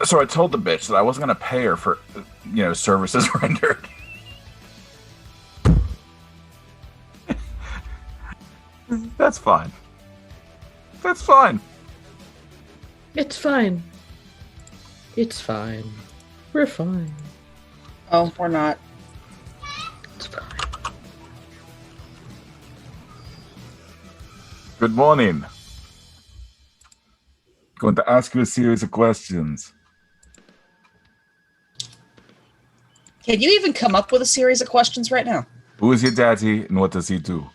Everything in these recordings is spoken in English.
So I told the bitch that I wasn't going to pay her for, services rendered. That's fine. That's fine. It's fine. It's fine. We're fine. Oh, we're not. It's fine. Good morning. Going to ask you a series of questions. Can you even come up with a series of questions right now? Who is your daddy and what does he do?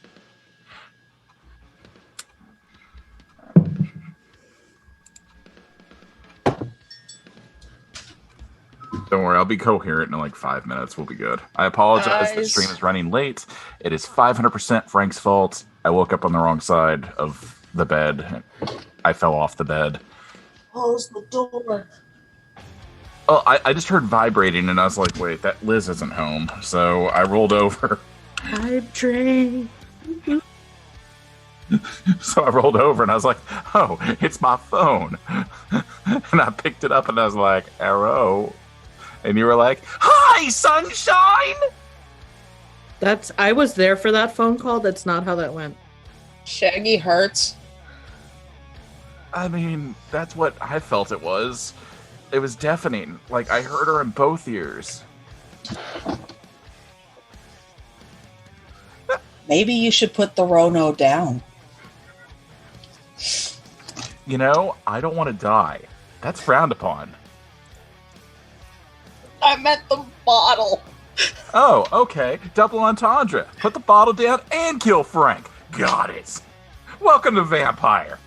Don't worry, I'll be coherent in like 5 minutes. We'll be good. I apologize. The stream is running late. It is 500% Frank's fault. I woke up on the wrong side of the bed. I fell off the bed. Close the door. Oh, I just heard vibrating, and I was like, wait, that Liz isn't home. So I rolled over. Hype train. So I rolled over, and I was like, oh, it's my phone. And I picked it up, and I was like, Arrow. And you were like, hi, sunshine! I was there for that phone call. That's not how that went. Shaggy hurts. I mean, that's what I felt it was. It was deafening. Like, I heard her in both ears. Maybe you should put the Rono down. You know, I don't want to die. That's frowned upon. I meant the bottle. Oh, okay. Double entendre. Put the bottle down and kill Frank. Got it. Welcome to Vampire.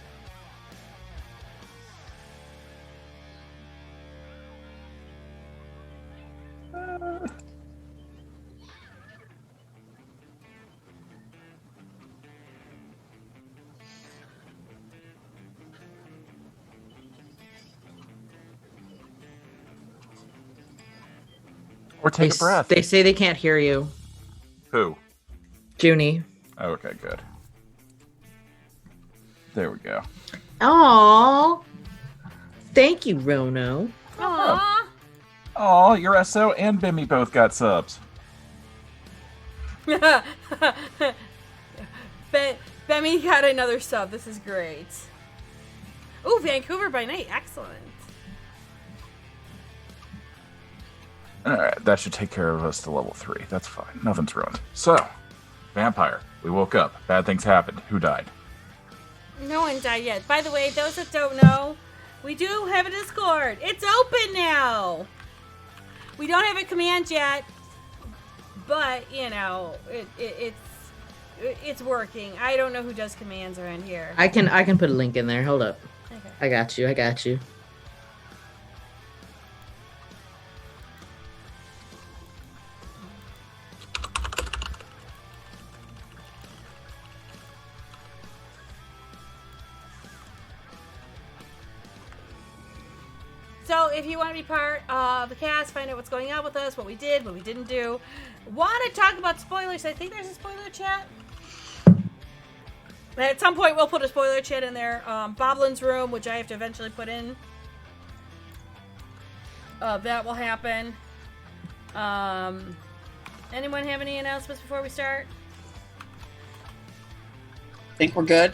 Or take a breath. They say they can't hear you. Who? Junie. Okay, good. There we go. Aww. Thank you, Rono. Aww. Oh, your SO and Bimmy both got subs. Bemmy got another sub. This is great. Ooh, Vancouver by night. Excellent. Alright, that should take care of us to level 3. That's fine. Nothing's ruined. So, Vampire. We woke up. Bad things happened. Who died? No one died yet. By the way, those that don't know, we do have a Discord. It's open now. We don't have a command yet, but, you know, it's working. I don't know who does commands around here. I can put a link in there. Hold up. Okay. I got you. So if you want to be part of the cast, find out what's going on with us, what we did, what we didn't do, want to talk about spoilers, I think there's a spoiler chat. At some point, we'll put a spoiler chat in there. Boblin's room, which I have to eventually put in. That will happen. Anyone have any announcements before we start? Think we're good?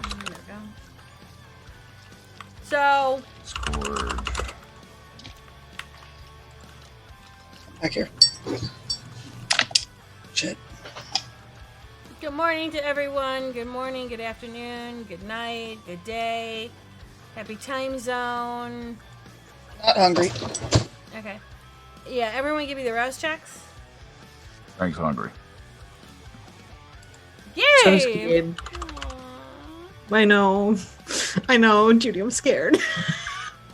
There we go. So, Discord. Back here. Shit. good morning to everyone. Good morning, good afternoon, good night, good day. Happy time zone. Not hungry. Okay. Yeah, everyone give me the rouse checks. Frank's hungry. Yay! So scared. I know, Judy. I'm scared.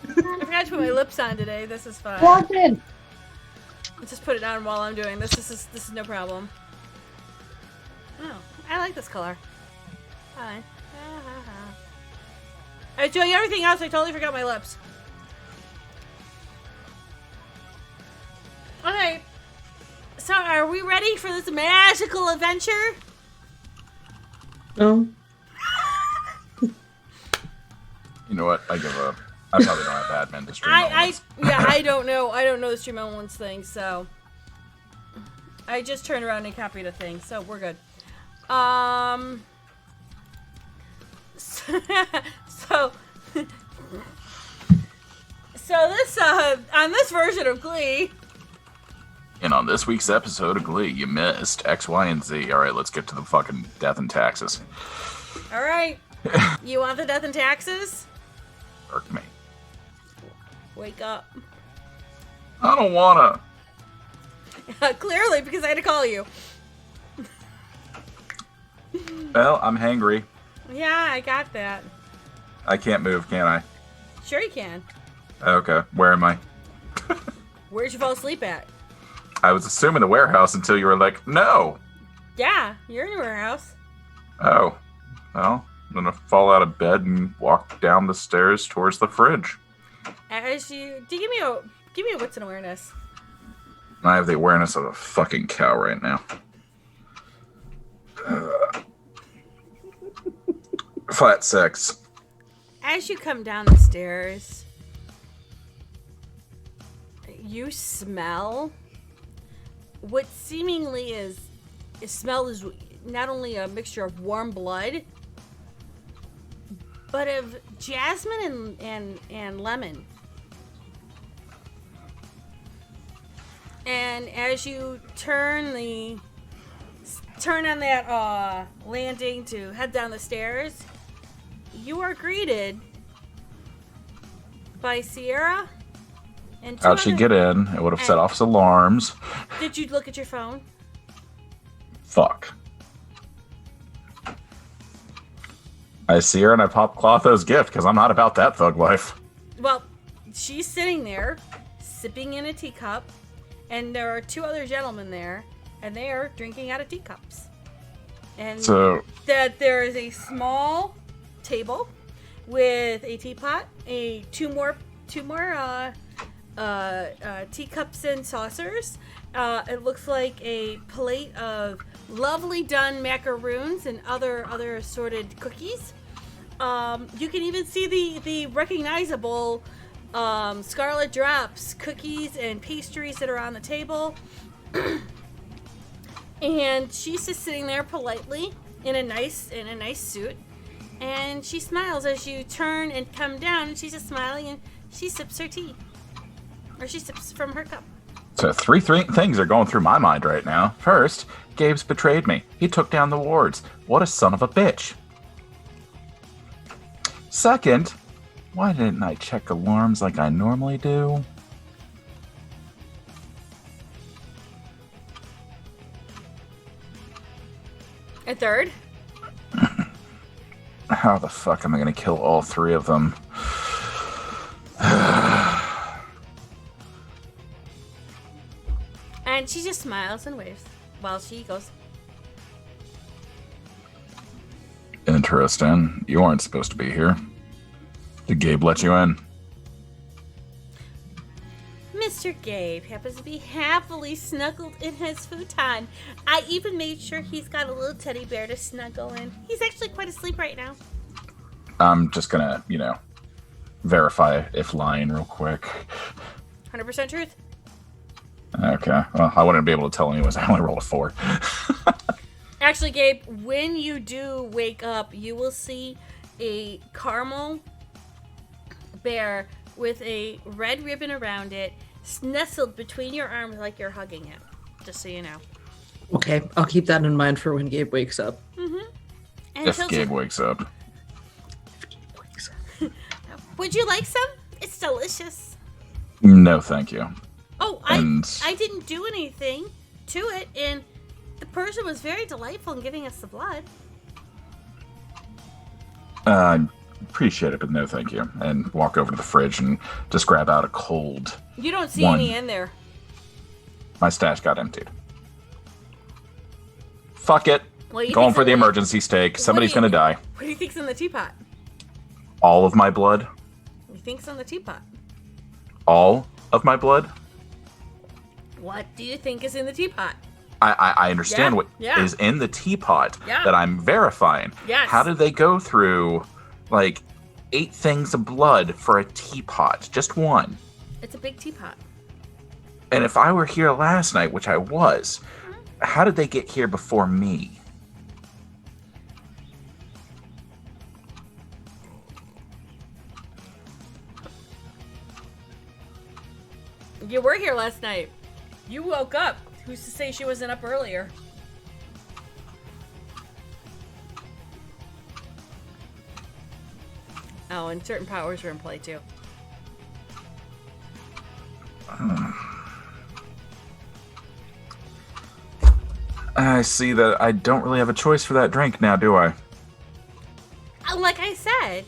I forgot to put my lips on today. This is fun. Logged in. Let's just put it on while I'm doing this. This is no problem. Oh, I like this color. Fine. I was doing everything else. I totally forgot my lips. Okay. So, are we ready for this magical adventure? No. You know what? I give up. I probably don't have admin to stream elements. I don't know. I don't know the stream elements thing, so I just turned around and copied a thing, so we're good. So this on this version of Glee. And on this week's episode of Glee, you missed X, Y, and Z. All right, let's get to the fucking death and taxes. All right. You want the death and taxes? Irk me. Wake up. I don't wanna. Clearly, because I had to call you. Well, I'm hangry. Yeah, I got that. I can't move, can I? Sure you can. Okay, where am I? Where'd you fall asleep at? I was assuming the warehouse until you were like, no. Yeah, you're in your warehouse. Oh, well, I'm gonna fall out of bed and walk down the stairs towards the fridge. As you give me a wits and awareness. I have the awareness of a fucking cow right now. Flat 6. As you come down the stairs, you smell what seemingly is not only a mixture of warm blood, but of jasmine and lemon. And as you turn on that landing to head down the stairs, you are greeted by Sierra and How'd she get in? It would have set off some alarms. Did you look at your phone? Fuck. I see her and I pop Clotho's gift because I'm not about that thug life. Well, she's sitting there, sipping in a teacup, and there are two other gentlemen there, and they are drinking out of teacups. And So that there is a small table with a teapot, two more teacups and saucers. It looks like a plate of lovely done macaroons and other assorted cookies. You can even see the recognizable Scarlet Drops cookies and pastries that are on the table. And she's just sitting there politely in a nice suit, and she smiles as you turn and come down, and she's just smiling, and she sips her tea, or she sips from her cup. So three things are going through my mind right now. First, Gabe's betrayed me. He took down the wards. What a son of a bitch. Second, why didn't I check alarms like I normally do? And third, how the fuck am I going to kill all three of them? and she just smiles and waves while she goes. Interesting. You aren't supposed to be here. Did Gabe let you in? Mr. Gabe happens to be happily snuggled in his futon. I even made sure he's got a little teddy bear to snuggle in. He's actually quite asleep right now. I'm just gonna, verify if lying real quick. 100% truth. Okay. Well, I wouldn't be able to tell anyways. I only rolled a 4. Actually, Gabe, when you do wake up, you will see a caramel bear with a red ribbon around it, nestled between your arms like you're hugging it. Just so you know. Okay, I'll keep that in mind for when Gabe wakes up. Mm-hmm. If Gabe wakes up. Would you like some? It's delicious. No, thank you. Oh, I didn't do anything to it, and the person was very delightful in giving us the blood. Appreciate it, but no thank you. And walk over to the fridge and just grab out a cold. You don't see one. any in there. My stash got emptied. Fuck it. Well, Going for the emergency steak. Somebody's gonna die. What do you think's in the teapot? All of my blood? What do you think's in the teapot? All of my blood? What do you think is in the teapot? I understand what Yeah. is in the teapot Yeah. that I'm verifying. Yes. How did they go through, 8 things of blood for a teapot. Just one. It's a big teapot. And if I were here last night, which I was, how did they get here before me? You were here last night. You woke up. Who's to say she wasn't up earlier? Oh, and certain powers were in play too. I see that I don't really have a choice for that drink now, do I? Like I said,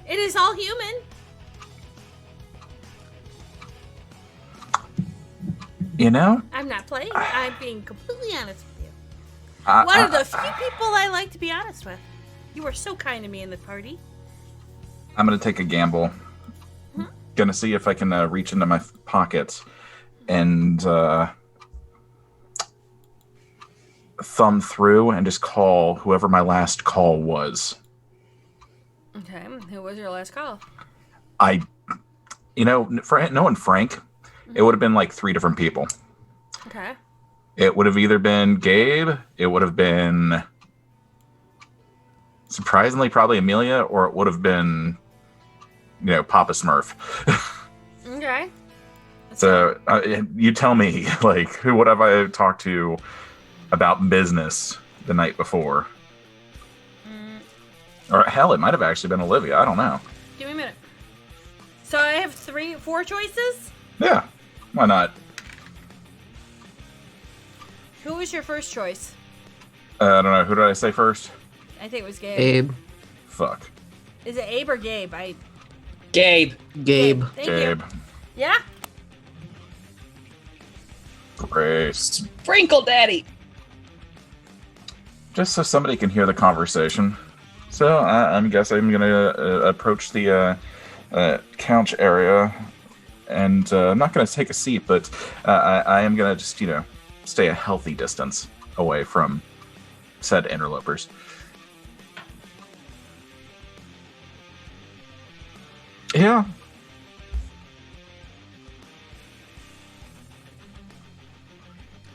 it is all human. You know? I'm not playing. I'm being completely honest with you. One of the few people I like to be honest with. You were so kind to me in the party. I'm going to take a gamble. Gonna see if I can reach into my pockets and thumb through and just call whoever my last call was. Okay, who was your last call? Knowing Frank, it would have been like 3 different people. Okay. It would have either been Gabe, it would have been surprisingly probably Amelia, or it would have been, Papa Smurf. Okay. So you tell me, like, who would have I talked to about business the night before? Or hell, it might have actually been Olivia. I don't know. Give me a minute. So I have 4 choices? Yeah, why not? Who was your first choice? I don't know. Who did I say first? I think it was Gabe. Abe. Fuck. Is it Abe or Gabe? Gabe. Gabe. Thank Gabe. you. Yeah? Great. Sprinkle Daddy. Just so somebody can hear the conversation. So I guess I'm going to approach the couch area, and I'm not going to take a seat, but I am going to just, stay a healthy distance away from said interlopers. Yeah.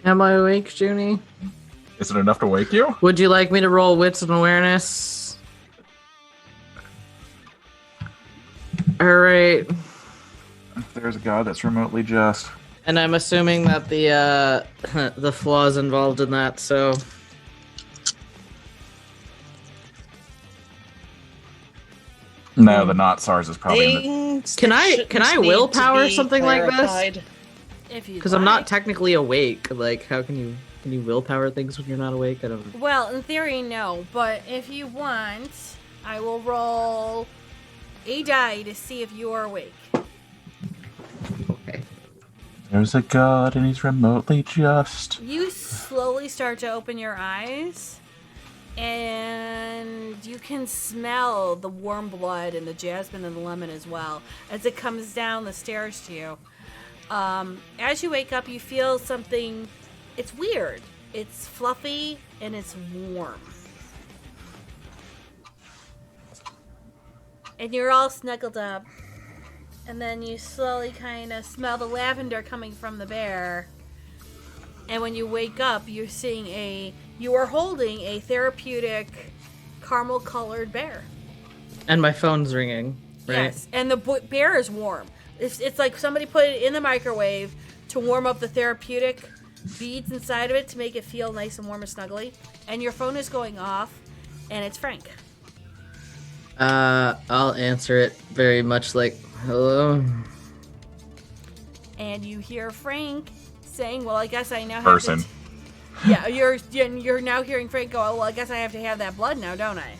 Am I awake, Junie? Is it enough to wake you? Would you like me to roll wits and awareness? Alright. There's a god that's remotely just. And I'm assuming that the the flaw's involved in that, so No, the not SARS is probably in Things Can that I shouldn't need willpower to be something like this? clarified. If you because I'm not technically awake. Like, how can you willpower things when you're not awake? I don't know. Well, in theory, no. But if you want, I will roll a die to see if you are awake. Okay. There's a god and he's remotely just. You slowly start to open your eyes, and you can smell the warm blood and the jasmine and the lemon as well as it comes down the stairs to you. As you wake up, you feel something. It's weird. It's fluffy and it's warm. And you're all snuggled up. And then you slowly kind of smell the lavender coming from the bear. And when you wake up, you are holding a therapeutic caramel colored bear. And my phone's ringing, right? Yes, and the bear is warm. It's like somebody put it in the microwave to warm up the therapeutic beads inside of it to make it feel nice and warm and snuggly. And your phone is going off, and it's Frank. I'll answer it very much like, hello. And you hear Frank saying, "Well, I guess I now have Person. Yeah, you're now hearing Frank go, "Oh, well, I guess I have to have that blood now, don't I?"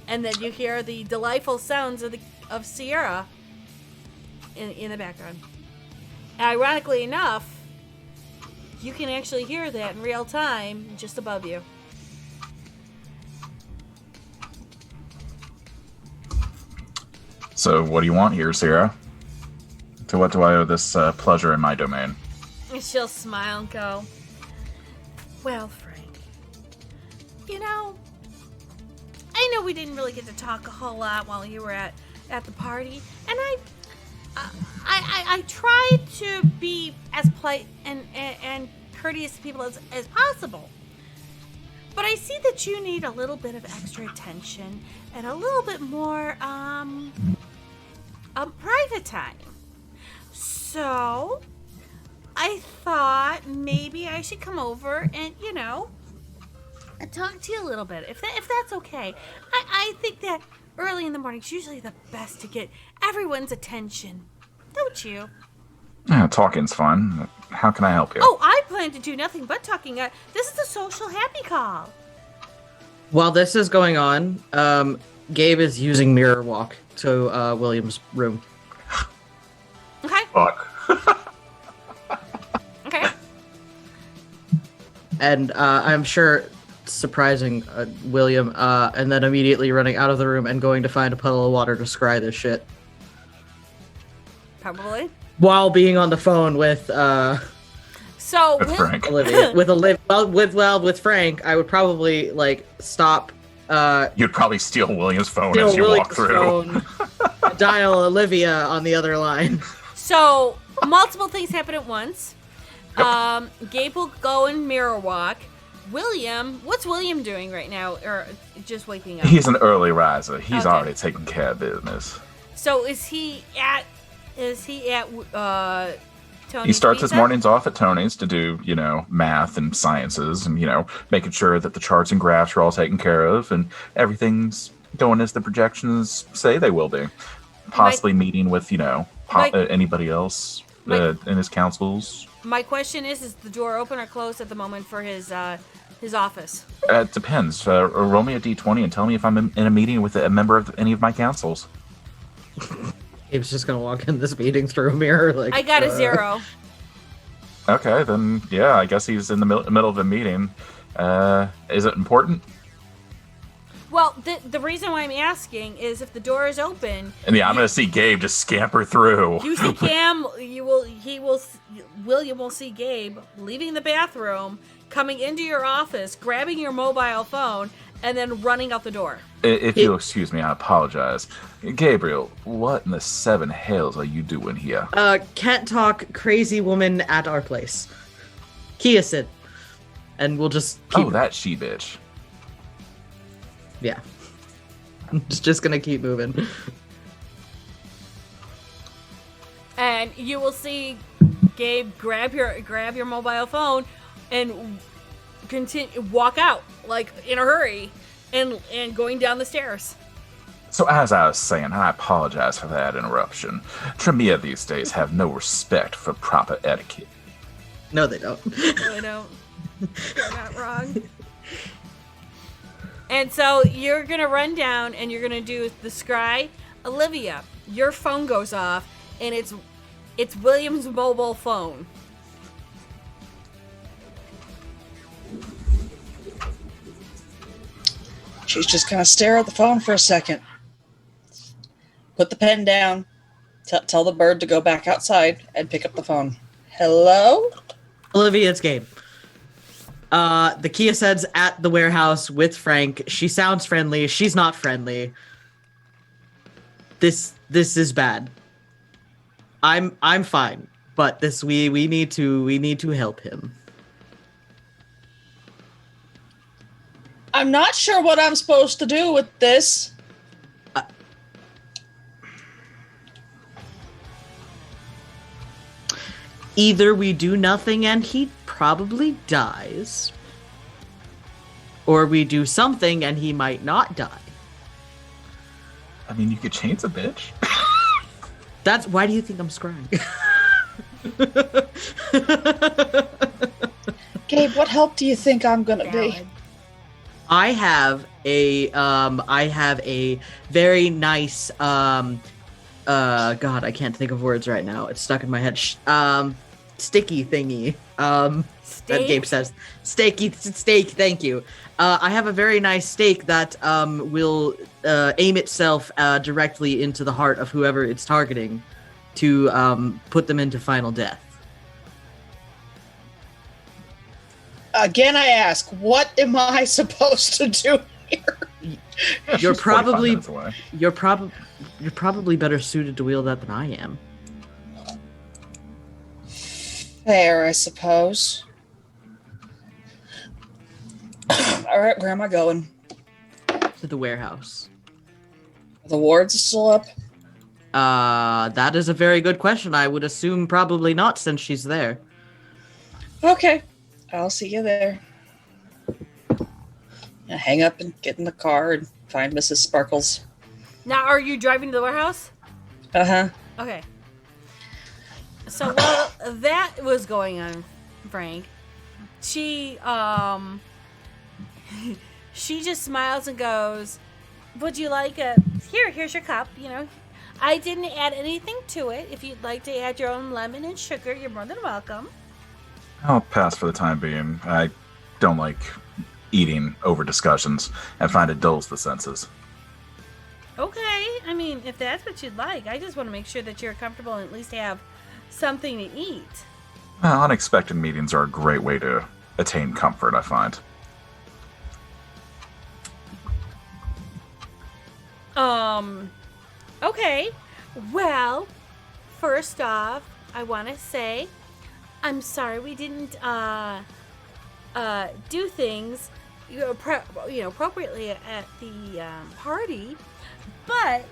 And then you hear the delightful sounds of Sierra in the background. Ironically enough, you can actually hear that in real time just above you. So what do you want here, Sarah? To what do I owe this pleasure in my domain? And she'll smile and go, "Well, Frank, I know we didn't really get to talk a whole lot while you were at the party, and I tried to be as polite and courteous to people as possible. But I see that you need a little bit of extra attention and a little bit more private time. So I thought maybe I should come over and, and talk to you a little bit, if that's okay. I think that early in the morning is usually the best to get everyone's attention. Don't you? Yeah, talking's fun. How can I help you? Oh, I plan to do nothing but talking. This is a social happy call. While this is going on, Gabe is using Mirror Walk to William's room. Okay. Fuck. Okay. And I'm sure surprising William, and then immediately running out of the room and going to find a puddle of water to scry this shit. Probably. While being on the phone with With Frank. Olivia, with Frank, I would probably stop. You'd probably steal William's phone Steal as you William's walk through. phone, dial Olivia on the other line. So multiple things happen at once. Yep. Gabe will go and mirror walk. What's William doing right now, or just waking up? He's an early riser. He's Okay. already taking care of business. So is he at Tony's He starts his pizza? mornings off at Tony's to do, math and sciences and, making sure that the charts and graphs are all taken care of and everything's going as the projections say they will be. Possibly meeting with, anybody else in his councils. My question is the door open or closed at the moment for his office? It depends. Roll me a d20 and tell me if I'm in a meeting with a member of any of my councils. Gabe's just gonna walk in this meeting through a mirror. I got a 0. Okay, then, yeah, I guess he's in the middle of a meeting. Is it important? Well, the reason why I'm asking is if the door is open, And yeah, I'm going to see Gabe just scamper through. you see William will see Gabe leaving the bathroom, coming into your office, grabbing your mobile phone, and then running out the door. If you'll excuse me, I apologize. Gabriel, what in the seven hells are you doing here? Can't talk, crazy woman at our place. Kiasid. And we'll just keep... Oh, that she-bitch. Yeah. just gonna keep moving. And you will see Gabe grab your mobile phone and walk out in a hurry and going down the stairs. So as I was saying, I apologize for that interruption. Tremere these days have no respect for proper etiquette. No, they don't. I know. You're not wrong. And so you're going to run down and you're going to do the scry. Olivia, your phone goes off and it's William's mobile phone. She's just gonna stare at the phone for a second. Put the pen down. Tell the bird to go back outside and pick up the phone. Hello? Olivia, it's Gabe. The Kiasid's at the warehouse with Frank. She sounds friendly. She's not friendly. This is bad. I'm fine, but we need to help him. I'm not sure what I'm supposed to do with this. Either we do nothing and he probably dies, or we do something and he might not die. I mean, you could change a bitch. That's why do you think I'm scrying? Gabe, what help do you think I'm gonna be? Valid. I have a very nice God, I can't think of words right now. It's stuck in my head. Sticky thingy. That Steak? Gabe says. Steak, thank you. I have a very nice steak that will aim itself directly into the heart of whoever it's targeting to put them into final death. Again, I ask, what am I supposed to do here? Yeah, You're she's 45 probably minutes away. you're probably better suited to wield that than I am. Fair, I suppose. All right, where am I going? To the warehouse. Are the wards still up? That is a very good question. I would assume probably not, since she's there. Okay, I'll see you there. I hang up and get in the car and find Mrs. Sparkles. Now, are you driving to the warehouse? Uh-huh. Okay. So while that was going on, Frank, she she just smiles and goes, "Would you like a here's your cup, you know. I didn't add anything to it. If you'd like to add your own lemon and sugar, you're more than welcome." I'll pass for the time being. I don't like eating over discussions. I find it dulls the senses. Okay, I mean, if that's what you'd like, I just want to make sure that you're comfortable and at least have something to eat. Well, unexpected meetings are a great way to attain comfort, I find. Okay. Well, first off, I want to say I'm sorry we didn't do things appropriately at the party, but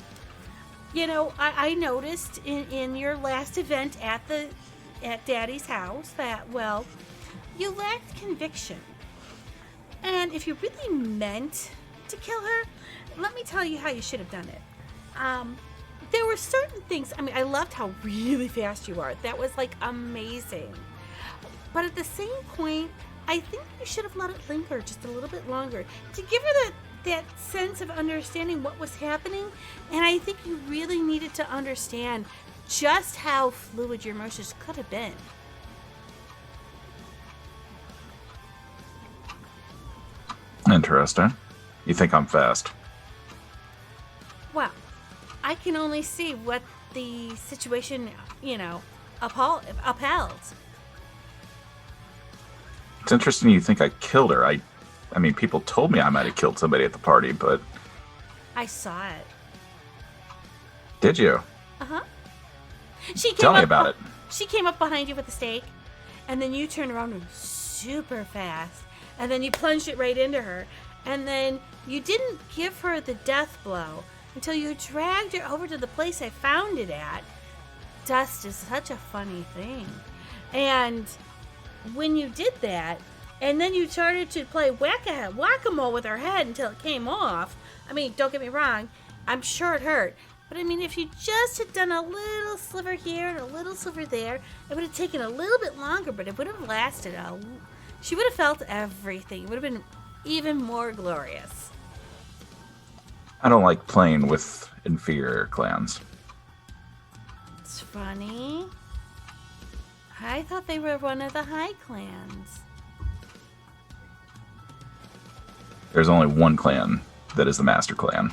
I noticed in your last event at Daddy's house that, well, you lacked conviction. And if you really meant to kill her, let me tell you how you should have done it. There were certain things. I mean, I loved how really fast you are. That was like amazing. But at the same point, I think you should have let it linger just a little bit longer to give her that sense of understanding what was happening. And I think you really needed to understand just how fluid your emotions could have been. Interesting. You think I'm fast? Well, I can only see what the situation, upheld. It's interesting you think I killed her. I mean, people told me I might have killed somebody at the party, but... I saw it. Did you? Uh-huh. Tell me about it. She came up behind you with the stake, and then you turned around super fast, and then you plunged it right into her, and then you didn't give her the death blow until you dragged her over to the place I found it at. Dust is such a funny thing. And when you did that, and then you started to play whack-a-mole with her head until it came off, I mean, don't get me wrong, I'm sure it hurt. But I mean, if you just had done a little sliver here and a little sliver there, it would have taken a little bit longer, but it would have lasted she would have felt everything. It would have been even more glorious. I don't like playing with inferior clans. It's funny. I thought they were one of the high clans. There's only one clan that is the Master Clan.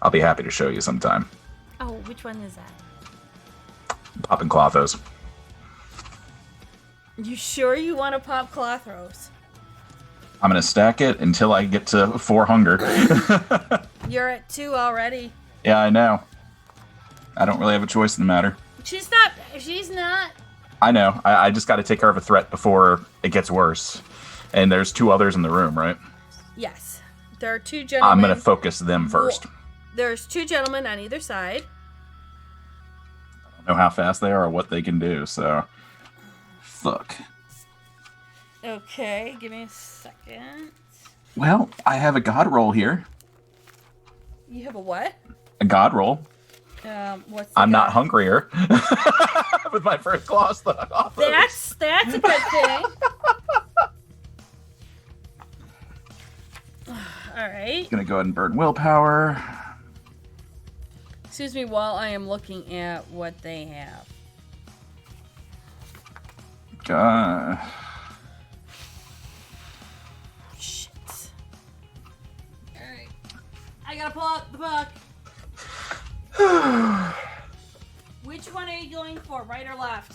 I'll be happy to show you sometime. Oh, which one is that? Popping Clothos. You sure you want to pop Clothros? I'm going to stack it until I get to 4 hunger. You're at 2 already. Yeah, I know. I don't really have a choice in the matter. She's not. I know. I just got to take care of a threat before it gets worse. And there's 2 others in the room, right? Yes. There are 2 gentlemen. I'm going to focus them first. There's 2 gentlemen on either side. I don't know how fast they are or what they can do, so... Fuck. Okay, give me a second. Well, I have a god roll here. You have a what? A god roll. What's the I'm not god? hungrier. With my first claws off. That's a good thing. All right. Gonna go ahead and burn willpower. Excuse me while I am looking at what they have. Shit. Alright. I gotta pull out the book. Which one are you going for, right or left?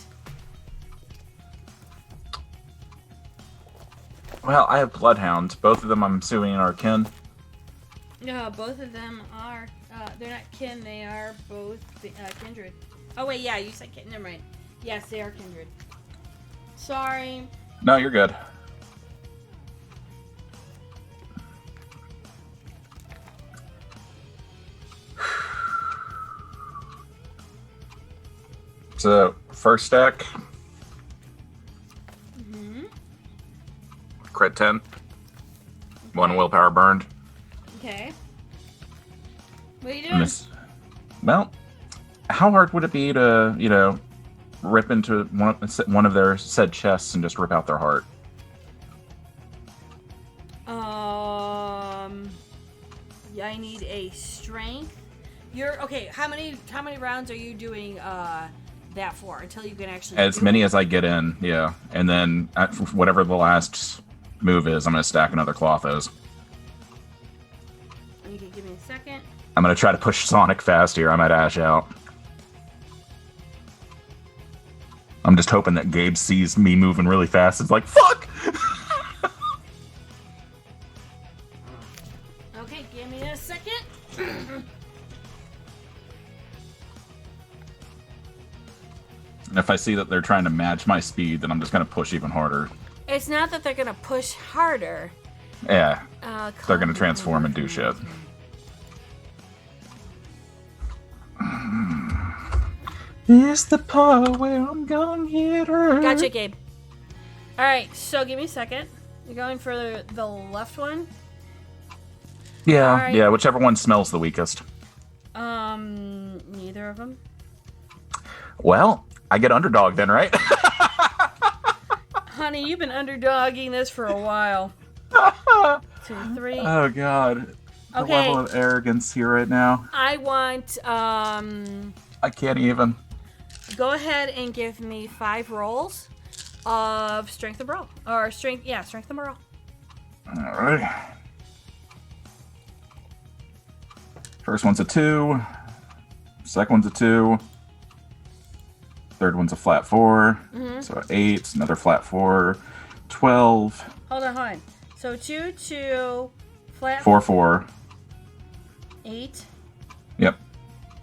Well, I have bloodhounds. Both of them I'm assuming are kin. No, both of them are. They're not kin. They are both kindred. Oh wait, yeah, you said kin. Never mind. Yes, they are kindred. Sorry. No, you're good. So, first stack. Crit 10. 1 willpower burned. Okay. What are you doing? Well, how hard would it be to, rip into one of their said chests and just rip out their heart? Yeah, I need a strength. You're okay. How many rounds are you doing that for until you can actually? As many as I get in, yeah. And then whatever the last move is, I'm gonna stack another Clothos. You can give me a second. I'm gonna try to push Sonic fast here. I might ash out. I'm just hoping that Gabe sees me moving really fast. It's like, fuck! Okay, give me a second. And if I see that they're trying to match my speed, then I'm just gonna push even harder. It's not that they're gonna push harder. Yeah. They're gonna transform and do shit. It's the part where I'm gonna get her. Gotcha, Gabe. Alright, so give me a second. You're going for the left one? Yeah, Alright. yeah, whichever one smells the weakest. Neither of them. Well, I get underdog then, right? Honey, you've been underdogging this for a while. 2, 3. Oh god. The Okay. level of arrogance here right now. I want, I can't even. go ahead and give me 5 rolls of strength and brawl. Or strength and brawl. Alright. First one's a 2. Second one's a 2. Third one's a flat 4. So 8, another flat 4. 12. Hold on. So 2, 2, flat 4, 4. 8. Yep.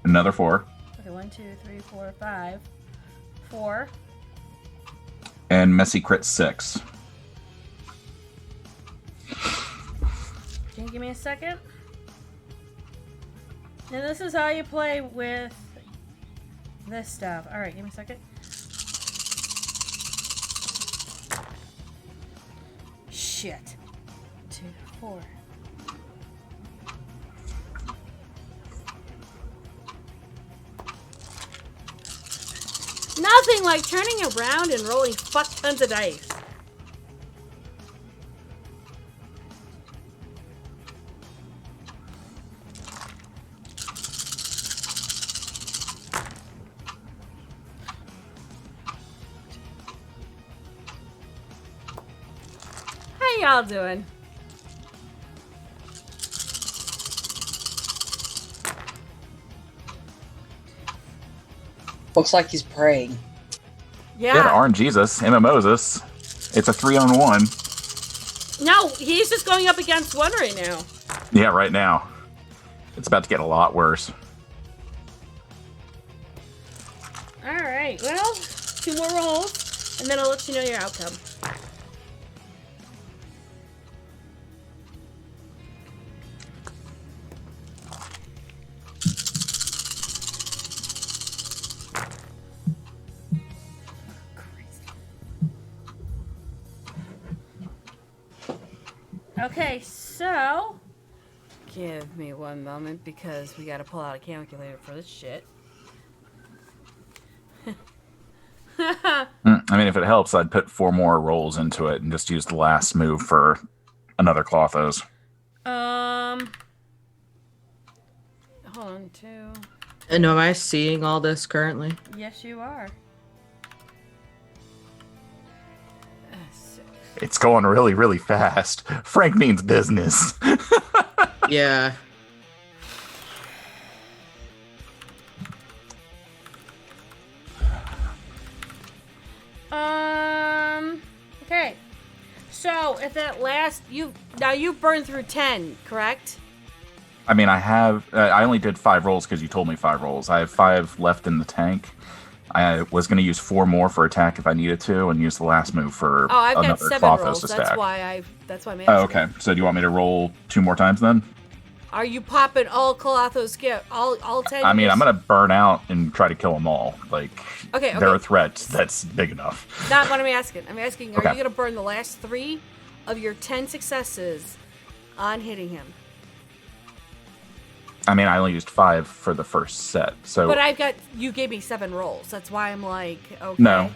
Another 4. Okay, 1, 2, 3, 4, 5. 4. And messy crit 6. Can you give me a second? And this is how you play with this stuff. Alright, give me a second. Shit. 2, 4. Nothing like turning around and rolling fuck tons of dice. How y'all doing? Looks like he's praying. Yeah, Yeah. RNGesus, Moses. It's a 3-on-1. No, he's just going up against one right now. Yeah, right now. It's about to get a lot worse. Alright, well, 2 more rolls, and then I'll let you know your outcome. Okay, so give me one moment because we gotta pull out a calculator for this shit. I mean, if it helps, I'd put 4 more rolls into it and just use the last move for another Clothos. Hold on, 2. And am I seeing all this currently? Yes, you are. 6. It's going really, really fast. Frank means business. Yeah. Okay. So, at that last, you've burned through 10, correct? I mean, I have. I only did 5 rolls because you told me 5 rolls. I have 5 left in the tank. I was going to use 4 more for attack if I needed to, and use the last move for Oh, I've got another 7 Clothos rolls. to That's stack. why I'm asking. Oh, okay. So do you want me to roll 2 more times then? Are you popping all Colothos gift? All 10? I mean, I'm going to burn out and try to kill them all. Like, Okay, they're okay. a threat that's big enough. Not what I'm asking. I'm asking, are Okay. you going to burn the last 3 of your 10 successes on hitting him? I mean, I only used 5 for the first set, so But you gave me 7 rolls. That's why I'm like, okay. no,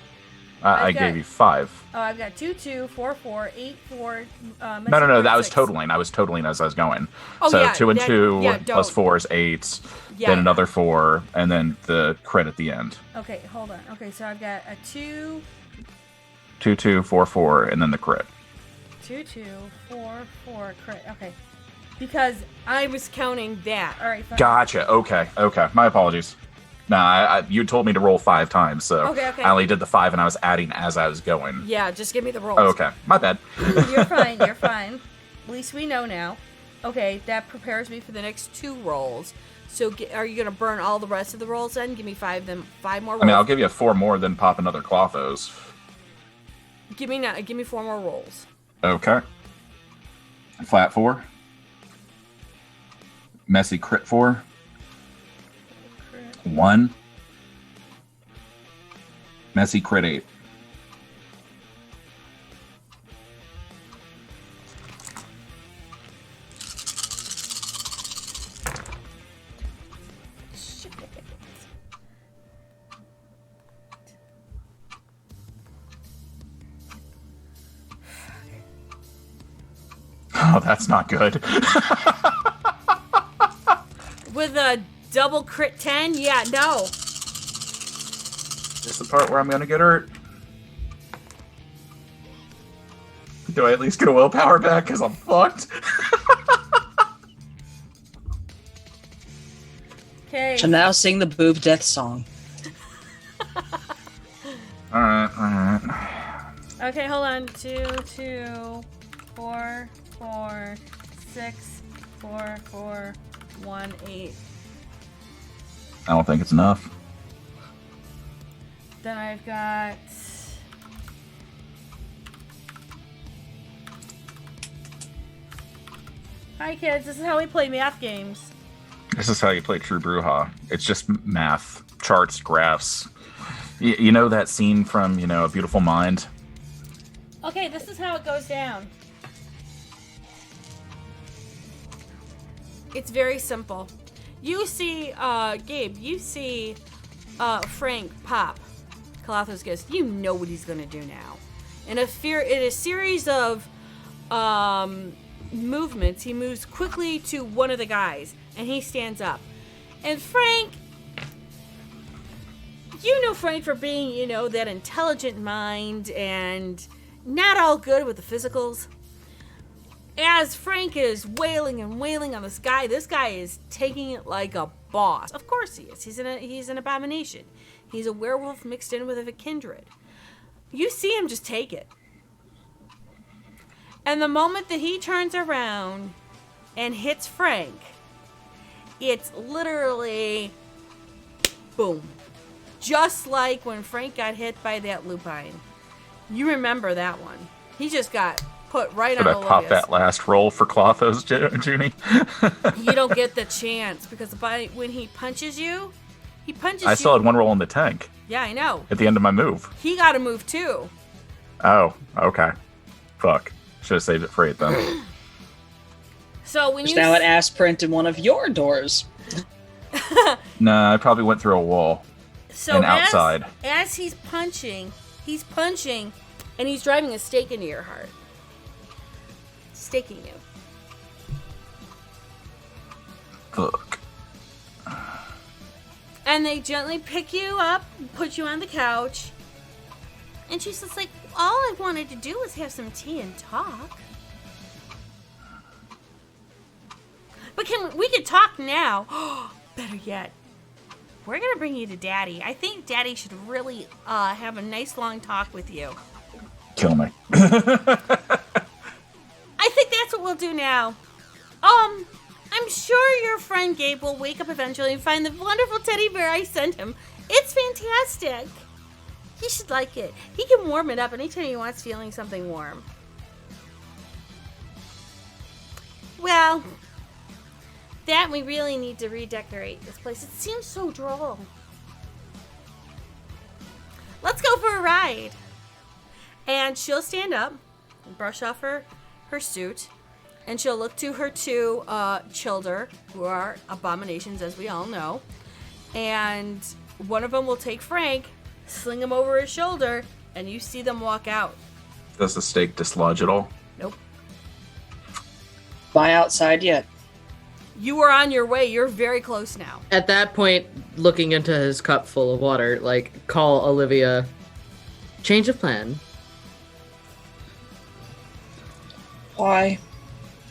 I I've got- gave you 5. Oh, I've got 2, 2, 4, 4, 8, 4. No, that was 6. totaling. I was totaling as I was going. Oh, so yeah, 2 and that- 2 yeah, plus don't. 4 is 8. Yeah, then yeah. another 4, and then the crit at the end. Okay, hold on. Okay, so I've got a 2, 2, 2, 4, 4, and then the crit. 2, 2, 4, 4, crit. Okay. Because I was counting that. All right, fine. Gotcha. Okay. My apologies. Nah, you told me to roll 5 times, so Okay. I only did the 5, and I was adding as I was going. Yeah, just give me the rolls. Oh, okay. My bad. You're fine. You're fine. At least we know now. Okay, that prepares me for the next 2 rolls. So, are you gonna burn all the rest of the rolls then? Give me 5 more rolls. I mean, I'll give you 4 more, then pop another Clothos. Give me 4 more rolls. Okay. Flat 4. Messy crit 4. 1. Messy crit 8. Shit. Oh, that's not good. With a double crit 10? Yeah, no. Here's the part where I'm gonna get hurt. Do I at least get a willpower back? Because I'm fucked. Okay. To now sing the boob death song. Alright. Okay, hold on. 2, 2, 4, 4, 6, 4, 4, 1, 8. I don't think it's enough. Then I've got. Hi, kids. This is how we play math games. This is how you play True Bruja. It's just math, charts, graphs. You know that scene from, A Beautiful Mind? Okay, this is how it goes down. It's very simple. You see, Gabe, you see Frank pop Colothos Ghost. You know what he's going to do now. In a series of movements, he moves quickly to one of the guys, and he stands up. And Frank, you know Frank for being, that intelligent mind and not all good with the physicals. As Frank is wailing and wailing on this guy is taking it like a boss. Of course he is. He's an abomination. He's a werewolf mixed in with a kindred. You see him just take it. And the moment that he turns around and hits Frank, it's literally boom. Just like when Frank got hit by that lupine. You remember that one. He just got put right Should on I Olivia's. pop that last roll for Clothos, Junie? You don't get the chance because when he punches you, I still had 1 roll in the tank Yeah, I know. at the end of my move. He got to move too. Oh, okay. Fuck. Should have saved it for 8 then. So when There's you now an ass print in one of your doors. Nah, I probably went through a wall. so and outside. as he's punching, and he's driving a stake into your heart, staking you. Fuck. And they gently pick you up, put you on the couch, and she's just like, all I wanted to do was have some tea and talk. But we could talk now. Better yet, we're gonna bring you to Daddy. I think Daddy should really have a nice long talk with you. Kill me. I think that's what we'll do now. I'm I'm sure your friend Gabe will wake up eventually and find the wonderful teddy bear I sent him. It's fantastic. He should like it. He can warm it up anytime he wants feeling something warm. Well, that we really need to redecorate this place. It seems so droll. Let's go for a ride. And she'll stand up, brush off her suit, and she'll look to her two children, who are abominations, as we all know. And one of them will take Frank, sling him over his shoulder, and you see them walk out. Does the steak dislodge at all? Nope. Am I outside yet? You are on your way. You're very close now. At that point, looking into his cup full of water, like, call Olivia. Change of plan. Why?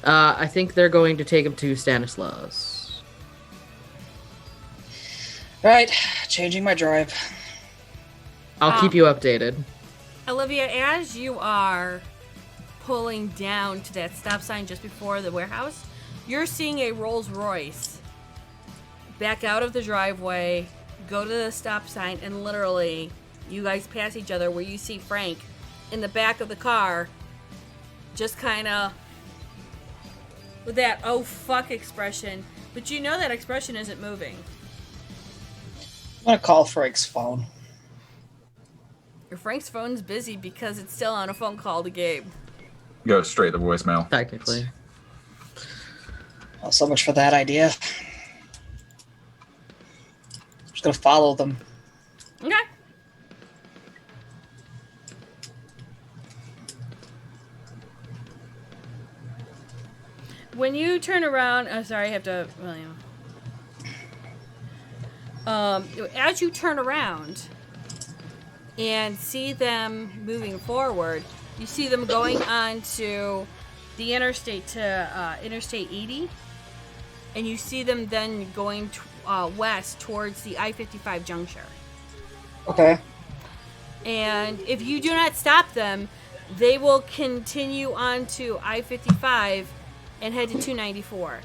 I think they're going to take him to Stanislaus. Right, changing my drive. I'll keep you updated. Olivia, as you are pulling down to that stop sign just before the warehouse, you're seeing a Rolls Royce back out of the driveway, go to the stop sign, and literally you guys pass each other where you see Frank in the back of the car just kind of with that oh fuck expression, but you know that expression isn't moving. I'm gonna call Frank's phone. Your Frank's phone's busy because it's still on a phone call to Gabe. Go straight to voicemail. Technically. Well, so much for that idea. I'm just gonna follow them. Okay. When you turn around, oh, sorry, I have to, William. As you turn around and see them moving forward, you see them going onto the interstate to Interstate 80, and you see them then going west towards the I-55 juncture. Okay. And if you do not stop them, they will continue on to I-55 and head to 294.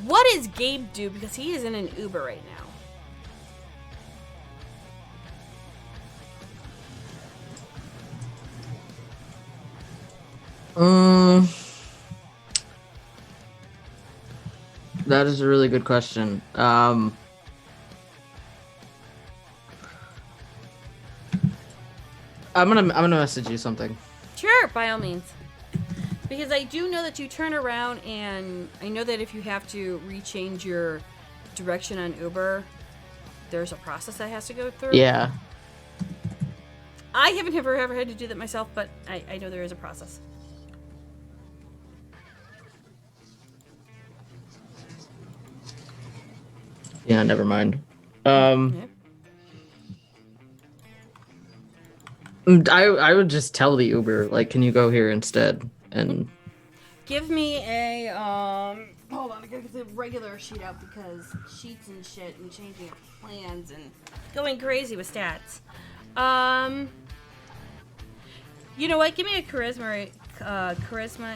What does Gabe do? Because he is in an Uber right now. That is a really good question. I'm gonna message you something. Sure, by all means. Because I do know that you turn around, and I know that if you have to rechange your direction on Uber, there's a process that has to go through. Yeah. I haven't ever had to do that myself, but I know there is a process. Yeah, never mind. Yeah. I would just tell the Uber, like, can you go here instead? And give me a hold on, I gotta get the regular sheet out because sheets and shit and changing plans and going crazy with stats. You know what? Give me a charisma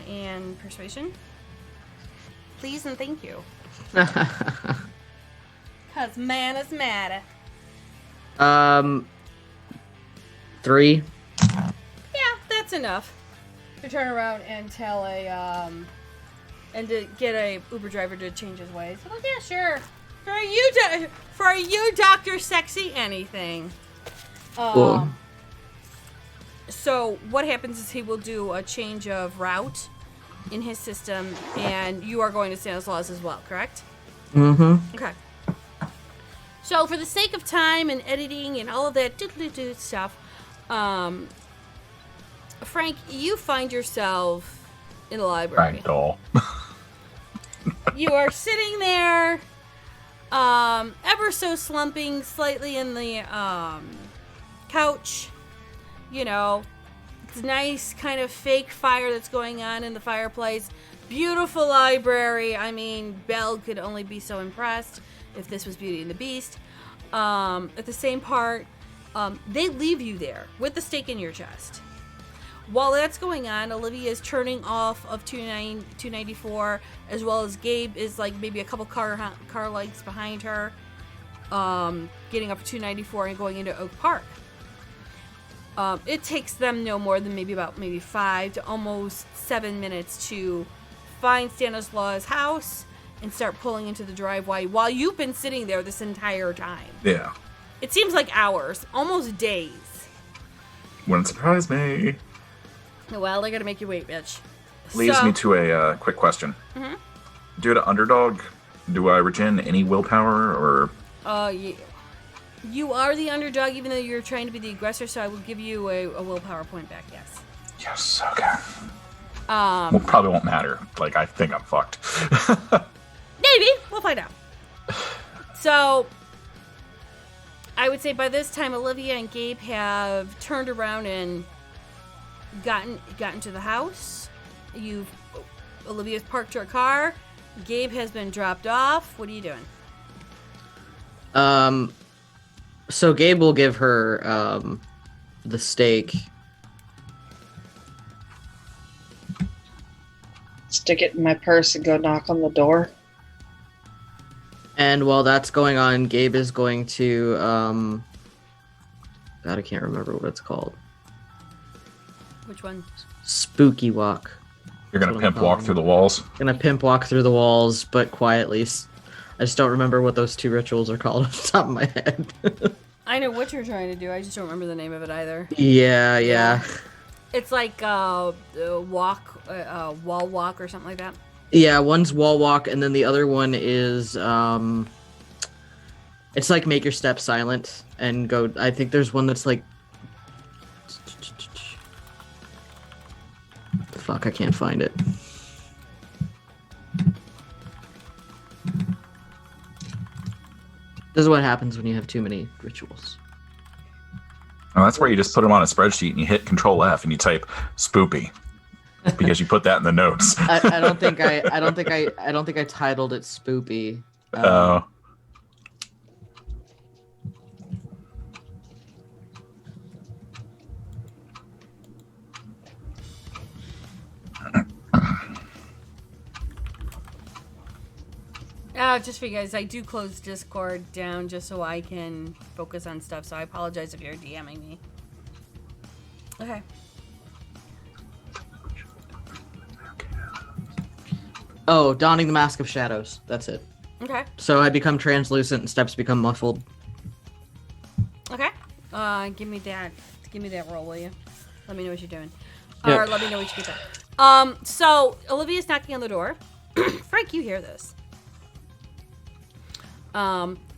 and persuasion, please and thank you. Cause man is mad. 3. Yeah, that's enough to turn around and tell and to get a Uber driver to change his ways. Well, yeah, sure. For you, Dr. Sexy, anything. Cool. So what happens is he will do a change of route in his system, and you are going to Stanislaus as well, correct? Mm-hmm. Okay. So for the sake of time and editing and all of that stuff, Frank, you find yourself in the library. Ragdoll. You are sitting there, ever so slumping slightly in the couch. You know, it's nice kind of fake fire that's going on in the fireplace. Beautiful library. I mean, Belle could only be so impressed if this was Beauty and the Beast. At the same part, they leave you there with the stake in your chest. While that's going on, Olivia is turning off of 294, as well as Gabe is like maybe a couple car lights behind her, getting up to 294 and going into Oak Park. It takes them no more than maybe 5 to almost 7 minutes to find Stanislaus' house and start pulling into the driveway while you've been sitting there this entire time. Yeah. It seems like hours, almost days. Wouldn't surprise me. Well, they're gonna make you wait, bitch. Leads me to a quick question. Mm-hmm. Due to underdog, do I regen any willpower or? You are the underdog, even though you're trying to be the aggressor. So I will give you a willpower point back. Yes. Yes. Okay. Well, probably won't matter. Like, I think I'm fucked. Maybe we'll find out. So I would say by this time, Olivia and Gabe have turned around and gotten to the house. Olivia's parked her car. Gabe has been dropped off. What are you doing? So Gabe will give her the steak. Stick it in my purse and go knock on the door. And while that's going on, Gabe is going to God, I can't remember what it's called. Which one? Spooky walk. You're gonna pimp walk through the walls? Gonna pimp walk through the walls, but quietly. I just don't remember what those 2 rituals are called off the top of my head. I know what you're trying to do. I just don't remember the name of it either. Yeah. It's like wall walk or something like that. Yeah, one's wall walk, and then the other one is it's like make your steps silent and go. I think there's one that's like, fuck, I can't find it. This is what happens when you have too many rituals. Oh, that's where you just put them on a spreadsheet and you hit Control F and you type "spoopy" because you put that in the notes. I don't think I titled it Spoopy. Oh. Just for you guys, I do close Discord down just so I can focus on stuff, so I apologize if you're DMing me. Okay. Oh, donning the mask of shadows. That's it. Okay. So I become translucent and steps become muffled. Okay. Give me that roll, will you? Let me know what you're doing. Yep. Or let me know what you get done. So Olivia's knocking on the door. Frank, you hear this.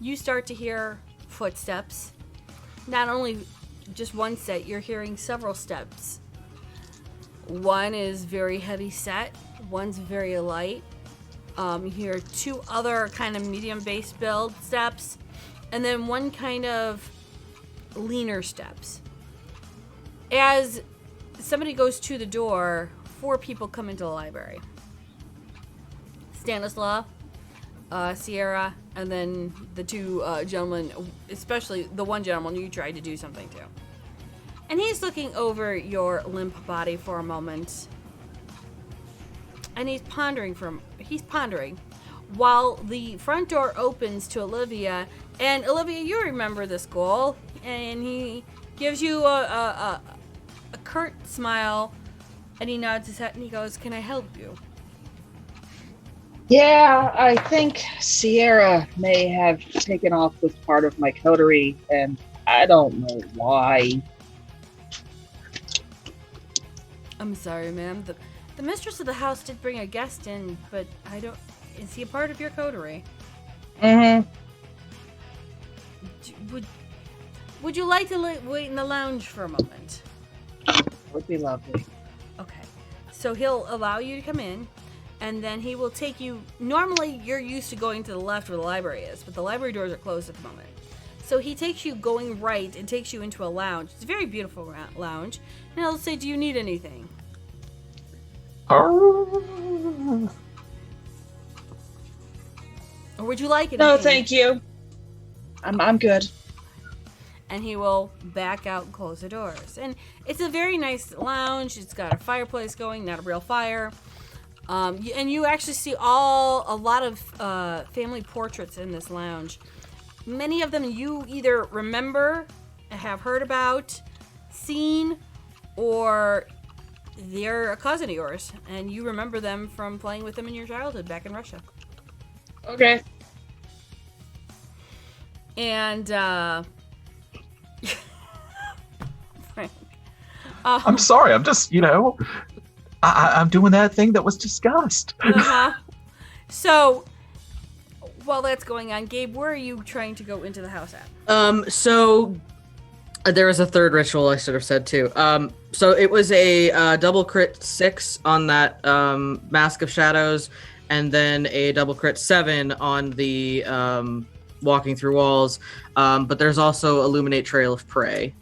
You start to hear footsteps. Not only just one set, you're hearing several steps. One is very heavy set, one's very light. You hear 2 other kind of medium base build steps, and then one kind of leaner steps. As somebody goes to the door, 4 people come into the library. Stanislaus, Sierra, and then the 2 gentlemen, especially the one gentleman you tried to do something to. And he's looking over your limp body for a moment. And he's pondering while the front door opens to Olivia. And Olivia, you remember this goal. And he gives you a curt smile. And he nods his head and he goes, "Can I help you?" Yeah, I think Sierra may have taken off with part of my coterie, and I don't know why. I'm sorry, ma'am. The mistress of the house did bring a guest in, but I don't... Is he a part of your coterie? Mm-hmm. Would you like to wait in the lounge for a moment? Would be lovely. Okay. So he'll allow you to come in, and then he will take you... Normally, you're used to going to the left where the library is, but the library doors are closed at the moment. So he takes you going right and takes you into a lounge. It's a very beautiful lounge. And he'll say, "Do you need anything?" Oh. Or would you like anything? No, thank you. I'm good. and he will back out and close the doors. And it's a very nice lounge. It's got a fireplace going, not a real fire. And you actually see a lot of family portraits in this lounge. Many of them you either remember, have heard about, seen, or they're a cousin of yours, and you remember them from playing with them in your childhood back in Russia. Okay. And, Frank. I'm sorry. I'm just, I'm doing that thing that was discussed. Uh-huh. So, while that's going on, Gabe, where are you trying to go into the house at? So there was a third ritual I should have said too. So it was a double crit 6 on that Mask of Shadows, and then a double crit 7 on the Walking Through Walls. But there's also Illuminate Trail of Prey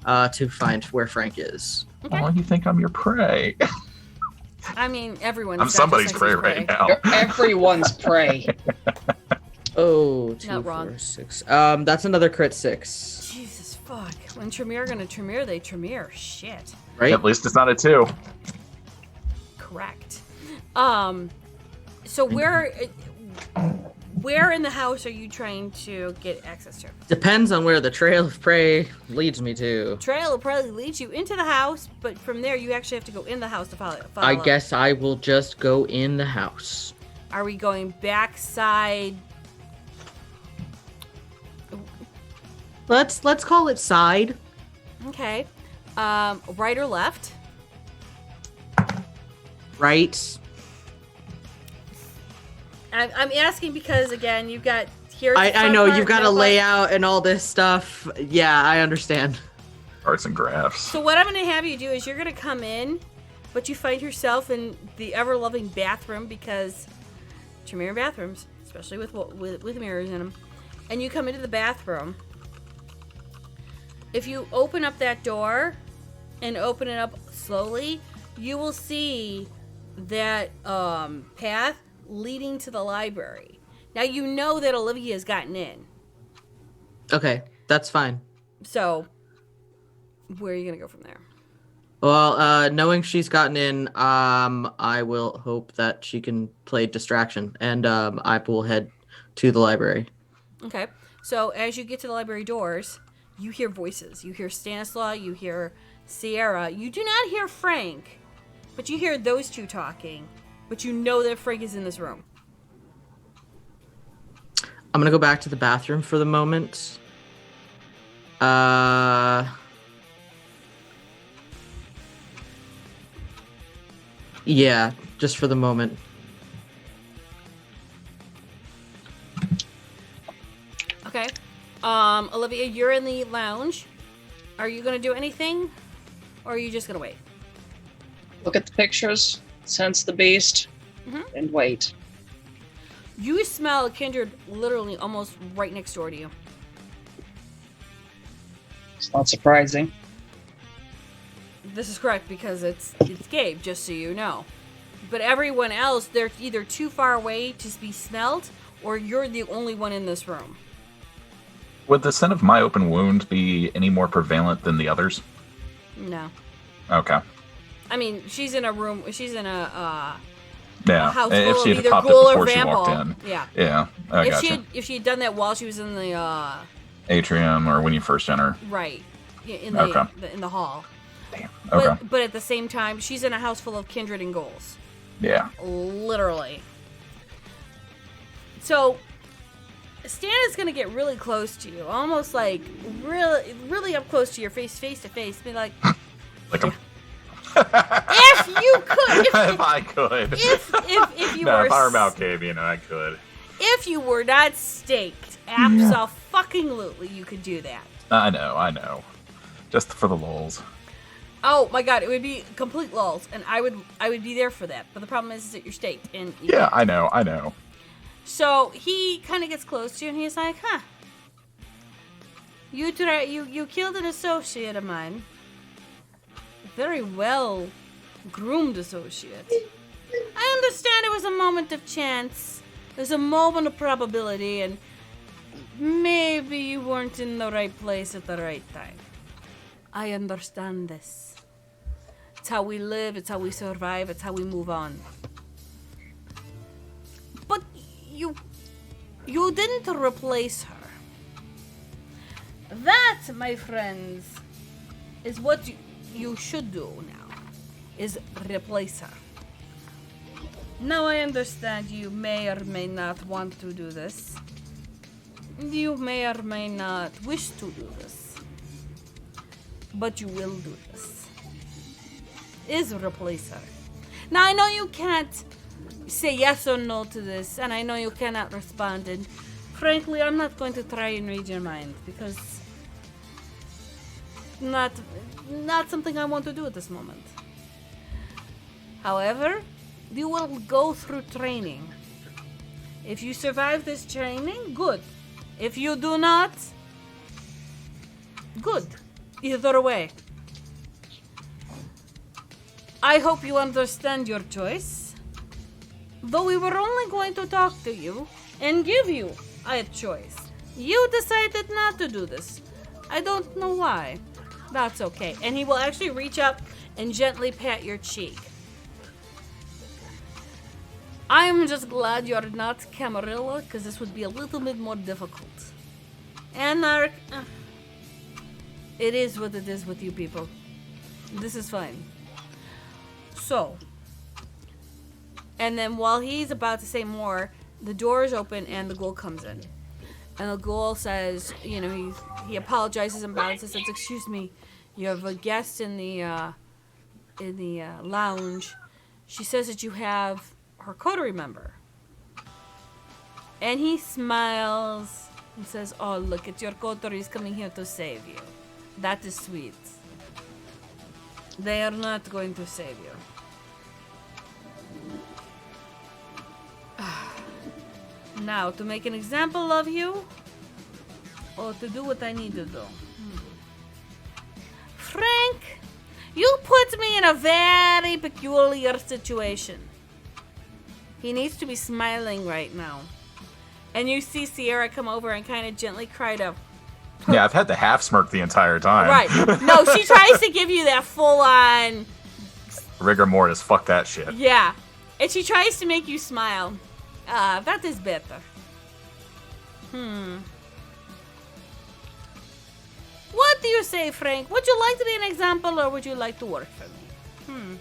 to find where Frank is. Okay. Oh, you think I'm your prey? I mean, everyone's I'm got somebody's the prey sexy right now. You're everyone's prey. Oh, 2, Not 4, wrong. 6. That's another crit 6. Jesus fuck. When Tremere gonna Tremere, they Tremere. Shit. Right? At least it's not a 2. Correct. So where in the house are you trying to get access to? Depends on where the Trail of Prey leads me to. Trail will probably lead you into the house, but from there you actually have to go in the house to follow. I guess I will just go in the house. Are we going backside? Let's call it side. Okay. Right or left? Right. I'm asking because again, you've got here. I know you've got a layout and all this stuff. Yeah, I understand. Arts and graphs. So what I'm going to have you do is you're going to come in, but you find yourself in the ever-loving bathroom because Tremere bathrooms, especially with mirrors in them, and you come into the bathroom. If you open up that door and open it up slowly, you will see that path leading to the library. Now you know that Olivia's gotten in. Okay, that's fine. So, where are you going to go from there? Well, knowing she's gotten in, I will hope that she can play distraction, and I will head to the library. Okay. So, as you get to the library doors, you hear voices. You hear Stanislaw, you hear Sierra. You do not hear Frank, but you hear those two talking. But you know that Frank is in this room. I'm gonna go back to the bathroom for the moment. Yeah, just for the moment. Okay. Olivia, you're in the lounge. Are you going to do anything? Or are you just going to wait? Look at the pictures, sense the beast, and wait. You smell a kindred literally almost right next door to you. It's not surprising. This is correct because it's Gabe, just so you know. But everyone else, they're either too far away to be smelled, or you're the only one in this room. Would the scent of my open wound be any more prevalent than the others? No. Okay. I mean, she's in a room. She's in a Yeah. house If full she of had either popped ghoul up or before she walked vampire. in. Yeah. Yeah. I If gotcha. she had done that while she was in the Atrium or when you first enter. right in Okay. in the hall. Damn. Okay. But at the same time, she's in a house full of kindred and ghouls. Yeah. Literally. So Stan is gonna get really close to you, almost like really up close to your face to face. Be like, Like a if you could, if I could. if you No, were if I were Malkavian, I could. if you were not staked, absolutely you could do that. I know. Just for the lulz. Oh my god, it would be complete lulz, and I would be there for that. But the problem is that you're staked, and you Yeah, I know. So he kind of gets close to you, and he's like, "Huh, you killed an associate of mine, very well groomed associate. I understand it was a moment of chance, there's a moment of probability, and maybe you weren't in the right place at the right time. I understand this. It's how we live, it's how we survive, it's how we move on. But you didn't replace her. That, my friends, is what you should do now, is replace her. Now I understand you may or may not want to do this. You may or may not wish to do this. But you will do this. Is replace her. Now I know you can't say yes or no to this, and I know you cannot respond, and frankly I'm not going to try and read your mind, because not something I want to do at this moment. However, you will go through training. If you survive this training, good. If you do not, good. Either way. I hope you understand your choice. Though we were only going to talk to you and give you a choice. You decided not to do this. I don't know why. That's okay. And he will actually reach up and gently pat your cheek. I'm just glad you're not Camarilla, because this would be a little bit more difficult. Anarch, it is what it is with you people. This is fine. So, and then while he's about to say more, the door is open and the ghoul comes in. And the ghoul says, you know, he apologizes and bows and says, "Excuse me, you have a guest in the lounge. She says that you have her coterie member." And he smiles and says, "Oh, look, it's your coterie is coming here to save you. That is sweet. They are not going to save you." Now, to make an example of you, or to do what I need to do. Frank, you put me in a very peculiar situation. He needs to be smiling right now. And you see Sierra come over and kind of gently cry to... Yeah, I've had the half smirk the entire time. Right. No, she tries to give you that full-on... Rigor mortis, fuck that shit. Yeah. And she tries to make you smile. That is better. What do you say, Frank? Would you like to be an example, or would you like to work for me?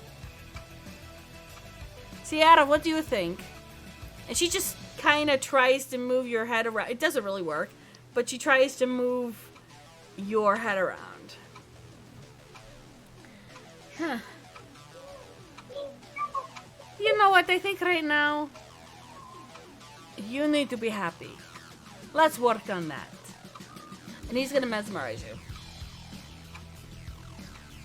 Sierra, what do you think? And she just kind of tries to move your head around. It doesn't really work, but she tries to move your head around. Huh. You know what? I think right now, you need to be happy. Let's work on that. And he's going to mesmerize you.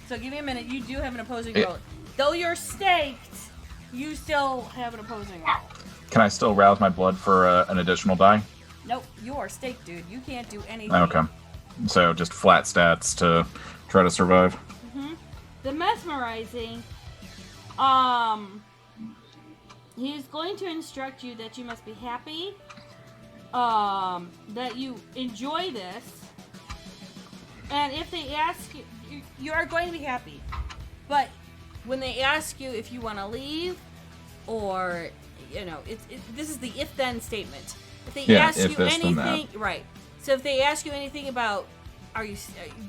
So give me a minute. You do have an opposing roll. Though you're staked, you still have an opposing roll. Can I still rouse my blood for an additional die? Nope, you are staked, dude. You can't do anything. Okay. So just flat stats to try to survive. The mesmerizing, he's going to instruct you that you must be happy, that you enjoy this, and if they ask you, you are going to be happy. But when they ask you if you want to leave, or, you know, this is the if-then statement. If they ask you anything, right. So if they ask you anything about, do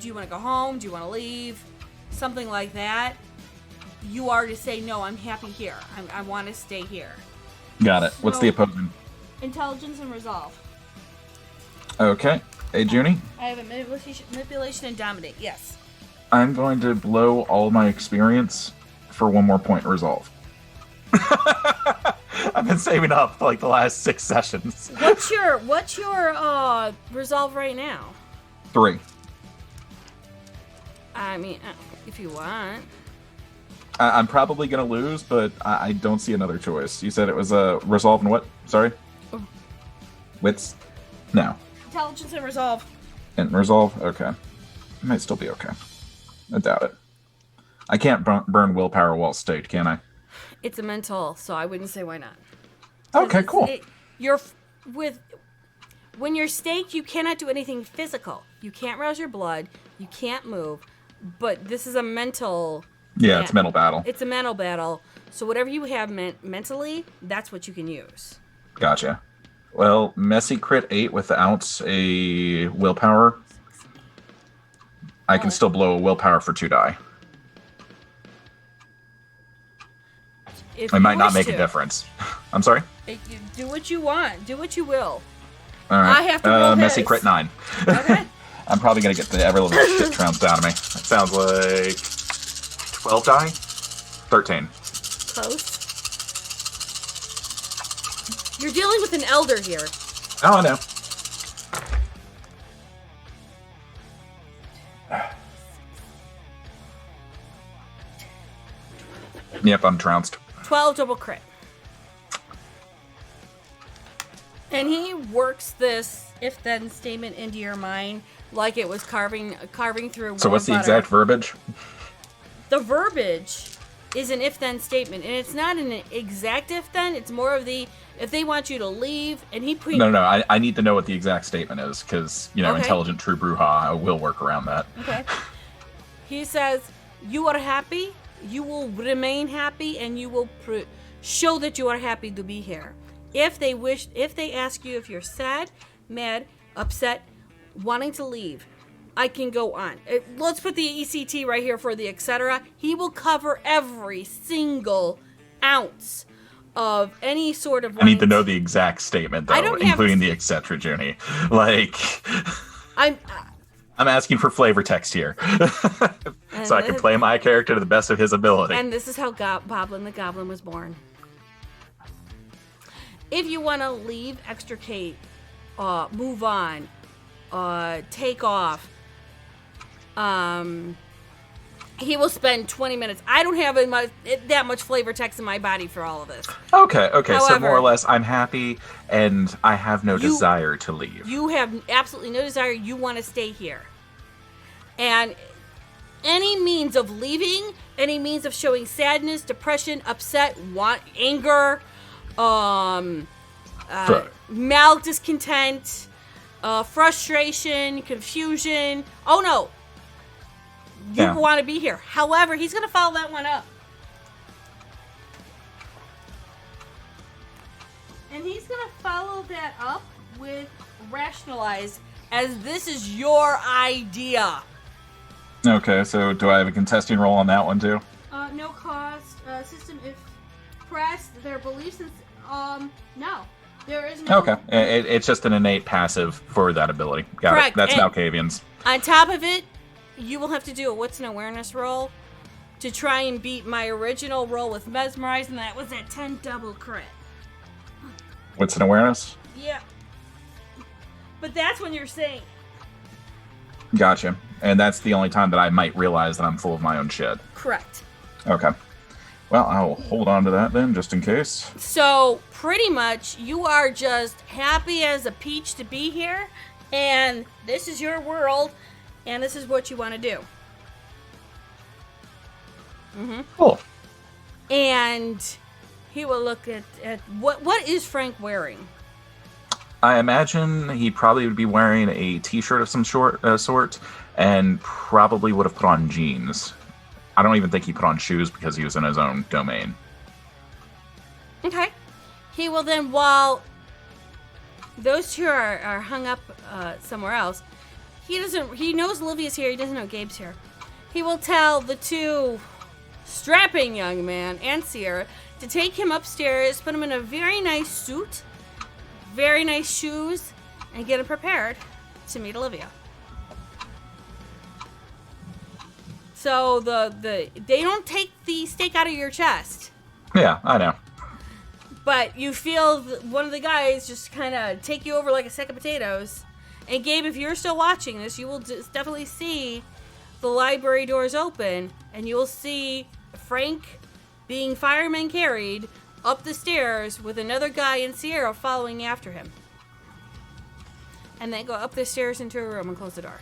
you want to go home? Do you want to leave? Something like that. You are to say, no, I'm happy here. I want to stay here. Got it. What's the opposing? Intelligence and resolve. Okay. Hey, Junie? I have a manipulation and dominate. Yes. I'm going to blow all my experience for one more point resolve. I've been saving up like the last 6 sessions. What's your resolve right now? 3. I mean, if you want. I'm probably going to lose, but I don't see another choice. You said it was a resolve and what? Sorry? Oh. Wits? No. Intelligence and resolve. And resolve? Okay. It might still be okay. I doubt it. I can't burn willpower while staked, can I? It's a mental, so I wouldn't say why not. Okay, cool. You're with when you're staked, you cannot do anything physical. You can't rouse your blood. You can't move. But this is a mental. Yeah, it's a mental battle. It's a mental battle. So whatever you have mentally, that's what you can use. Gotcha. Well, messy crit 8 without a willpower. I can still blow a willpower for 2 die. If It you might not wish make a to. difference. I'm sorry? You do what you want. Do what you will. All right. I have to roll messy his. crit 9. Okay. I'm probably going to get the ever-living shit trounced out of me. That sounds like 12 die? 13. Close. You're dealing with an elder here. Oh, I know. Yep, I'm trounced. 12 double crit. And he works this if-then statement into your mind like it was carving through. So what's the warm butter. exact verbiage? The verbiage is an if-then statement, and it's not an exact if-then. It's more of the if they want you to leave, and he put. No, I need to know what the exact statement is, because, Okay. intelligent true Bruja will work around that. Okay. He says, "You are happy. You will remain happy, and you will show that you are happy to be here. If they ask you if you're sad, mad, upset, wanting to leave, I can go on. Let's put the ECT right here for the etc. He will cover every single ounce of any sort of. I need to know the exact statement, I though, don't have- including the etc. Junie. Like, I'm asking for flavor text here, so I can play my character to the best of his ability. And this is how Boblin the Goblin was born. If you want to leave, extricate, move on, take off, he will spend 20 minutes. I don't have that much flavor text in my body for all of this. Okay, so However- more or less, I'm happy, and I have no desire to leave. You have absolutely no desire. You want to stay here. And any means of leaving, any means of showing sadness, depression, upset, anger, mild discontent, frustration, confusion. Oh no. You Yeah. want to be here. However, he's going to follow that one up. And he's going to follow that up with rationalize, as this is your idea. Okay, so do I have a contesting roll on that one, too? No cost. System if pressed. Their beliefs and no. There is no. Okay, it's just an innate passive for that ability. Got Correct, it. That's and- Malkavian's. On top of it, you will have to do a what's an awareness roll to try and beat my original roll with mesmerize, and that was at 10 double crit. What's an awareness? Yeah. But that's when you're saying. Gotcha. And that's the only time that I might realize that I'm full of my own shit. Correct. Okay. Well, I will hold on to that then, just in case. So pretty much you are just happy as a peach to be here, and this is your world, and this is what you want to do. Cool. And he will look at what is Frank wearing? I imagine he probably would be wearing a t-shirt of some sort, and probably would have put on jeans. I don't even think he put on shoes because he was in his own domain. Okay. He will then, while those two are hung up somewhere else, he knows Olivia's here, he doesn't know Gabe's here. He will tell the two strapping young man and Sierra to take him upstairs, put him in a very nice suit, very nice shoes, and get him prepared to meet Olivia. So they don't take the stake out of your chest, Yeah, I know. but you feel one of the guys just kind of take you over like a sack of potatoes. And Gabe, if you're still watching this, you will definitely see the library doors open, and you will see Frank being fireman carried up the stairs with another guy and Sierra following after him. And then go up the stairs into a room and close the door.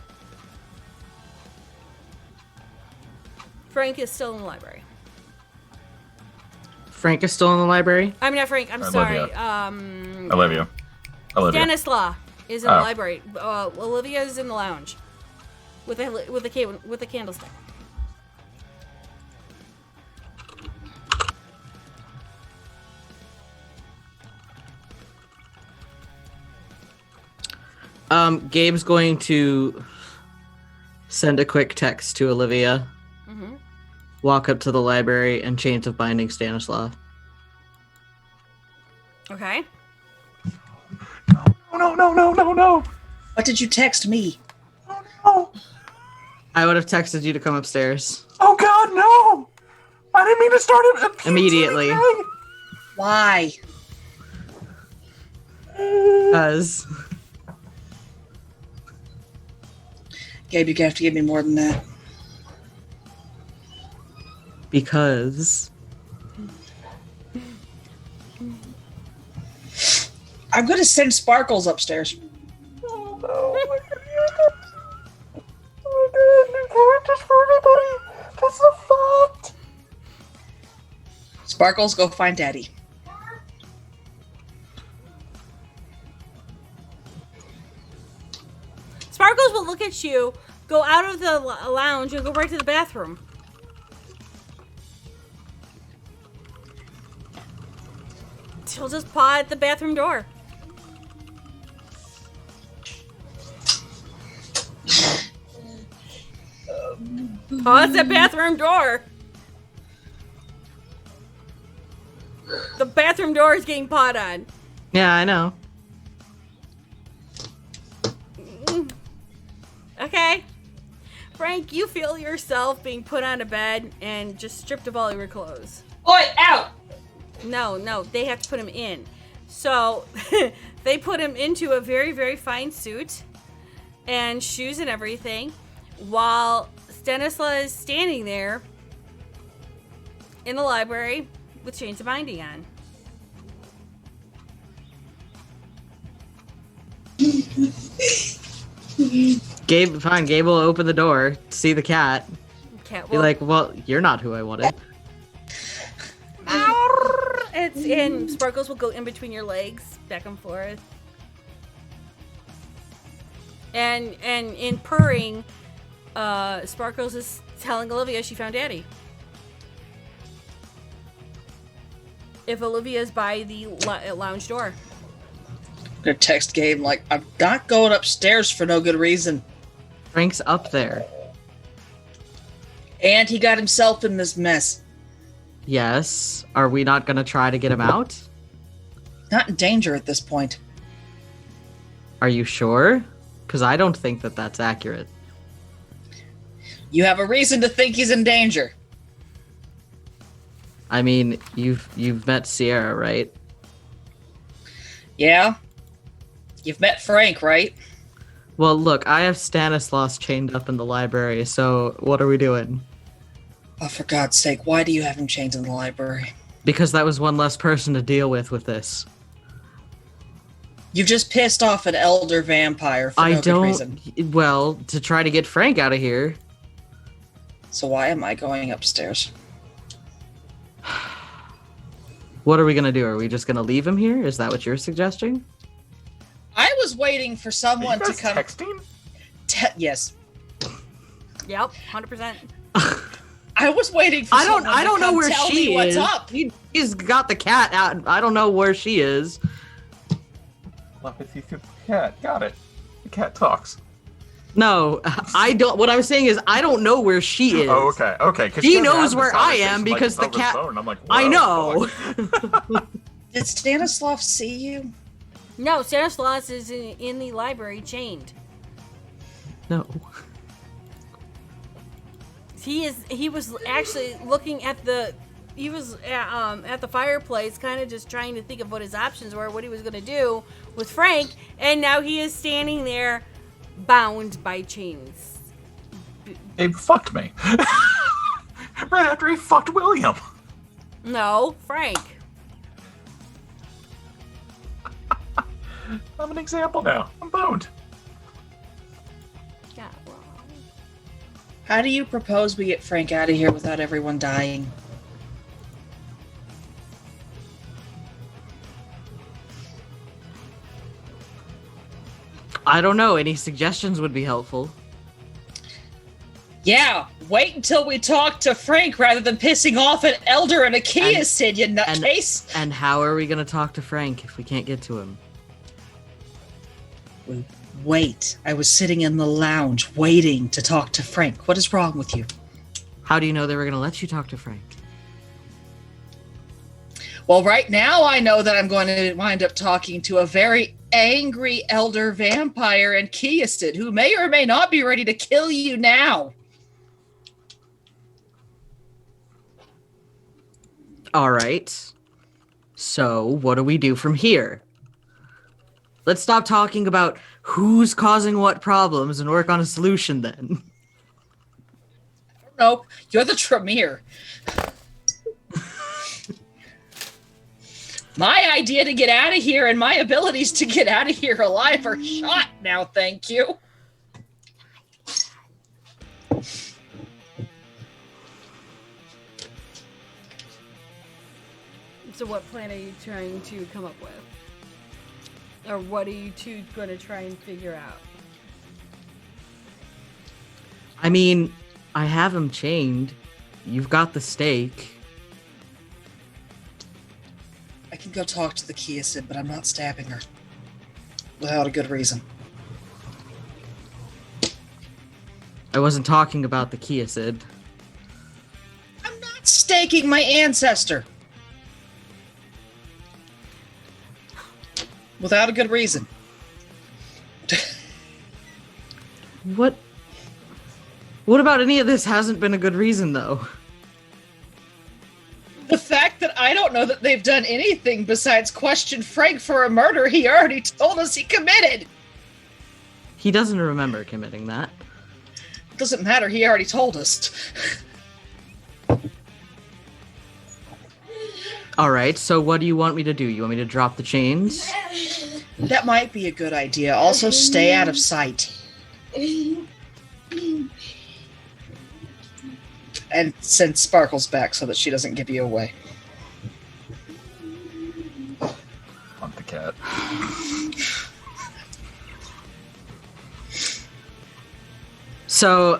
Frank is still in the library. Frank is still in the library. I'm not Frank. I'm Olivia. sorry. Olivia. Stanislaw. is in the library. Olivia is in the lounge with a candlestick. Gabe's going to send a quick text to Olivia. Mm-hmm. Walk up to the library and chains of binding Stanislav. Okay. No. What did you text me? Oh, no. I would have texted you to come upstairs. Oh, God, no. I didn't mean to start it Immediately. Why? Because... Gabe, you're gonna have to give me more than that. Because... I'm gonna send Sparkles upstairs. Oh, no. Oh, God, new characters for everybody. That's a fact. Sparkles, go find Daddy. Sparkles will look at you, go out of the lounge, and go right to the bathroom. She'll just paw at the bathroom door. Paw at the bathroom door. The bathroom door is getting pawed on. Yeah, I know. Okay. Frank, you feel yourself being put on a bed and just stripped of all your clothes. Oi, out! No, they have to put him in. So, they put him into a very, very fine suit and shoes and everything, while Stanislav is standing there in the library with chains of binding on. Gabe will open the door, see the cat, Cat be like, well, you're not who I wanted. and Sparkles will go in between your legs, back and forth. And in purring, Sparkles is telling Olivia she found Daddy. If Olivia's by the lounge door. I'm gonna text Gabe like, I'm not going upstairs for no good reason. Frank's up there. And he got himself in this mess. Yes. Are we not going to try to get him out? Not in danger at this point. Are you sure? Because I don't think that that's accurate. You have a reason to think he's in danger. I mean, you've met Sierra, right? Yeah? You've met Frank, right? Well, look, I have Stanislaus chained up in the library, so what are we doing? Oh, for God's sake, why do you have him chained in the library? Because that was one less person to deal with this. You've just pissed off an elder vampire for no good reason. Well, to try to get Frank out of here. So why am I going upstairs? What are we gonna do? Are we just gonna leave him here? Is that what you're suggesting? I was waiting for someone to come. Texting? Yes. Yep, 100%. I was waiting for someone I don't to know come where tell she me what's is. up. He's got the cat out. I don't know where she is. Telepathy through the cat. Got it. The cat talks. No, I don't. What I was saying is I don't know where she is. Oh, okay. 'Cause She doesn't knows have where the I conversation, am like, because the over cat. phone. I'm like, I whoa, know. fuck. Did Stanislav see you? No, Stanislaus is in the library chained. No. He was actually looking at the at the fireplace, kind of just trying to think of what his options were, what he was going to do with Frank, and now he is standing there bound by chains. He fucked me. Right after he fucked William. No, Frank. I'm an example now. I'm boned. Yeah, well, How do you propose we get Frank out of here without everyone dying? I don't know. Any suggestions would be helpful. Yeah, wait until we talk to Frank rather than pissing off an elder and a Keosid, you nutcase. And how are we going to talk to Frank if we can't get to him? Wait, I was sitting in the lounge waiting to talk to Frank. What is wrong with you? How do you know they were going to let you talk to Frank? Well, right now I know that I'm going to wind up talking to a very angry elder vampire and Keosid who may or may not be ready to kill you now. All right. So, what do we do from here? Let's stop talking about who's causing what problems and work on a solution then. Nope, you're the Tremere. My idea to get out of here and my abilities to get out of here alive are shot now, thank you. So what plan are you trying to come up with? Or what are you two going to try and figure out? I mean, I have him chained. You've got the stake. I can go talk to the Keosid, but I'm not stabbing her. Without a good reason. I wasn't talking about the Keosid. I'm not staking my ancestor. Without a good reason. What about any of this hasn't been a good reason, though? The fact that I don't know that they've done anything besides question Frank for a murder he already told us he committed. He doesn't remember committing that. Doesn't matter, he already told us. All right, so what do you want me to do? You want me to drop the chains? That might be a good idea. Also, stay out of sight. And send Sparkles back so that she doesn't give you away. Hunt the cat. So,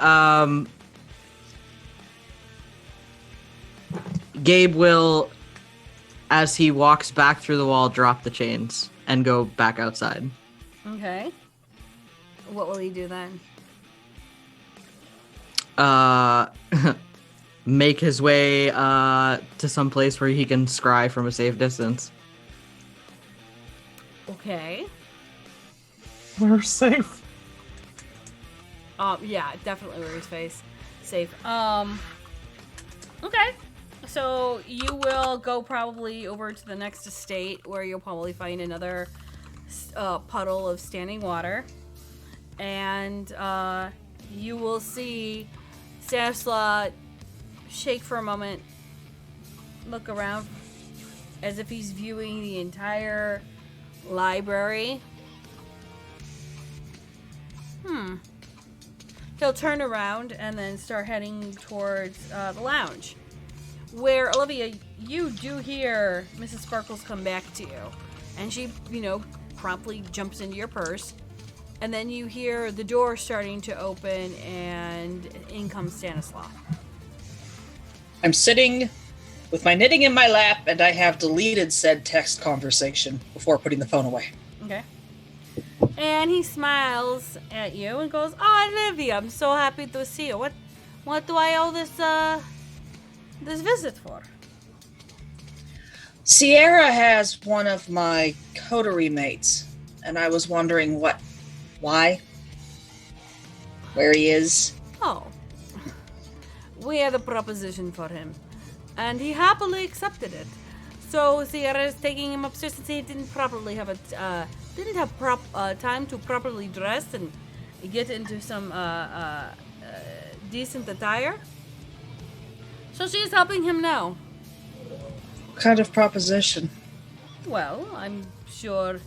Gabe will, as he walks back through the wall, drop the chains and go back outside. Okay. What will he do then? Make his way to some place where he can scry from a safe distance. Okay. We're safe. Yeah, definitely where he's safe. Okay. So you will go probably over to the next estate where you'll probably find another puddle of standing water. And you will see Stanislaw shake for a moment, look around as if he's viewing the entire library. He'll turn around and then start heading towards the lounge. Where, Olivia, you do hear Mrs. Sparkles come back to you. And she, promptly jumps into your purse. And then you hear the door starting to open and in comes Stanislaw. I'm sitting with my knitting in my lap and I have deleted said text conversation before putting the phone away. Okay. And he smiles at you and goes, "Oh, Olivia, I'm so happy to see you. What do I owe this visit for?" Sierra has one of my coterie mates, and I was wondering why, where he is. Oh. We had a proposition for him, and he happily accepted it. So Sierra is taking him upstairs since he didn't properly have time to properly dress and get into some decent attire. So she is helping him now. What kind of proposition? Well, I'm sure,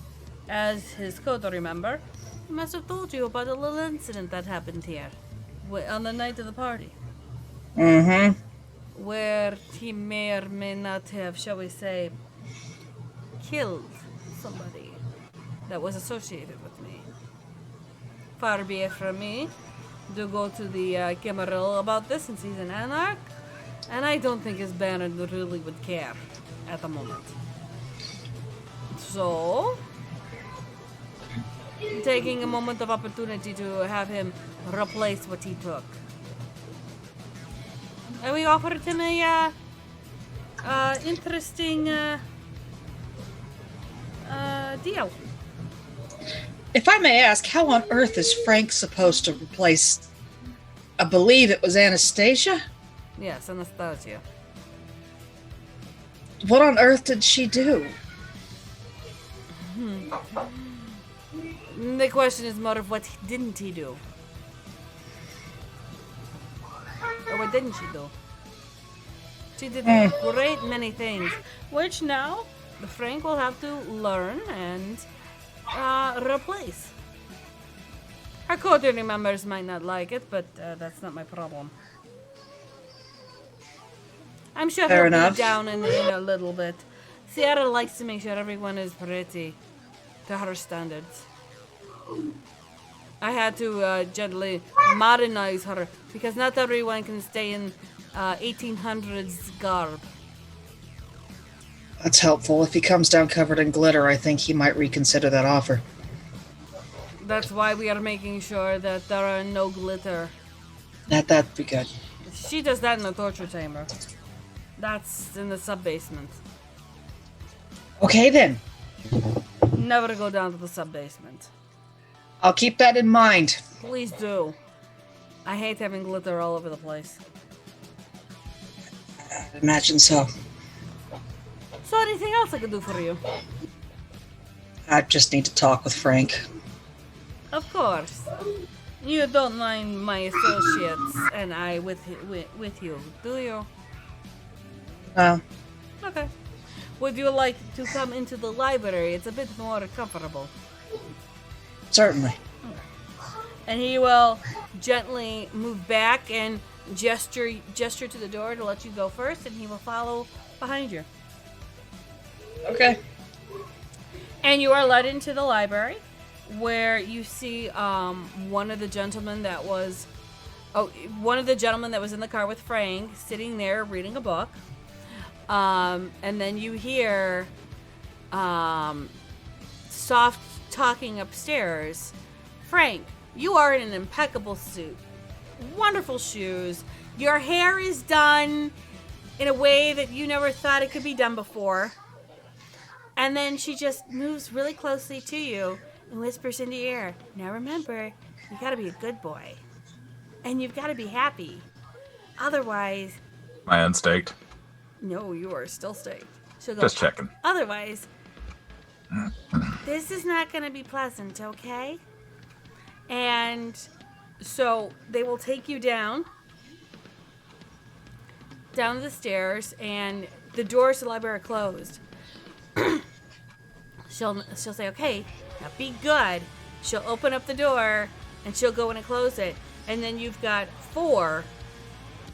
as his coterie member, he must have told you about a little incident that happened here on the night of the party. Mm-hmm. Where he may or may not have, shall we say, killed somebody that was associated with me. far be it from me to go to the Camarilla about this since he's an anarch. And I don't think his Baron really would care at the moment. So, taking a moment of opportunity to have him replace what he took. And we offered him a interesting deal. If I may ask, how on earth is Frank supposed to replace, I believe it was Anastasia? Yes, Anastasia. What on earth did she do? The question is more of what didn't he do? Or what didn't she do? She did a great many things, which now Frank will have to learn and replace. Our coterie members might not like it, but that's not my problem. I'm sure Fair he'll enough. be down in a little bit. Sierra likes to make sure everyone is pretty to her standards. I had to gently modernize her because not everyone can stay in 1800s garb. That's helpful. If he comes down covered in glitter, I think he might reconsider that offer. That's why we are making sure that there are no glitter. That'd be good. She does that in the torture chamber. That's in the sub-basement. Okay then. Never go down to the sub-basement. I'll keep that in mind. Please do. I hate having glitter all over the place. I'd imagine so. So anything else I could do for you? I just need to talk with Frank. Of course. You don't mind my associates and I with you, do you? No. Okay. Would you like to come into the library? It's a bit more comfortable. Certainly. And he will gently move back and gesture to the door to let you go first, and he will follow behind you. Okay. And you are led into the library, where you see one of the gentlemen that was in the car with Frank sitting there reading a book. And then you hear soft talking upstairs. Frank, you are in an impeccable suit. Wonderful shoes. Your hair is done in a way that you never thought it could be done before. And then she just moves really closely to you and whispers into your ear, now remember, you gotta be a good boy. And you've gotta be happy. Otherwise... Am I unstaked? No, you are still staked. She'll go, Just checking. otherwise, this is not gonna be pleasant, okay? And so they will take you down the stairs, and the doors to the library are closed. She'll say, okay, now be good. She'll open up the door, and she'll go in and close it. And then you've got 4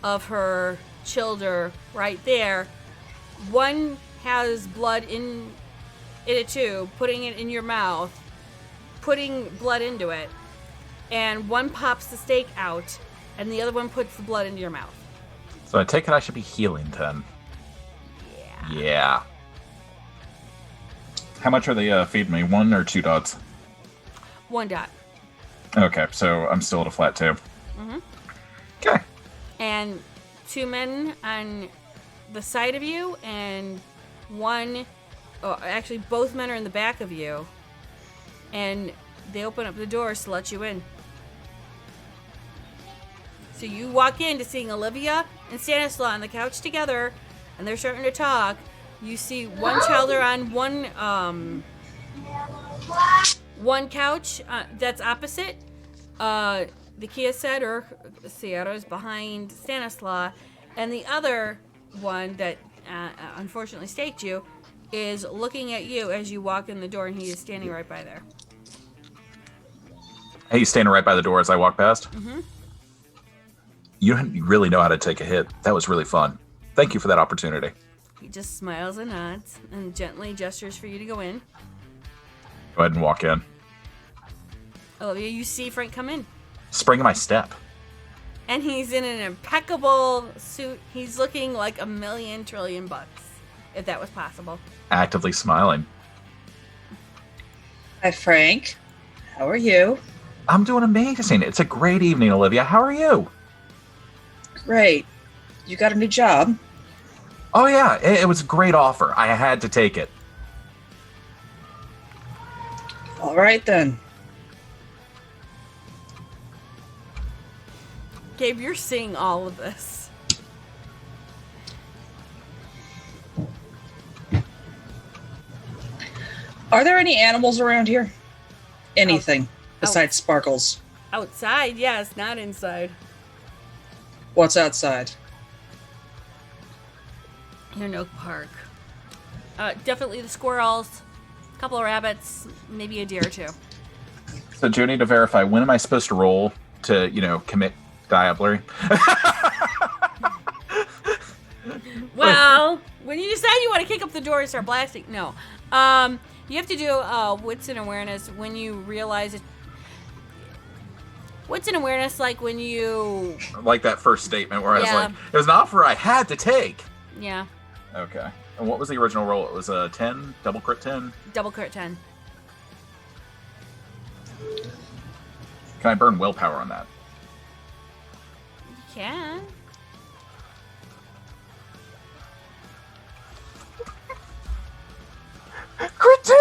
of her children right there. One has blood in it too, putting it in your mouth, putting blood into it. And one pops the steak out, and the other one puts the blood into your mouth. So I take it I should be healing then. Yeah. How much are they feeding me? 1 or 2 dots? 1 dot. Okay, so I'm still at a flat 2. Mm-hmm. Okay. And 2 men on the side of you, and actually both men are in the back of you. And they open up the doors to let you in. So you walk in to seeing Olivia and Stanislaw on the couch together, and they're starting to talk. You see one child are on one couch that's opposite. The Kia said, or Sierra is behind Stanislaw, and the other one that unfortunately staked you is looking at you as you walk in the door, and he is standing right by there. Hey, he's standing right by the door as I walk past? Mm-hmm. You really know how to take a hit. That was really fun. Thank you for that opportunity. He just smiles and nods and gently gestures for you to go in. Go ahead and walk in. Olivia, you see Frank come in. Spring in my step. And he's in an impeccable suit. He's looking like $1 trillion, if that was possible. Actively smiling. Hi, Frank. How are you? I'm doing amazing. It's a great evening, Olivia. How are you? Great. You got a new job? Oh, yeah. It was a great offer. I had to take it. All right, then. Gabe, you're seeing all of this. Are there any animals around here? Anything besides Sparkles? Outside, yes, not inside. What's outside? Here, no park. Definitely the squirrels, a couple of rabbits, maybe a deer or two. So, do I need to verify, when am I supposed to roll to, commit diablerie? Well, when you decide you want to kick up the door and start blasting, no. You have to do wits and awareness when you realize it. Wits and awareness, like when you... Like that first statement where I was like, it was an offer I had to take. Yeah. Okay. And what was the original roll? It was a 10? Double crit 10? Double crit 10. Can I burn willpower on that? You can. Crit 10?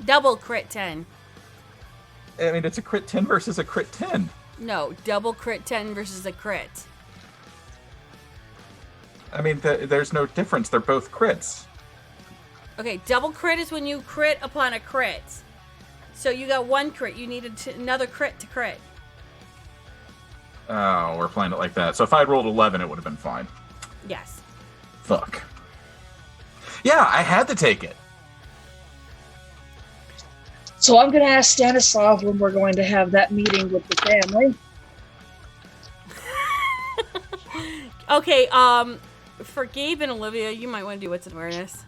Double crit 10. I mean, it's a crit 10 versus a crit 10. No, double crit 10 versus a crit. I mean, there's no difference. They're both crits. Okay, double crit is when you crit upon a crit. So you got one crit. You needed another crit to crit. Oh, we're playing it like that. So if I had rolled 11, it would have been fine. Yes. Fuck. Yeah, I had to take it. So I'm going to ask Stanislav when we're going to have that meeting with the family. Okay, for Gabe and Olivia, you might want to do what's in awareness.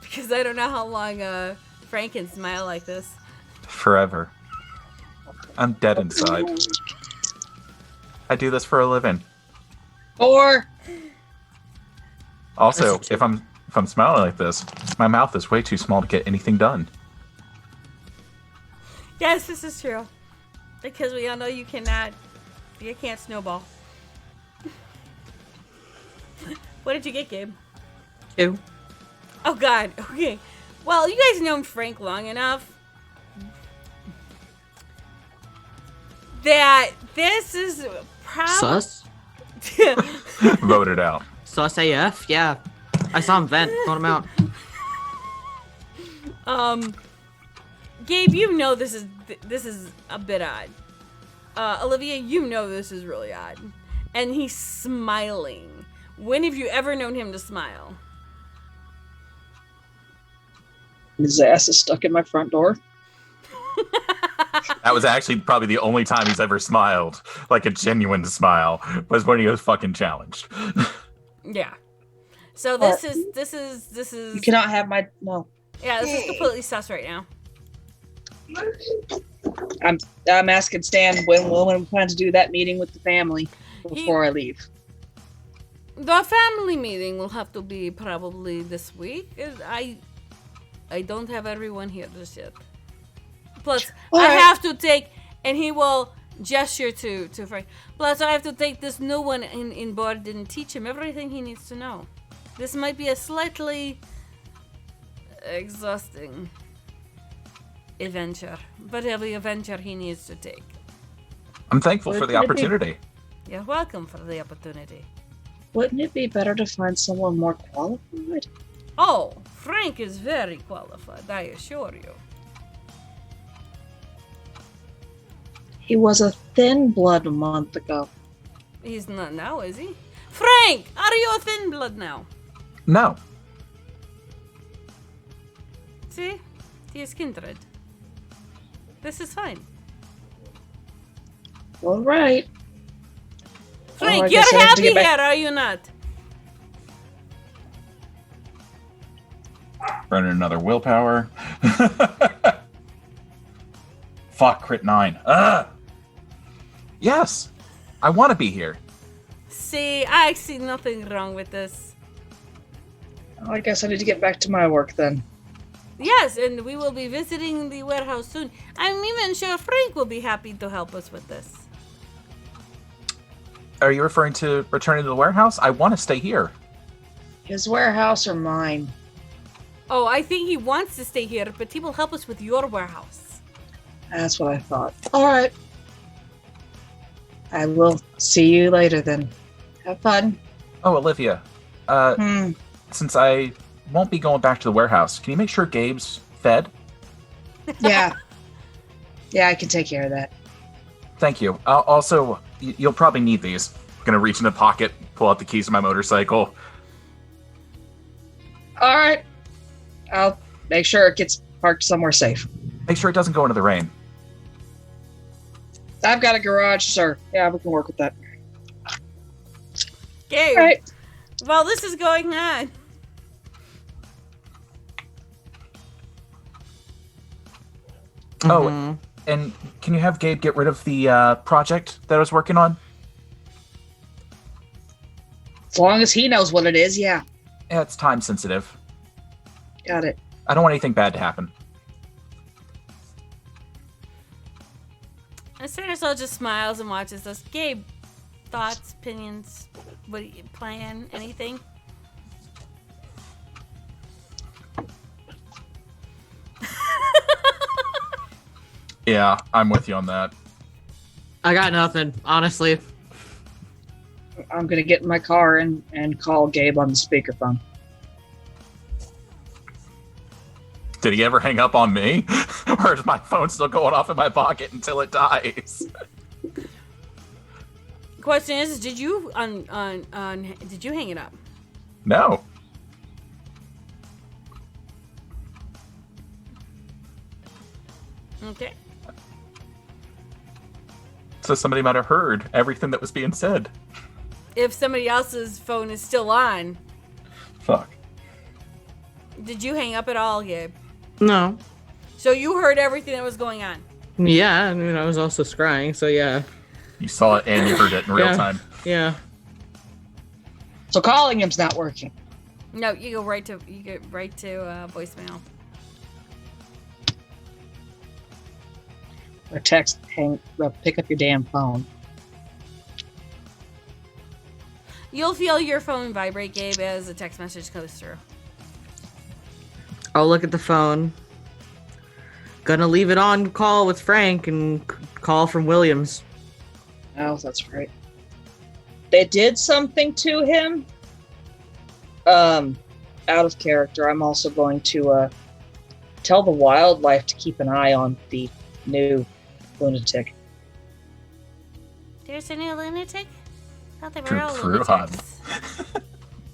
Because I don't know how long Frank can smile like this. Forever. I'm dead inside. I do this for a living. Or Also, if I'm smiling like this, my mouth is way too small to get anything done. Yes, this is true. Because we all know you can't snowball. What did you get, Gabe? 2. Oh, God. Okay. Well, you guys known Frank long enough that this is probably... Sus? Voted out. Sus AF? Yeah. I saw him vent. Vote him out. Gabe, you know this is a bit odd. Olivia, you know this is really odd. And he's smiling. When have you ever known him to smile? his ass is stuck in my front door. That was actually probably the only time he's ever smiled, like a genuine smile, was when he was fucking challenged. Yeah. So this is. You cannot have my no. Yeah, this is completely sus right now. I'm asking Stan when we plan to do that meeting with the family before I leave. The family meeting will have to be probably this week. I don't have everyone here just yet. Plus, I have to take, and he will gesture to Frank. Plus, I have to take this new one in board and teach him everything he needs to know. This might be a slightly exhausting adventure, but every adventure he needs to take. I'm thankful for the opportunity. You're welcome for the opportunity. Wouldn't it be better to find someone more qualified? Oh, Frank is very qualified, I assure you. He was a thin blood a month ago. He's not now, is he? Frank, are you a thin blood now? No. See? He is kindred. This is fine. All right. Frank, I guess you're I have to happy get here, back- are you not? Burning another willpower. Fuck, crit 9. Ugh! Yes! I want to be here. See, I see nothing wrong with this. Oh, I guess I need to get back to my work then. Yes, and we will be visiting the warehouse soon. I'm even sure Frank will be happy to help us with this. Are you referring to returning to the warehouse? I want to stay here. His warehouse or mine? Oh, I think he wants to stay here, but he will help us with your warehouse. That's what I thought. All right. I will see you later then. Have fun. Oh, Olivia. Since I won't be going back to the warehouse, can you make sure Gabe's fed? Yeah. Yeah, I can take care of that. Thank you. Also, you'll probably need these. Gonna reach in the pocket, pull out the keys to my motorcycle. All right. I'll make sure it gets parked somewhere safe. Make sure it doesn't go into the rain. I've got a garage, sir. Yeah, we can work with that. Gabe, All right. while this is going on, Oh, and can you have Gabe get rid of the project that I was working on? As long as he knows what it is, yeah. Yeah, it's time sensitive. Got it. I don't want anything bad to happen. Cyrusol just smiles and watches us. Gabe, thoughts, opinions, what do you plan, anything? Yeah, I'm with you on that. I got nothing, honestly. I'm going to get in my car and call Gabe on the speakerphone. Did he ever hang up on me? Or is my phone still going off in my pocket until it dies? Question is, did you did you hang it up? No. Okay. So somebody might have heard everything that was being said. If somebody else's phone is still on, Fuck. did you hang up at all, Gabe? No. So you heard everything that was going on. Yeah, I mean, I was also scrying, so yeah. You saw it and you heard it in real Yeah. time. Yeah. So calling him's not working. No, you get right to voicemail. Or text, pick up your damn phone. You'll feel your phone vibrate, Gabe, as a text message goes through. I'll look at the phone. Gonna leave it on call with Frank and call from Williams. Oh, that's right. They did something to him. Out of character, I'm also going to tell the wildlife to keep an eye on the new lunatic. There's a new lunatic? I thought they were Good all crew, lunatics.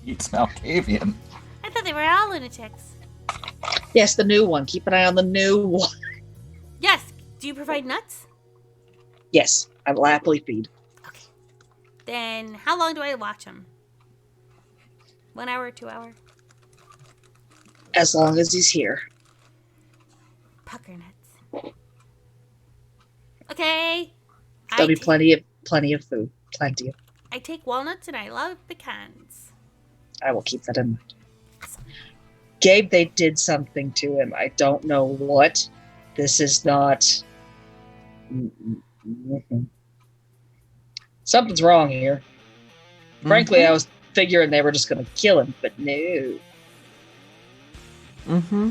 It's Malkavian. I thought they were all lunatics. Yes, the new one. Keep an eye on the new one. Yes. Do you provide nuts? Yes, I will happily feed. Then how long do I watch them? 1 hour, 2 hour? As long as he's here. Pucker nuts. Okay. There'll be plenty of food. Plenty of. I take walnuts and I love pecans. I will keep that in mind. Gabe, they did something to him. I don't know what. This is not. Something's wrong here. Frankly, I was figuring they were just going to kill him, but no. Mm-hmm.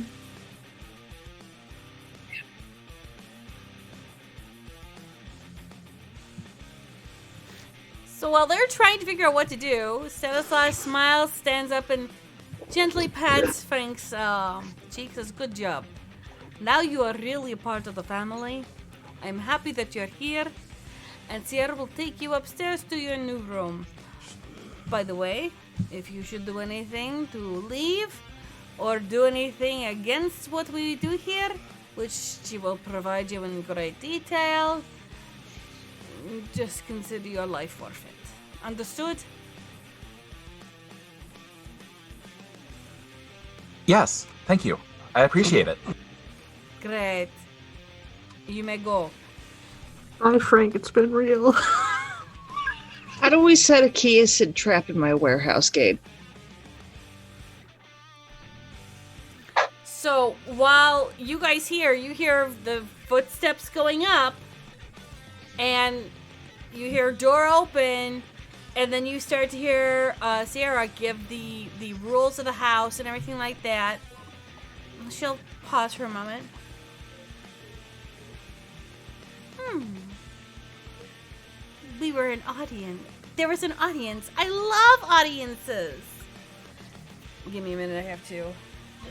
So while they're trying to figure out what to do, Stanislaus smiles, stands up, and gently pats Frank's cheek. Says, "Good job. Now you are really a part of the family. I'm happy that you're here, and Sierra will take you upstairs to your new room. By the way, if you should do anything to leave or do anything against what we do here, which she will provide you in great detail, just consider your life forfeit. Understood?" Yes, thank you. I appreciate it. Great. You may go. Bye, Frank. It's been real. How do we set a Keosid trap in my warehouse, Gabe? So while you guys you hear the footsteps going up, and you hear a door open, and then you start to hear Sierra give the rules of the house and everything like that. She'll pause for a moment. We were an audience. There was an audience. I love audiences. Give me a minute. I have to.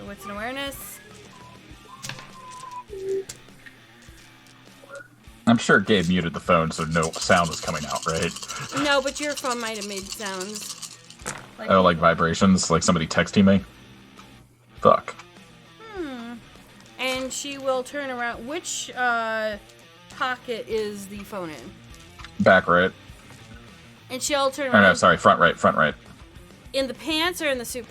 What's an awareness? I'm sure Gabe muted the phone so no sound was coming out, right? No, but your phone might have made sounds. Like vibrations, like somebody texting me? Fuck. And she will turn around. Which pocket is the phone in? Back right. And she'll turn Or around. no, sorry, front right. In the pants or in the suit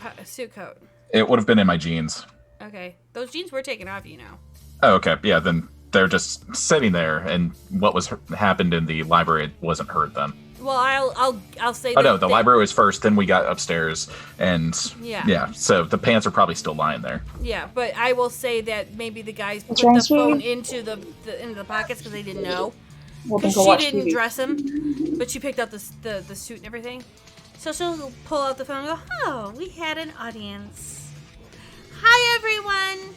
coat? It would have been in my jeans. Okay. Those jeans were taken off, you know. Oh, okay. Yeah, then they're just sitting there, and what was happened in the library wasn't heard then. Well, I'll say. Oh no, the library was first, then we got upstairs, and Yeah. So the pants are probably still lying there. Yeah, but I will say that maybe the guys put What's wrong, the phone sweetie? into the pockets because they didn't know. Well, then Because go she watch didn't TV. dress him, but she picked up the suit and everything. So she'll pull out the phone and go, "Oh, we had an audience. Hi, everyone.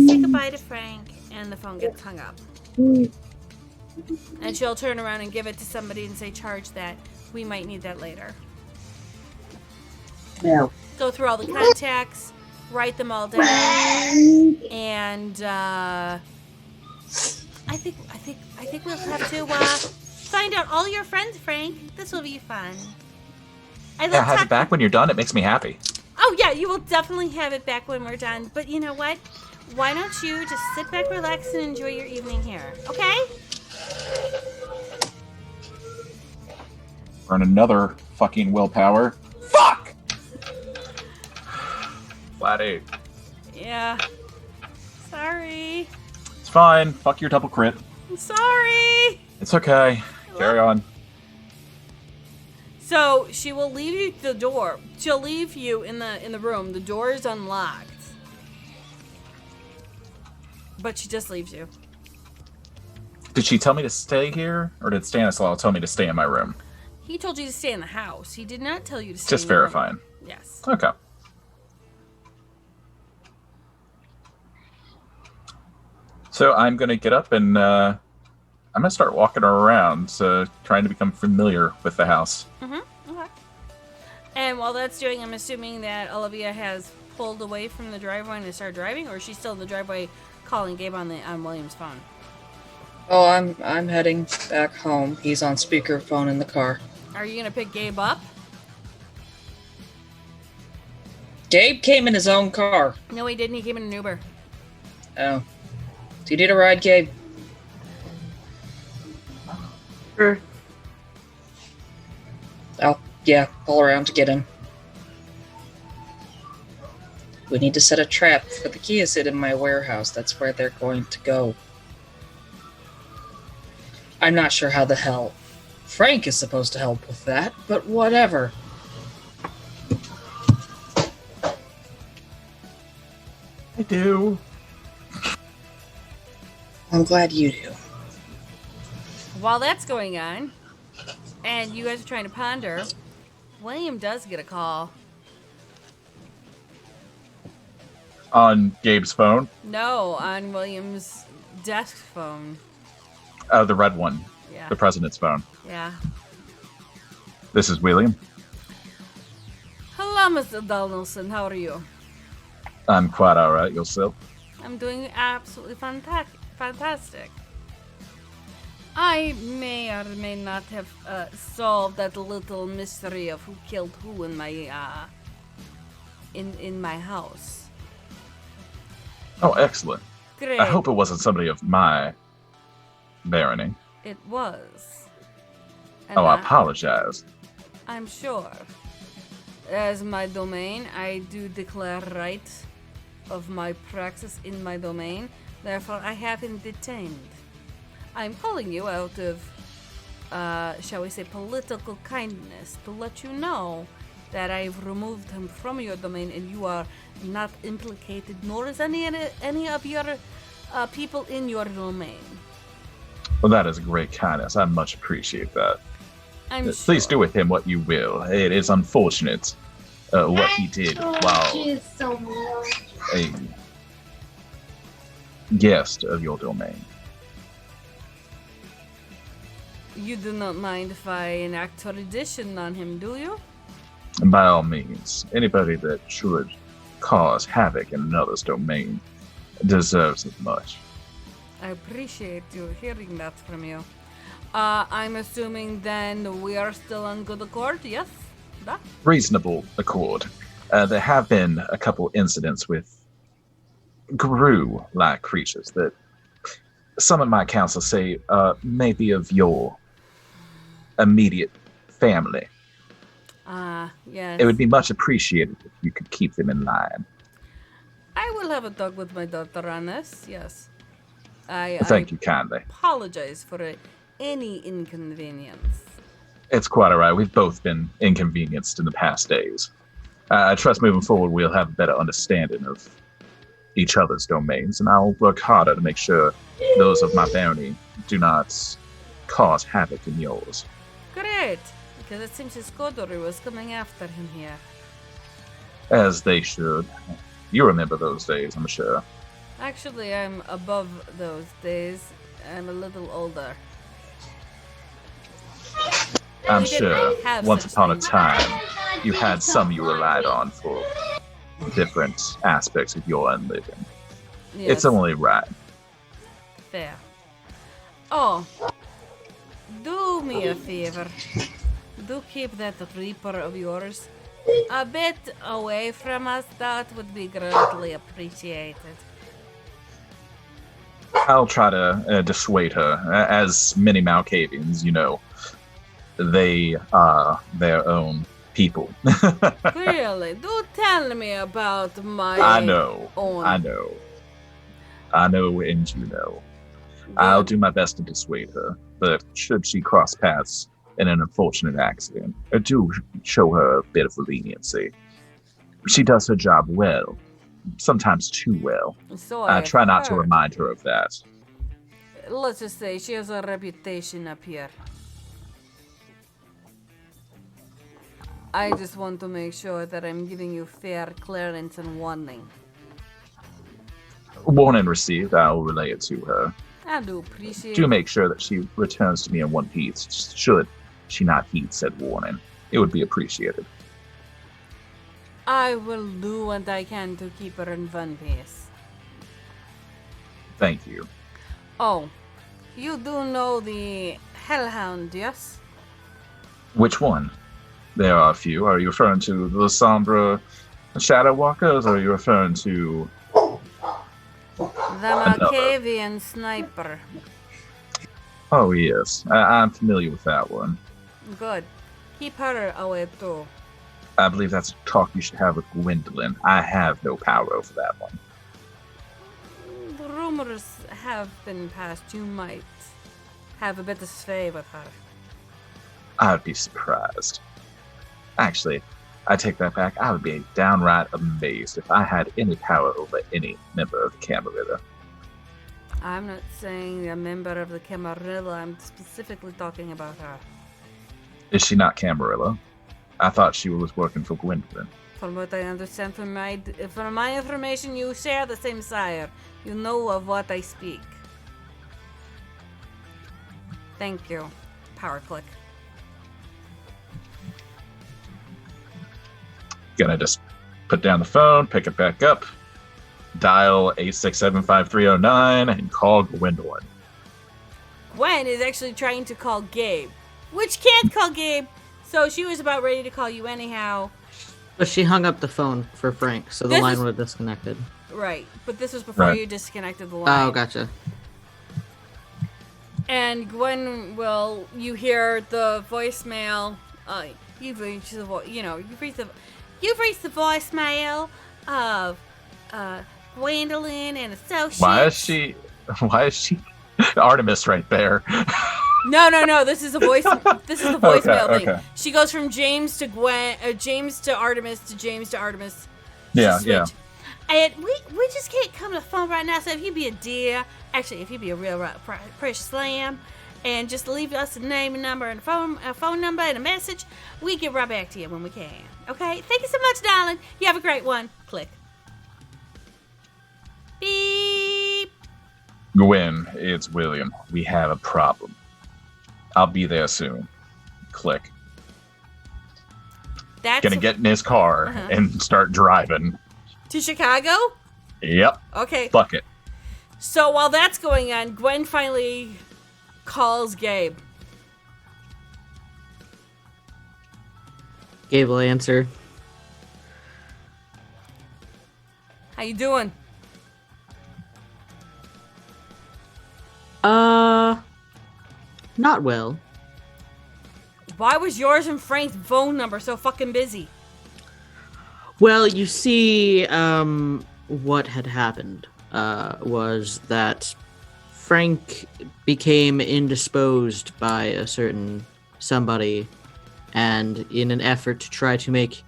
Say goodbye to Frank." And the phone gets hung up. And she'll turn around and give it to somebody and say, "Charge that. We might need that later." No. Go through all the contacts, write them all down, and I think we'll have to find out all your friends, Frank. This will be fun. Yeah, have it back when you're done. It makes me happy. Oh yeah, you will definitely have it back when we're done. But you know what? Why don't you just sit back, relax, and enjoy your evening here? Okay? Earn another fucking willpower. Fuck! Flat 8. Yeah. Sorry. It's fine. Fuck your double crit. I'm sorry. It's okay. Carry on. So she will leave you the door. She'll leave you in the room. The door is unlocked. But she just leaves you. Did she tell me to stay here, or did Stanislaw tell me to stay in my room? He told you to stay in the house. He did not tell you to stay Just in your room. verifying. Yes. Okay. So I'm going to get up and I'm going to start walking around, trying to become familiar with the house. Okay. And while that's doing, I'm assuming that Olivia has pulled away from the driveway and started driving, or is she still in the driveway calling Gabe on William's phone? Oh, I'm heading back home. He's on speakerphone in the car. Are you gonna pick Gabe up? Gabe came in his own car. No, he didn't. He came in an Uber. Oh. Do you need a ride, Gabe? Sure. I'll, pull around to get him. We need to set a trap for the Keosid in my warehouse. That's where they're going to go. I'm not sure how the hell Frank is supposed to help with that, but whatever. I do. I'm glad you do. While that's going on, and you guys are trying to ponder, William does get a call. On Gabe's phone? No, on William's desk phone. The red one. Yeah. The president's phone. Yeah. This is William. Hello, Mr. Donaldson. How are you? I'm quite alright. Yourself? I'm doing absolutely fantastic. I may or may not have solved that little mystery of who killed who in my in my house. Oh, excellent. Great. I hope it wasn't somebody of my barony. It was. And Oh, I apologize. I'm sure. As my domain, I do declare right of my praxis in my domain. Therefore, I have him detained. I'm calling you out of, shall we say, political kindness to let you know that I've removed him from your domain and you are not implicated, nor is any of your people in your domain. Well, that is a great kindness. I much appreciate that. Please sure. do with him what you will. It is unfortunate what he did while a guest of your domain. You do not mind if I enact tradition on him, do you? And by all means, anybody that should cause havoc in another's domain deserves it much. I appreciate you hearing that from you. I'm assuming then we are still on good accord, yes? Da? Reasonable accord. There have been a couple incidents with Gru-like creatures that some of my council say may be of your immediate family. Yes. It would be much appreciated if you could keep them in line. I will have a talk with my daughter on this, yes. Thank you kindly. Apologize for any inconvenience. It's quite all right. We've both been inconvenienced in the past days. I trust moving forward we'll have a better understanding of each other's domains, and I'll work harder to make sure those of my bounty do not cause havoc in yours. Great, because it seems his Kodori was coming after him here. As they should. You remember those days, I'm sure. Actually, I'm above those days. I'm a little older. I'm We didn't sure have once such upon a things. time you had some you relied on for different aspects of your own living. Yes, It's only right. fair. Oh, do me a favor. Do keep that Reaper of yours a bit away from us. That would be greatly appreciated. I'll try to dissuade her. As many Malkavians, you know, they are their own people. Really, do tell me about my I know. own. I know. I know and you know. I'll do my best to dissuade her, but should she cross paths in an unfortunate accident, do show her a bit of leniency. She does her job well, sometimes too well. So I try not to heard. remind her of that. Let's just say she has a reputation up here. I just want to make sure that I'm giving you fair clearance and warning. Warning received, I'll relay it to her. I do appreciate Do make sure that she returns to me in one piece, should she not heed said warning. It would be appreciated. I will do what I can to keep her in one piece. Thank you. Oh, you do know the Hellhound, yes? Which one? There are a few. Are you referring to the Sombra Shadow Walkers, or are you referring to... The Malkavian Sniper. Oh, yes. I'm familiar with that one. Good. Keep her away too. I believe that's a talk you should have with Gwendolyn. I have no power over that one. The rumors have been passed. You might have a bit of sway with her. I'd be surprised. Actually, I take that back. I would be downright amazed if I had any power over any member of the Camarilla. I'm not saying a member of the Camarilla. I'm specifically talking about her. Is she not Camarilla? I thought she was working for Gwendolyn. From what I understand from my information, you share the same sire. You know of what I speak. Thank you. Power click. Gonna just put down the phone, pick it back up, dial 867-5309, and call Gwendolyn. Gwen is actually trying to call Gabe, which can't call Gabe, so she was about ready to call you anyhow. But she hung up the phone for Frank, so the This line is- would have disconnected. Right, but this was before Right. you disconnected the line. Oh, gotcha. And Gwen will, you hear the voicemail. You've reached the voicemail of Gwendolyn and Associates. Why is she Artemis right there? No. This is a voice. This is the voicemail thing. Okay. She goes from James to James to Artemis to James to Artemis. Yeah, Switch. yeah. And we just can't come to the phone right now. So if you be a dear, actually, if you be a real precious slam, and just leave us a name and number and a phone number and a message, we get right back to you when we can. Okay? Thank you so much, darling. You have a great one. Click. Beep. Gwen, it's William. We have a problem. I'll be there soon. Click. That's Gonna get in his car and start driving. to Chicago? Yep. Okay. Fuck it. So while that's going on, Gwen finally calls Gabe. Gabe will answer. How you doing? Not well. Why was yours and Frank's phone number so fucking busy? Well, you see, what had happened was that Frank became indisposed by a certain somebody, and in an effort to try to make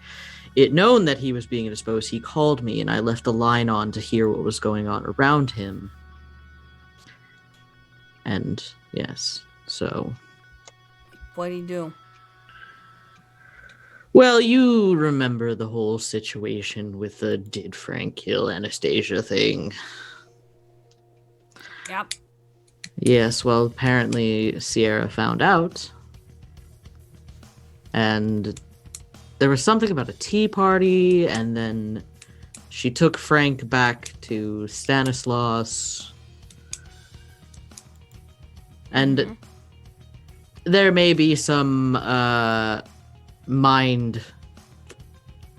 it known that he was being indisposed, he called me, and I left a line on to hear what was going on around him. And, yes, so... What do you do? Well, you remember the whole situation with the did Frank kill Anastasia thing. Yep. Yes, well, apparently Sierra found out. And there was something about a tea party, and then she took Frank back to Stanislaus. And there may be some mind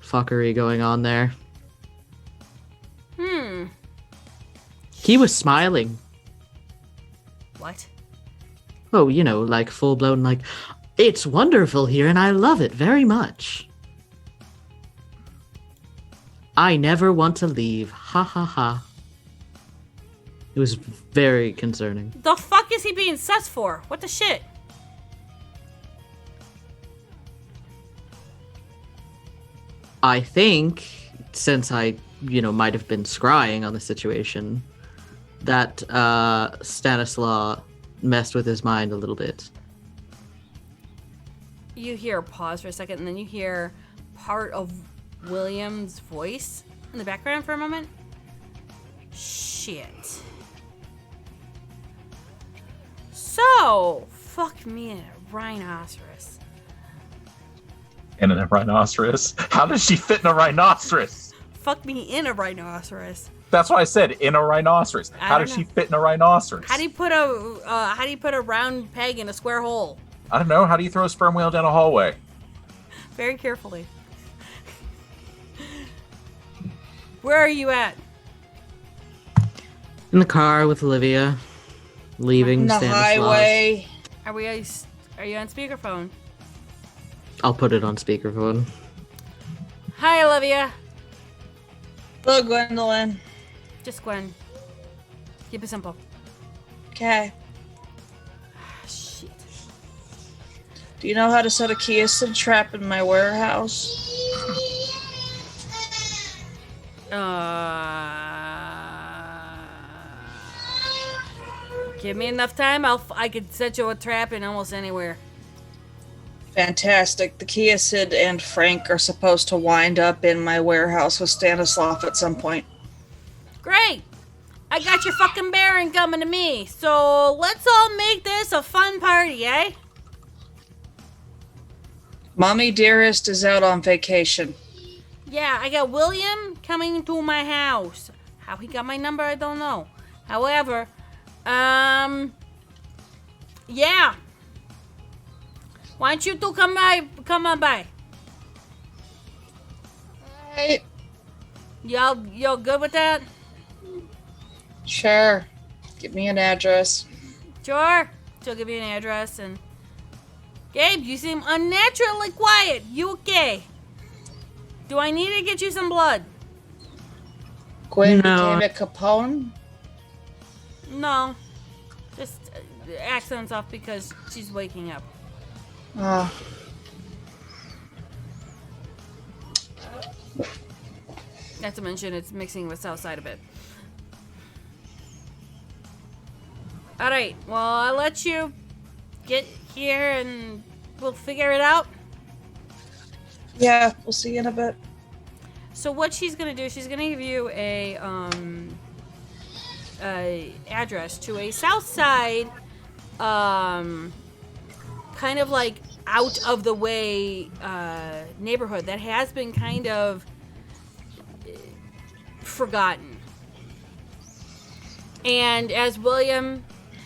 fuckery going on there. He was smiling. What? Oh, you know, like full-blown, like, it's wonderful here and I love it very much. I never want to leave. Ha ha ha. It was very concerning. The fuck is he being sus for? What the shit? I think, since I, might have been scrying on the situation, that Stanislaw messed with his mind a little bit. You hear a pause for a second, and then you hear part of William's voice in the background for a moment. Shit. So, fuck me in a rhinoceros. In a rhinoceros? How does she fit in a rhinoceros? Fuck me in a rhinoceros. That's what I said, in a rhinoceros. How does she fit in a rhinoceros? How do you put a round peg in a square hole? I don't know. How do you throw a sperm whale down a hallway? Very carefully. Where are you at? In the car with Olivia, leaving the Stanislaus. highway. Are you on speakerphone? I'll put it on speakerphone. Hi, Olivia. Hello, Gwendolyn. Just Gwen. Keep it simple. Okay. Shit. Do you know how to set a Keosid trap in my warehouse? Give me enough time. I could set you a trap in almost anywhere. Fantastic. The Keosid and Frank are supposed to wind up in my warehouse with Stanislav at some point. Great. I got your fucking Baron coming to me. So let's all make this a fun party, eh? Mommy Dearest is out on vacation. Yeah, I got William coming to my house. How he got my number, I don't know. However, yeah. Why don't you two come on by? Right. Y'all good with that? Sure. Give me an address. Sure. She'll give you an address and... Gabe, you seem unnaturally quiet. You okay? Do I need to get you some blood? Gwen No. became a Capone? No. Just accents off because she's waking up. Oh. Not to mention it's mixing with Southside a bit. Alright, well, I'll let you get here and we'll figure it out. Yeah, we'll see you in a bit. So what she's gonna do, she's gonna give you a address to a Southside, kind of like out of the way neighborhood that has been kind of forgotten. And as William,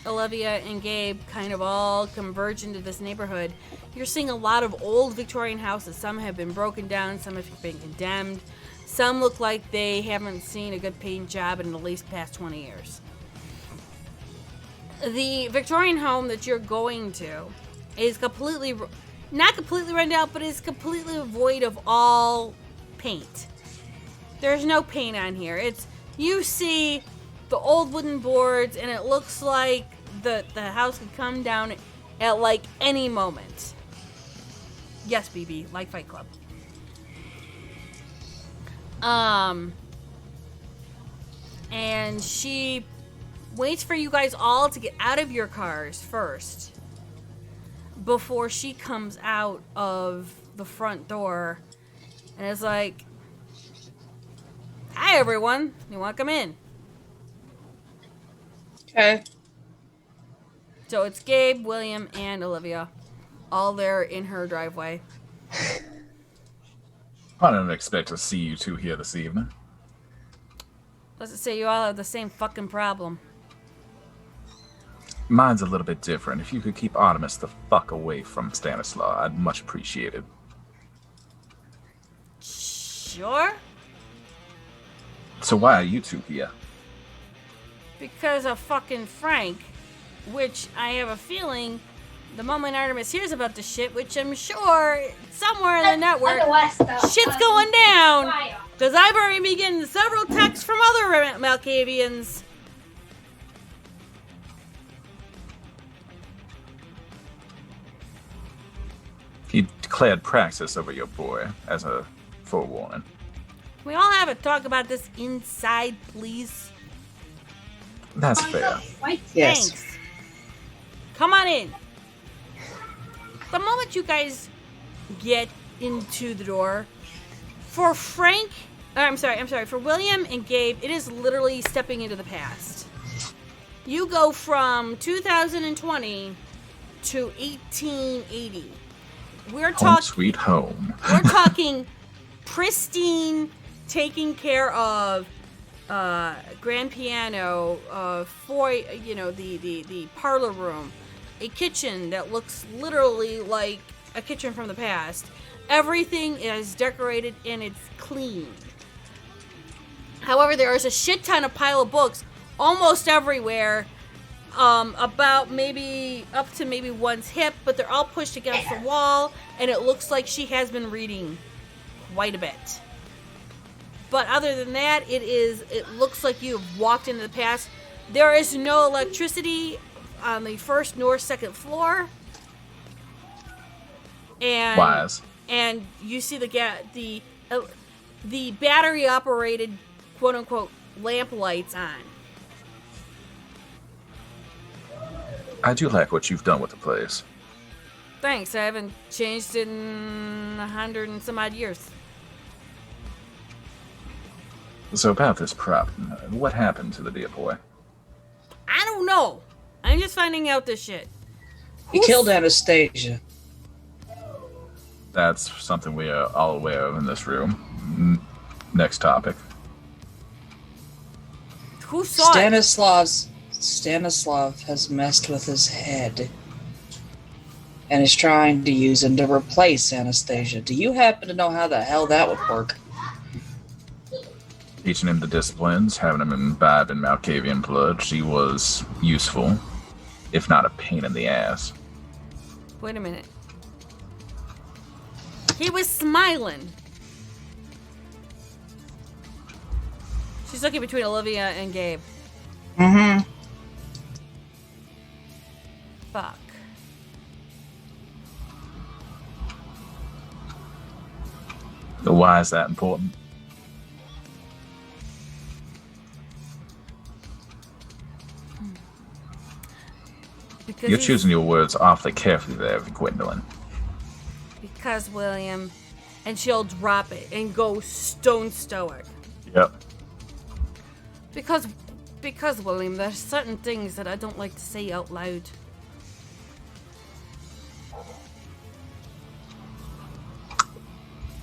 Olivia, and Gabe kind of all converge into this neighborhood, you're seeing a lot of old Victorian houses. Some have been broken down, some have been condemned. Some look like they haven't seen a good paying job in at least past 20 years. The Victorian home that you're going to is completely, not completely run out, but is completely void of all paint. There's no paint on here. You see the old wooden boards, and it looks like the house could come down at like any moment. Yes, BB, like Fight Club. And she waits for you guys all to get out of your cars first before she comes out of the front door and is like, "Hi, everyone. You want to come in?" Okay. So it's Gabe, William, and Olivia, all there in her driveway. I didn't expect to see you two here this evening. Let's just say you all have the same fucking problem. Mine's a little bit different. If you could keep Artemis the fuck away from Stanislaw, I'd much appreciate it. Sure? So why are you two here? Because of fucking Frank, which I have a feeling the moment Artemis hears about this shit, which I'm sure somewhere in the network, shit's going down. Because I've already been getting several texts from other Malkavians. He declared praxis over your boy as a forewarning. Can we all have a talk about this inside, please? That's fair. Yes. Thanks. Come on in. The moment you guys get into the door, for for William and Gabe, it is literally stepping into the past. You go from 2020 to 1880. We're Home talking. sweet home. We're talking pristine, taking care of grand piano, the parlor room, a kitchen that looks literally like a kitchen from the past. Everything is decorated and it's clean. However, there is a shit ton of pile of books almost everywhere, about maybe up to maybe one's hip, but they're all pushed against the wall, and it looks like she has been reading quite a bit. But other than that, it looks like you've walked into the past. There is no electricity on the first nor second floor. And Wise. And you see the battery operated quote unquote lamp lights on. I do like what you've done with the place. Thanks, I haven't changed in 100 and some odd years. So about this prop, what happened to the dear boy? I don't know. I'm just finding out this shit. He killed Anastasia. That's something we are all aware of in this room. Next topic. Who saw it? Stanislav has messed with his head and is trying to use him to replace Anastasia. Do you happen to know how the hell that would work? Teaching him the disciplines, having him imbibe in Malkavian blood, she was useful, if not a pain in the ass. Wait a minute. He was smiling. She's looking between Olivia and Gabe. Mm-hmm. Fuck. Why is that important? Because You're he's- choosing your words awfully carefully there, Gwendolyn. Because William, and she'll drop it and go stone stoic. Yep. Because William, there's certain things that I don't like to say out loud.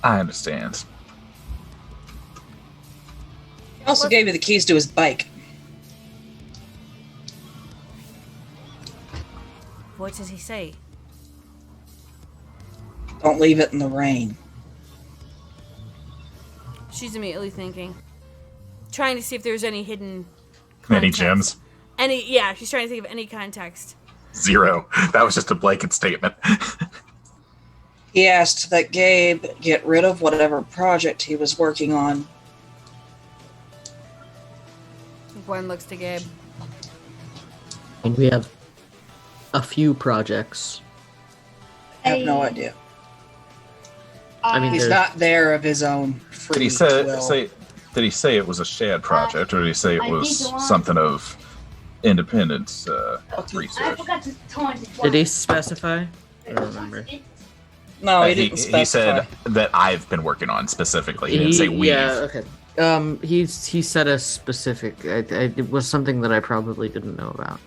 I understand. He also gave me the keys to his bike. What does he say? Don't leave it in the rain. She's immediately thinking, trying to see if there's any hidden Any context. gems? Yeah, she's trying to think of any context. 0. That was just a blanket statement. He asked that Gabe get rid of whatever project he was working on. Gwen looks to Gabe. And we have a few projects. I have no idea. I mean, He's There's- not there of his own free Did he say, will. did he say it was a shared project, or did he say it I was think the one- something of independent I research? forgot to tell him. Did he specify? I don't remember. No, he didn't specify. He said that I've been working on specifically. He didn't say we. Yeah, okay. He said a specific. It was something that I probably didn't know about.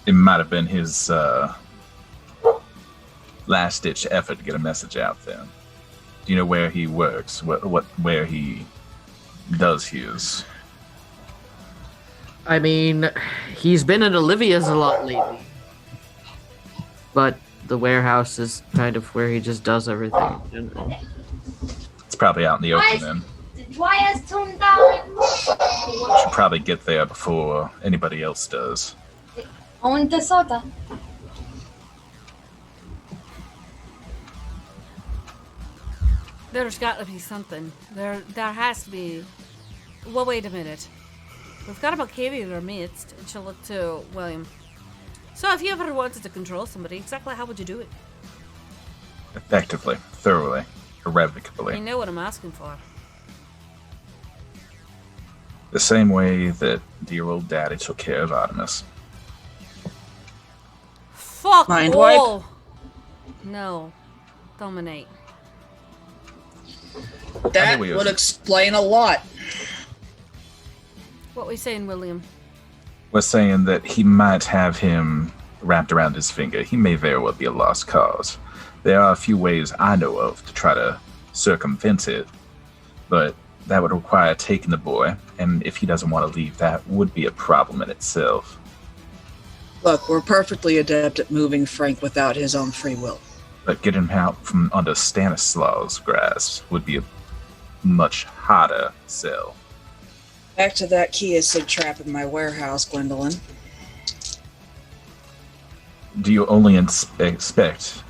It might have been his last ditch effort to get a message out there. Do you know where he works? Where he does his? I mean, he's been at Olivia's a lot lately, but the warehouse is kind of where he just does everything. You know? It's probably out in the open then. Why has toned down? Should probably get there before anybody else does. On the soda. There's got to be something. There has to be. Well, wait a minute. We've got a Malkavian in our midst, and she'll look to William. So, if you ever wanted to control somebody, exactly how would you do it? Effectively, thoroughly, irrevocably. You know what I'm asking for. The same way that dear old daddy took care of Artemis. Fuck Mind wipe? all. No. Dominate. That we- would explain a lot. What we saying, William? We're saying that he might have him wrapped around his finger. He may very well be a lost cause. There are a few ways I know of to try to circumvent it, but that would require taking the boy, and if he doesn't want to leave, that would be a problem in itself. Look, we're perfectly adept at moving Frank without his own free will. But getting him out from under Stanislaus' grasp would be a much harder sell. Back to that key acid trap in my warehouse, Gwendolyn. Do you only expect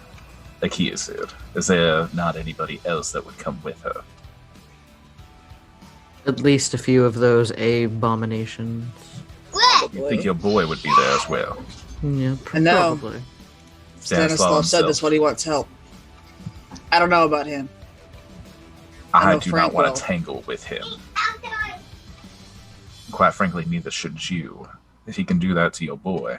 a Kiasid? Is there not anybody else that would come with her? At least a few of those abominations. You think your boy would be there as well? Yeah, I know. probably. Stanislav said this when he wants help. I don't know about him. I I know do Frank not want will. to tangle with him. Quite frankly, neither should you. If he can do that to your boy.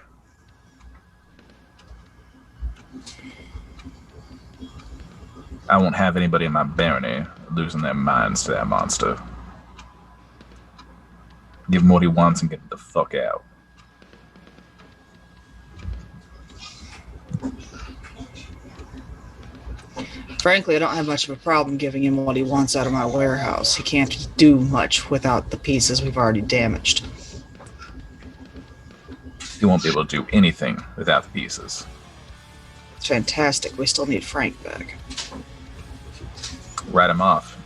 I won't have anybody in my barony losing their minds to that monster. Give him what he wants and get the fuck out. Frankly, I don't have much of a problem giving him what he wants out of my warehouse. He can't do much without the pieces we've already damaged. He won't be able to do anything without the pieces. It's fantastic. We still need Frank back. Write him off.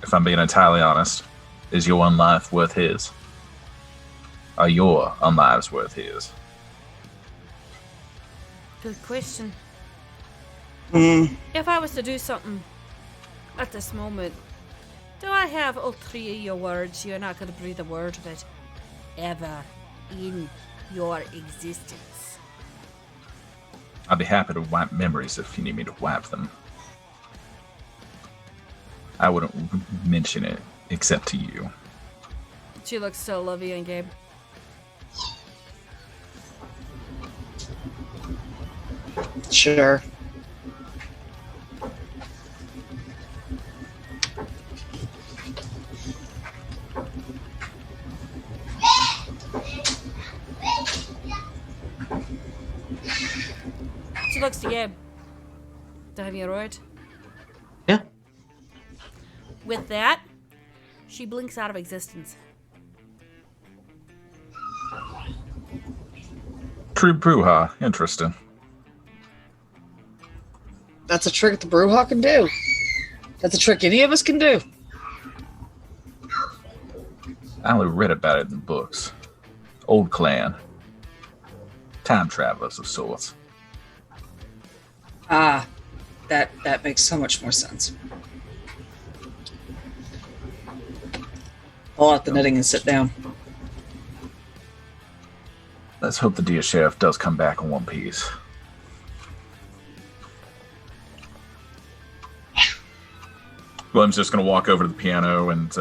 If I'm being entirely honest, is your one life worth his? Are your lives worth his? Good question. Hmm. If I was to do something at this moment, Do I have all three of your words? You're not going to breathe a word of it ever in your existence. I'd be happy to wipe memories if you need me to wipe them. I wouldn't mention it except to you. She looks so lovey and Gabe. Sure. She looks to Gabe. Do I have you right? Yeah. With that, she blinks out of existence. True Bruja. Interesting. That's a trick the Brewhawk can do. That's a trick any of us can do. I only read about it in books. Old clan. Time travelers of sorts. Ah, that makes so much more sense. Pull out the knitting and sit down. Let's hope the dear sheriff does come back in one piece. William's just going to walk over to the piano and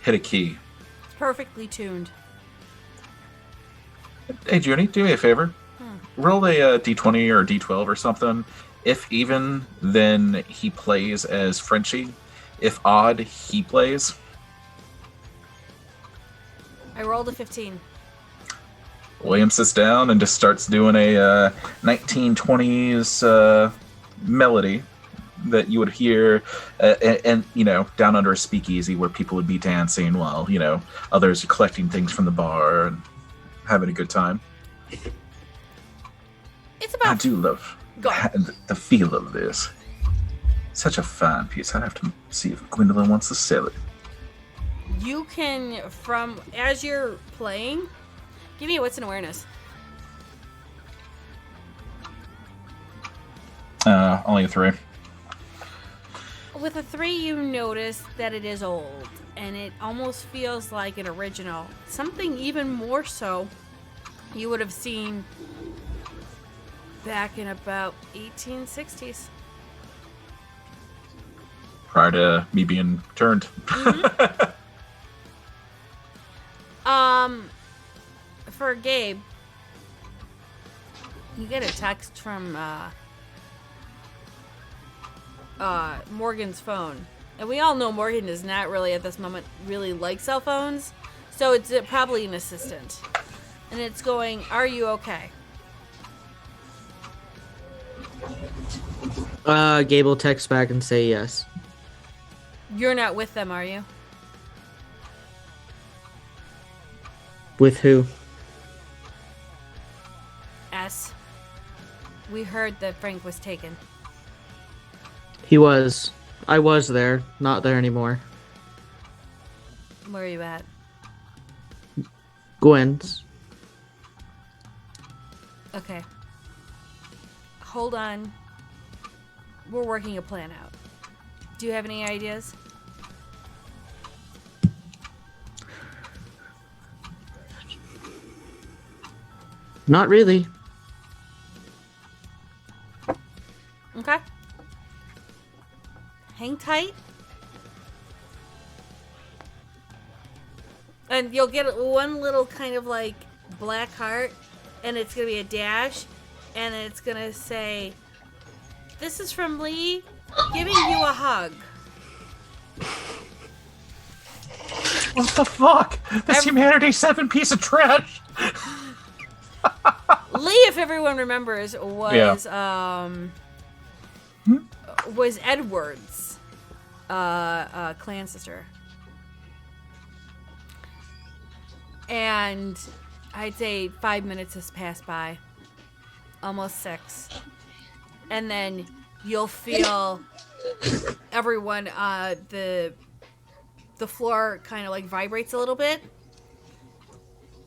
hit a key. It's perfectly tuned. Hey, Junie, do me a favor. Roll a d20 or a d12 or something. If even, then he plays as Frenchie. If odd, he plays. I rolled a 15. William sits down and just starts doing a 1920s melody that you would hear, and you know, down under a speakeasy where people would be dancing while, you know, others are collecting things from the bar and having a good time. It's I about do love Go on. the feel of this. Such a fine piece. I'd have to see if Gwendolyn wants to sell it. You can, from as you're playing, give me a wits and awareness. Only a 3. With a 3, you notice that it is old, and it almost feels like an original. Something even more so you would have seen back in about 1860s. Prior to me being turned. For Gabe, you get a text from Morgan's phone. And we all know Morgan is not really at this moment really like cell phones, so it's probably an assistant. And it's going, "Are you okay?" Gabe will text back and say yes. You're not with them, are you? With who? S. We heard that Frank was taken. He was. I was there. Not there anymore. Where are you at? Gwen's. Okay. Hold on. We're working a plan out. Do you have any ideas? Not really. Okay. Hang tight. And you'll get one little kind of like black heart, and it's going to be a dash, and it's going to say, "This is from Lee, giving you a hug." What the fuck? This Humanity 7 piece of trash! Lee, if everyone remembers, was was Edward's clan sister. And I'd say 5 minutes has passed by. Almost 6. And then you'll feel everyone, the floor kind of like vibrates a little bit.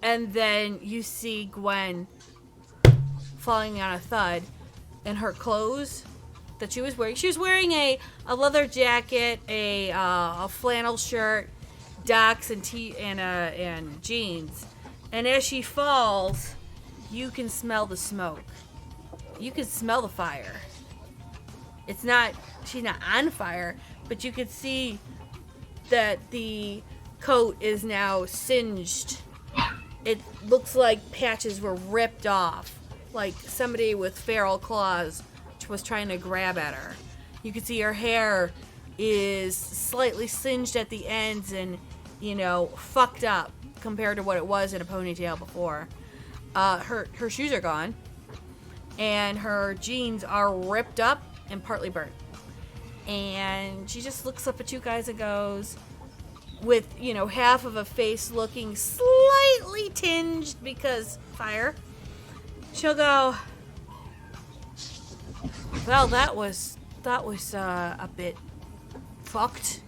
And then you see Gwen falling on a thud, and her clothes, that she was wearing. She was wearing a leather jacket, a flannel shirt, Docs and and jeans. And as she falls, you can smell the smoke. You can smell the fire. She's not on fire, but you can see that the coat is now singed. It looks like patches were ripped off, like somebody with feral claws was trying to grab at her. You can see her hair is slightly singed at the ends and, fucked up compared to what it was in a ponytail before. Her shoes are gone, and her jeans are ripped up and partly burnt. And she just looks up at you guys and goes, with, half of a face looking slightly tinged because fire, she'll go, well, that was a bit fucked.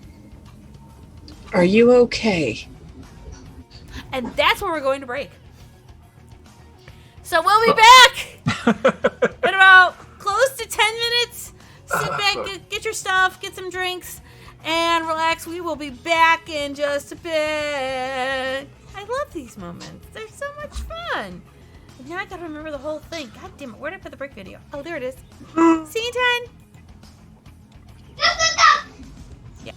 Are you okay? And that's where we're going to break. So we'll be back in about close to 10 minutes. Sit back, get your stuff, get some drinks, and relax. We will be back in just a bit. I love these moments. They're so much fun. And now I gotta remember the whole thing. God damn it. Where did I put the break video? Oh, there it is. See you in 10. Yeah.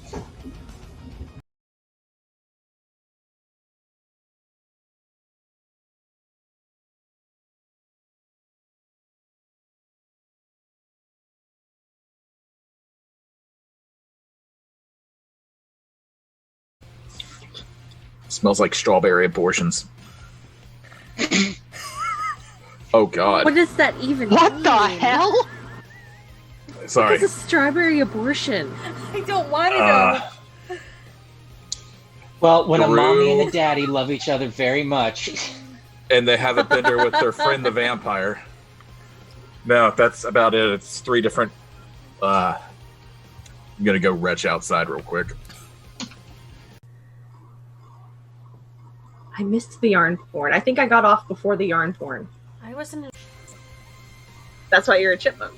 Smells like strawberry abortions. Oh God. What does that even What mean? the hell? Sorry. It's a strawberry abortion. I don't want to know. Well, when a Drew. mommy and a daddy love each other very much. And they have a bender with their friend the vampire. No, that's about it. It's 3 different. I'm gonna go retch outside real quick. I missed the yarn porn. I think I got off before the yarn porn. I wasn't. That's why you're a chipmunk.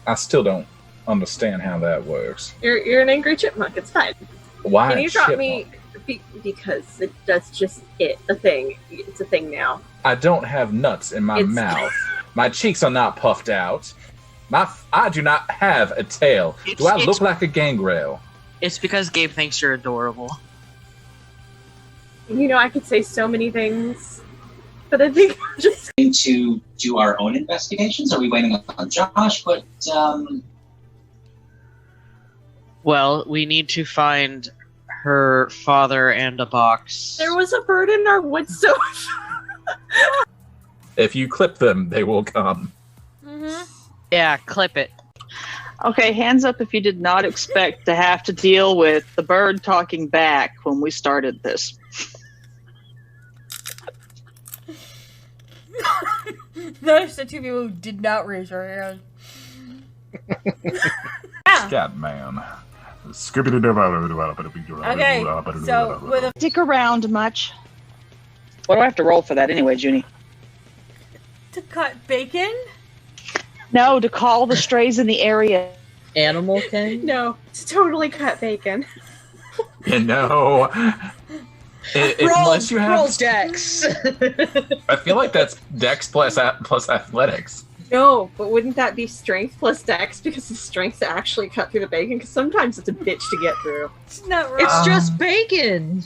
I still don't understand how that works. You're an angry chipmunk. It's fine. Why? Can you drop chipmunk? me? Because that's just it. A thing. It's a thing now. I don't have nuts in my It's- mouth. My cheeks are not puffed out. I do not have a tail. Do I look like a gangrel? It's because Gabe thinks you're adorable. I could say so many things, but I think I'm just. To do our own investigations? Are we waiting on Josh? But Well, we need to find her father and a box. There was a bird in our woods, so. If you clip them, they will come. Mm-hmm. Yeah, clip it. Okay, hands up if you did not expect to have to deal with the bird talking back when we started this. Notice the 2 people who did not raise their hand. Yeah. God, man. Okay, so with a Stick around much. What do I have to roll for that anyway, Junie? to cut bacon. No, to call the strays in the area. Animal King? No, it's totally cut bacon. Unless you have. Dex. I feel like that's Dex plus athletics. No, but wouldn't that be strength plus dex because the strength to actually cut through the bacon? Because sometimes it's a bitch to get through. It's not right. It's just bacon.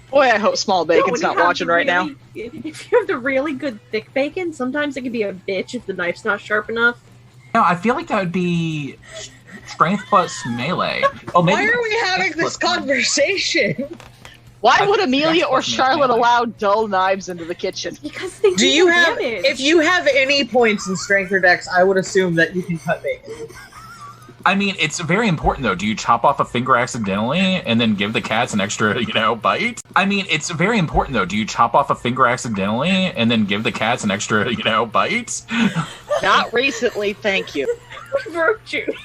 Boy, I hope Small No, Bacon's when you not have watching the right now. If you have the really good thick bacon, sometimes it can be a bitch if the knife's not sharp enough. No, I feel like that would be strength plus melee. Oh, maybe Why are we that's having dex this plus- conversation? Why I would think Amelia that's or what makes Charlotte melee. allow dull knives into the kitchen? Because they Do you have? damage. If you have any points in strength or dex, I would assume that you can cut bacon. I mean, it's very important though. Do you chop off a finger accidentally and then give the cats an extra, bite? I mean, it's very important though. Do you chop off a finger accidentally and then give the cats an extra, bite? Not recently, thank you. We broke Junie.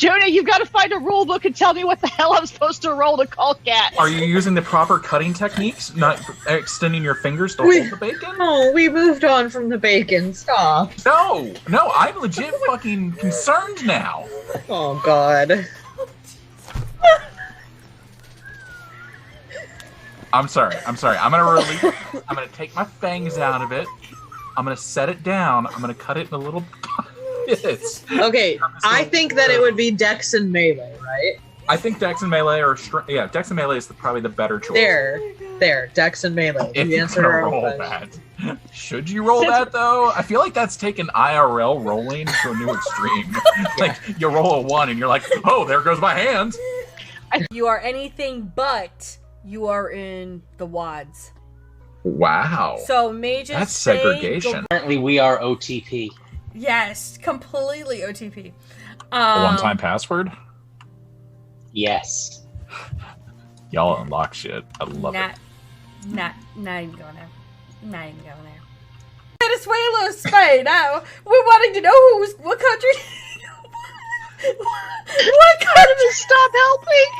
Jonah, you've got to find a rule book and tell me what the hell I'm supposed to roll to call cat. Are you using the proper cutting techniques? Not extending your fingers to hold the bacon? Oh, we moved on from the bacon. Stop. No, I'm legit fucking concerned now. Oh, God. I'm sorry. I'm gonna I'm gonna take my fangs out of it. I'm gonna set it down. I'm gonna cut it in a little bits. Okay, I think that it would be Dex and Melee, right? I think Dex and Melee are Dex and Melee is probably the better choice. There, Dex and Melee. If You you're answered gonna our own roll question. that, should you roll that though? I feel like that's taken IRL rolling to a new extreme. Like you roll a 1 and you're like, oh, there goes my hand. You are anything but you are in the WADs. Wow. So mages That's say segregation. Apparently, we are OTP. Yes, completely OTP. A one-time password? Yes. Y'all unlock shit. I love it. Not even going there. Not even going there. Venezuela, Spain. Now we're wanting to know what country. What country? Stop helping!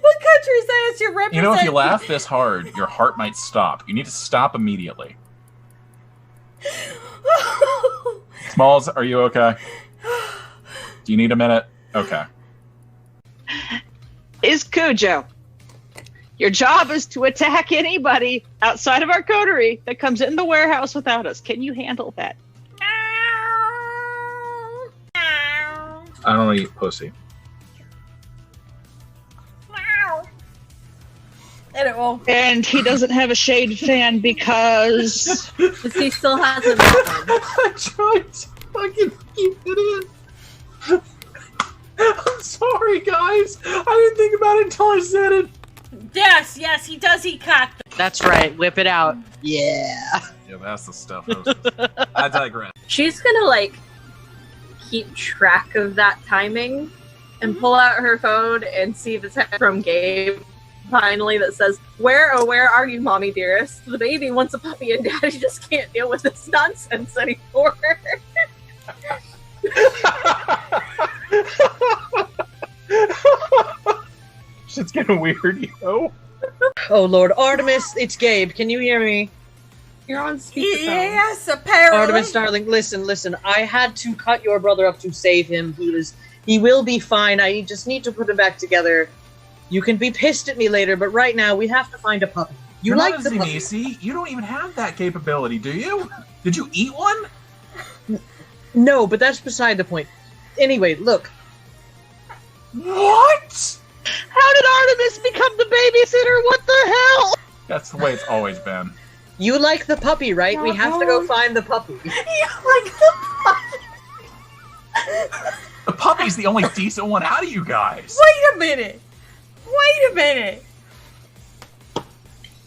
What country says you represent? You know, if you laugh this hard, your heart might stop. You need to stop immediately. Smalls, are you okay? Do you need a minute? Okay. Is Cujo. Your job is to attack anybody outside of our coterie that comes in the warehouse without us. Can you handle that? I don't eat pussy. And it won't. And he doesn't have a shade fan because He still hasn't moved. I tried to fucking keep it in. I'm sorry, guys. I didn't think about it until I said it. Yes, he does eat cock. That's right. Whip it out. Yeah. Yeah, that's the stuff. I digress. She's gonna keep track of that timing and pull out her phone and see the text from Gabe finally that says, where are you, mommy dearest? The baby wants a puppy and daddy just can't deal with this nonsense anymore. Shit's getting weird, yo. Oh, Lord. Artemis, it's Gabe. Can you hear me? You're on speakerphone. Yes, apparently. Artemis, darling, listen. I had to cut your brother up to save him. He will be fine. I just need to put him back together. You can be pissed at me later, but right now we have to find a puppy. You You're like not the a puppy? Zenisi. You don't even have that capability, do you? Did you eat one? No, but that's beside the point. Anyway, look. What? How did Artemis become the babysitter? What the hell? That's the way it's always been. You like the puppy, right? We have to go find the puppy. You like the puppy. The puppy's the only decent one out of you guys. Wait a minute.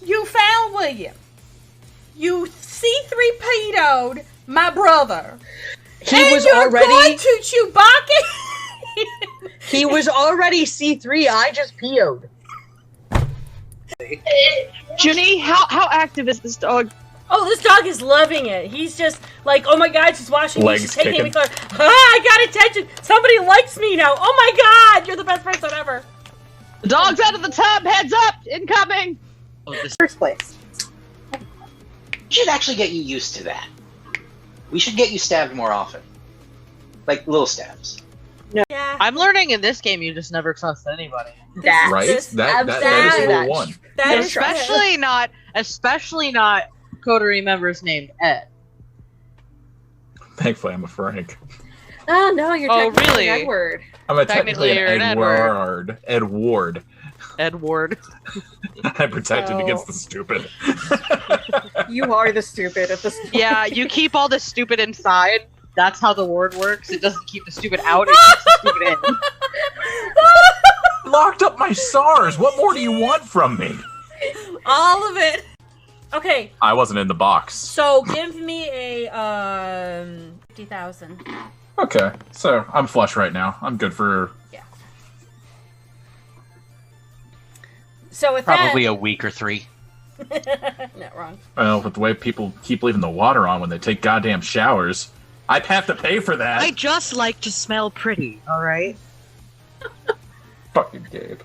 You found William. You C3PO'd my brother. He was you're already. going to Chewbacca. He was already C3. I just PO'd. Junie, how active is this dog? Oh, this dog is loving it. He's just like, oh my god, she's watching me. Legs She's taking me kicking. close. I got attention. Somebody likes me now. Oh my god, you're the best person ever. The dog's out of the tub. Heads up. Incoming. First place. We should actually get you used to that. We should get you stabbed more often. Like little stabs. Yeah. I'm learning in this game you just never trust anybody. Right? That is rule one. That is Especially not coterie members named Ed. Thankfully, I'm a Frank. Oh no, you're Oh, technically really? Edward. I'm Technically, technically you're an an Edward. Edward. Edward. I protected Oh. against the stupid. You are the stupid at this point. Yeah, you keep all the stupid inside. That's how the ward works. It doesn't keep the stupid out, it keeps the stupid in. Locked up my SARS. What more do you want from me? all of it. Okay, I wasn't in the box. so give me a 50,000. Okay, so I'm flush right now. I'm good for. So with Probably a week or 3. that, not wrong. Well, with the way people keep leaving the water on when they take goddamn showers, I'd have to pay for that. I just like to smell pretty, alright? Fucking Gabe.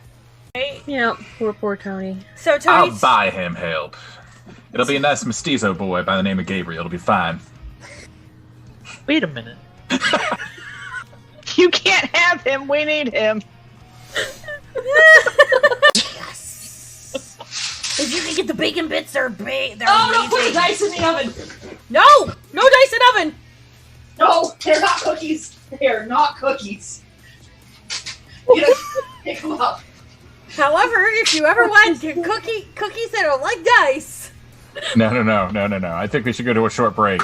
Yeah, poor Tony. So Tony, I'll buy him help. It'll be a nice mestizo boy by the name of Gabriel. It'll be fine. Wait a minute. You can't have him. We need him. if you can get the bacon bits, they're they're Oh, no, put amazing. the dice in the oven! No dice in oven. No, they're not cookies. They are not cookies. You know, pick them up. However, if you ever want cookies that are like dice, No. I think we should go to a short break.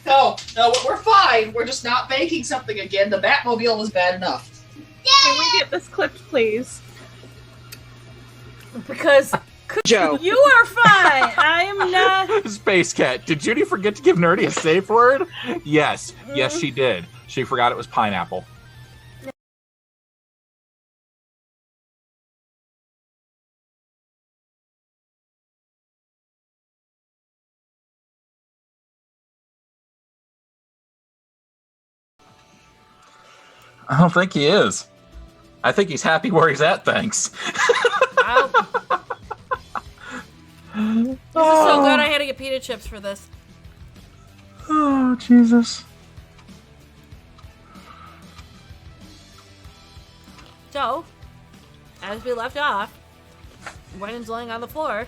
No, we're fine. We're just not baking something again. The Batmobile was bad enough. Can we get this clipped, please? because Joe. you are fine. I am not. Space Cat, did Judy forget to give Nerdy a safe word? Yes, she did. She forgot it was pineapple. I don't think he is. I think he's happy where he's at, thanks. Wow. This is so good. I had to get pita chips for this. Oh, Jesus. So, as we left off, Brennan's laying on the floor.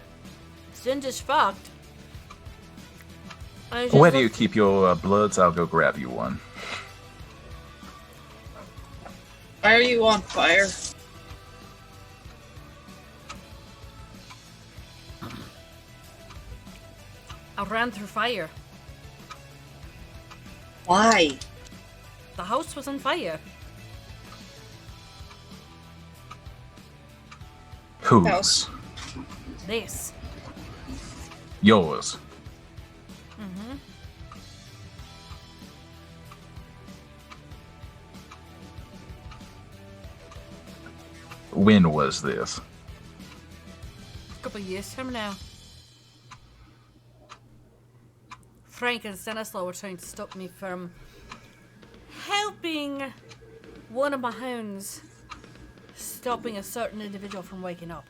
Singe is fucked. And it's just Where do you keep your bloods? I'll go grab you one. Why are you on fire? I ran through fire. Why? The house was on fire. Whose? House. This. Yours. Mm-hmm. When was this? A couple years from now. Frank and Stanislaw were trying to stop me from helping one of my hounds stopping a certain individual from waking up.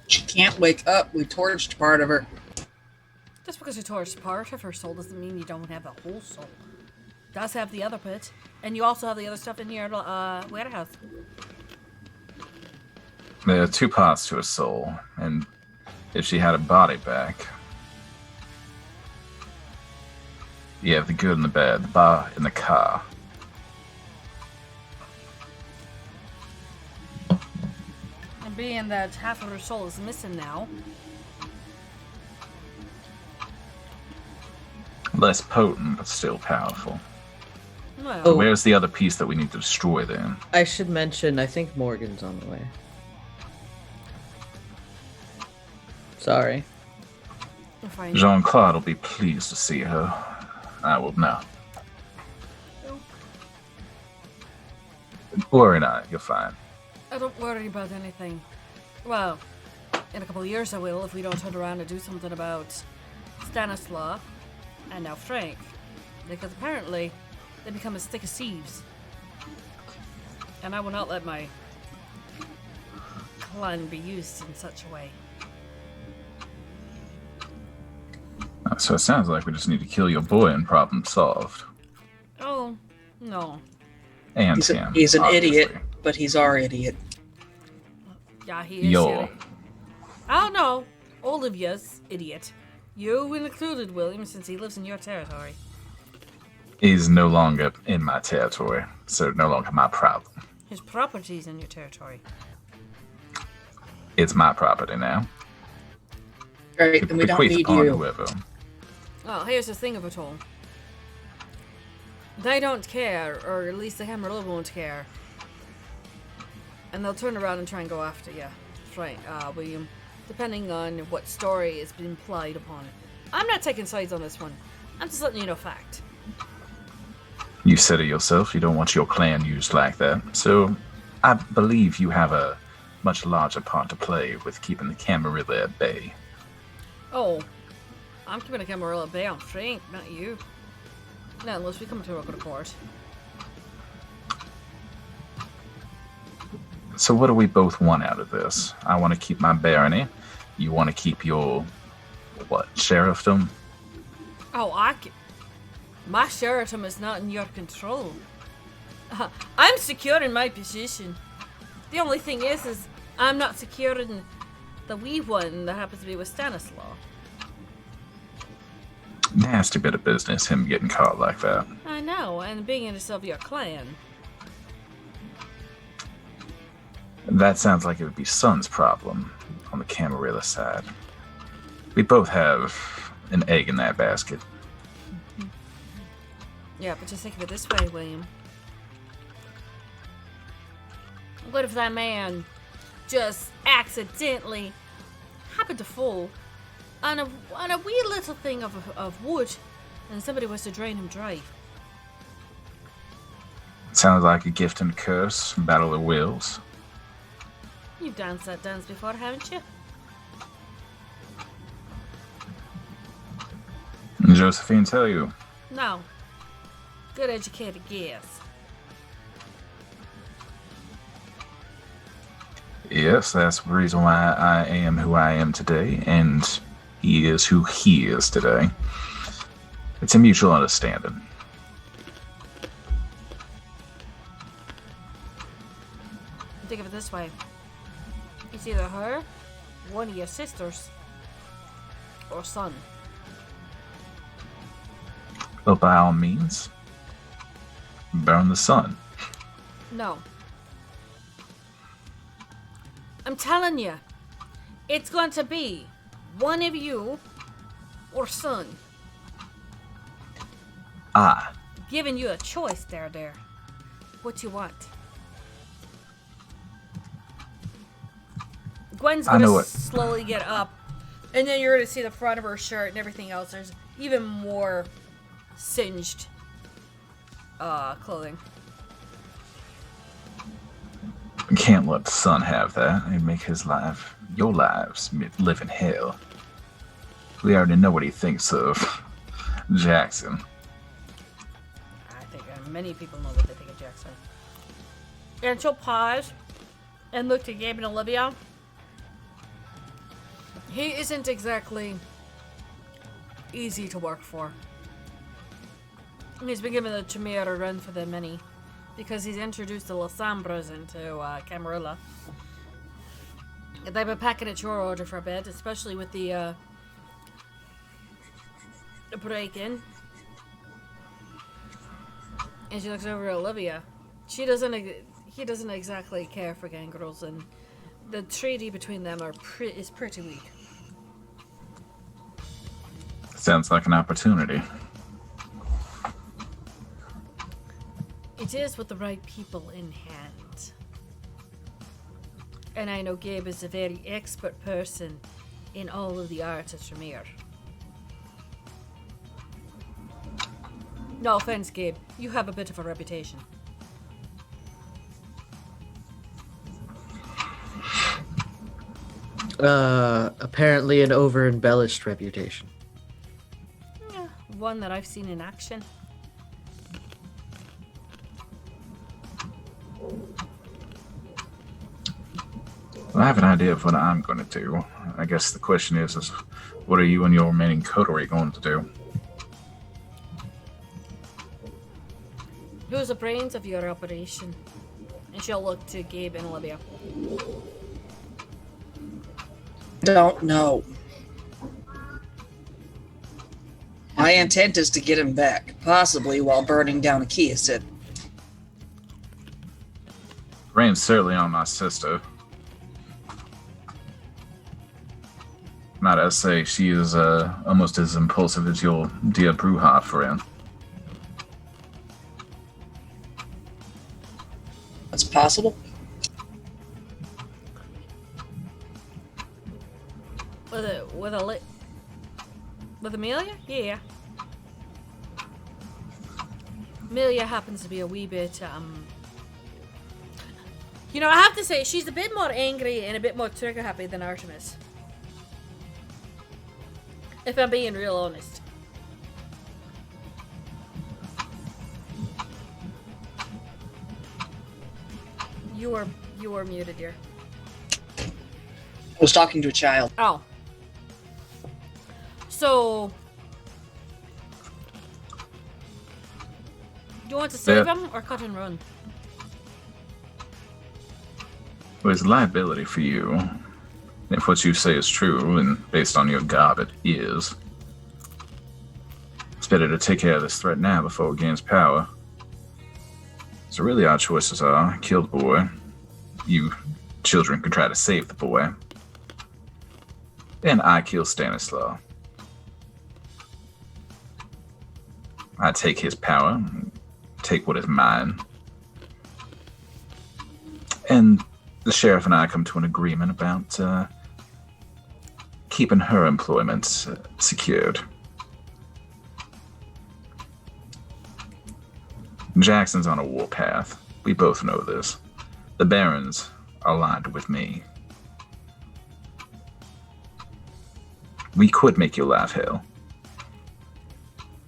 She can't wake up. We torched part of her. Just because you torched part of her soul doesn't mean you don't have the whole soul. Does have the other bit, and you also have the other stuff in your warehouse. There are two parts to a soul, and if she had a body back, you have the good and the bad, the bar and the car. And being that half of her soul is missing now, Less potent, but still powerful. well, Oh. Where's the other piece that we need to destroy then? I should mention, I think Morgan's on the way. Sorry. fine. Jean-Claude will be pleased to see her. I will not. Worry not, you're fine. I don't worry about anything. Well, in a couple of years I will if we don't turn around and do something about Stanislaw and now Frank. Because apparently they become as thick as thieves. And I will not let my clan be used in such a way. So it sounds like we just need to kill your boy and problem solved. Oh, no. And He's, him. he's an obviously. idiot, but he's our idiot. Yeah, he is. Your. Idiot. I don't know. Olivia's idiot. You included, William, since he lives in your territory. He's no longer in my territory, so no longer my problem. His property's in your territory. It's my property now. Right, then we don't Bequeath need upon you. whoever. Well, here's the thing of it all. They don't care, or at least the Hammerlow won't care. And they'll turn around and try and go after you, Frank, William, depending on what story has been implied upon it. I'm not taking sides on this one. I'm just letting you know fact. You said it yourself, you don't want your clan used like that. So I believe you have a much larger part to play with keeping the Camarilla at bay. Oh, I'm keeping a Camarilla at bay on Frank, not you. Not unless we come to a good accord. So what do we both want out of this? I want to keep my barony. You want to keep your, what, sheriffdom? Oh, my sheriffdom is not in your control. I'm secure in my position. The only thing is I'm not secure in the wee one that happens to be with Stanislaw. Nasty bit of business, him getting caught like that. I know, and being in the Sylvia clan. That sounds like it would be Sun's problem on the Camarilla side. We both have an egg in that basket. Yeah, but just think of it this way, William. What if that man just accidentally happened to fall on a wee little thing of wood and somebody was to drain him dry? Sounds like a gift and a curse, battle of wills. You've danced that dance before, haven't you? Josephine tell you. No. Good educated guess. Yes, that's the reason why I am who I am today, and he is who he is today. It's a mutual understanding. Think of it this way. It's either her, one of your sisters, or Sun. Well, by all means, burn the sun. No. I'm telling you, it's going to be one of you or Sun. Ah. Giving you a choice there. What you want. Gwen's gonna slowly get up, and then you're gonna see the front of her shirt and everything else. There's even more singed clothing. Can't let the sun have that. It'd make his life, your lives, live in hell. We already know what he thinks of Jackson. I think many people know what they think of Jackson. And she'll pause and look to Gabe and Olivia. He isn't exactly easy to work for. He's been given the Chimera a run for the money because he's introduced the Lasambras into Camarilla. They've been packing at your order for a bit, especially with the break-in. And she looks over at Olivia. He doesn't exactly care for gangrels, and the treaty between them is pretty weak. Sounds like an opportunity. It is with the right people in hand. And I know Gabe is a very expert person in all of the arts of Tremere. No offense, Gabe. You have a bit of a reputation. Apparently an over-embellished reputation. Yeah, one that I've seen in action. Well, I have an idea of what I'm going to do. I guess the question is what are you and your remaining coterie going to do? Who's the brains of your operation? And she'll look to Gabe and Olivia. Don't know. My intent is to get him back, possibly while burning down Akiasid. Rain's certainly on my sister. Might I say she is almost as impulsive as your dear Bruja friend. That's possible. With Amelia? Yeah. Amelia happens to be a wee bit, you know, I have to say, she's a bit more angry and a bit more trigger happy than Artemis. If I'm being real honest. You were muted here. I was talking to a child. Oh. So, do you want to save him or cut and run? Well, it's a liability for you. If what you say is true, and based on your garb it is, it's better to take care of this threat now before it gains power. So really our choices are kill the boy. You children can try to save the boy. And I kill Stanislaw. I take his power, take what is mine. And the sheriff and I come to an agreement about keeping her employment secured. Jackson's on a warpath. We both know this. The Barons are aligned with me. We could make your life hell.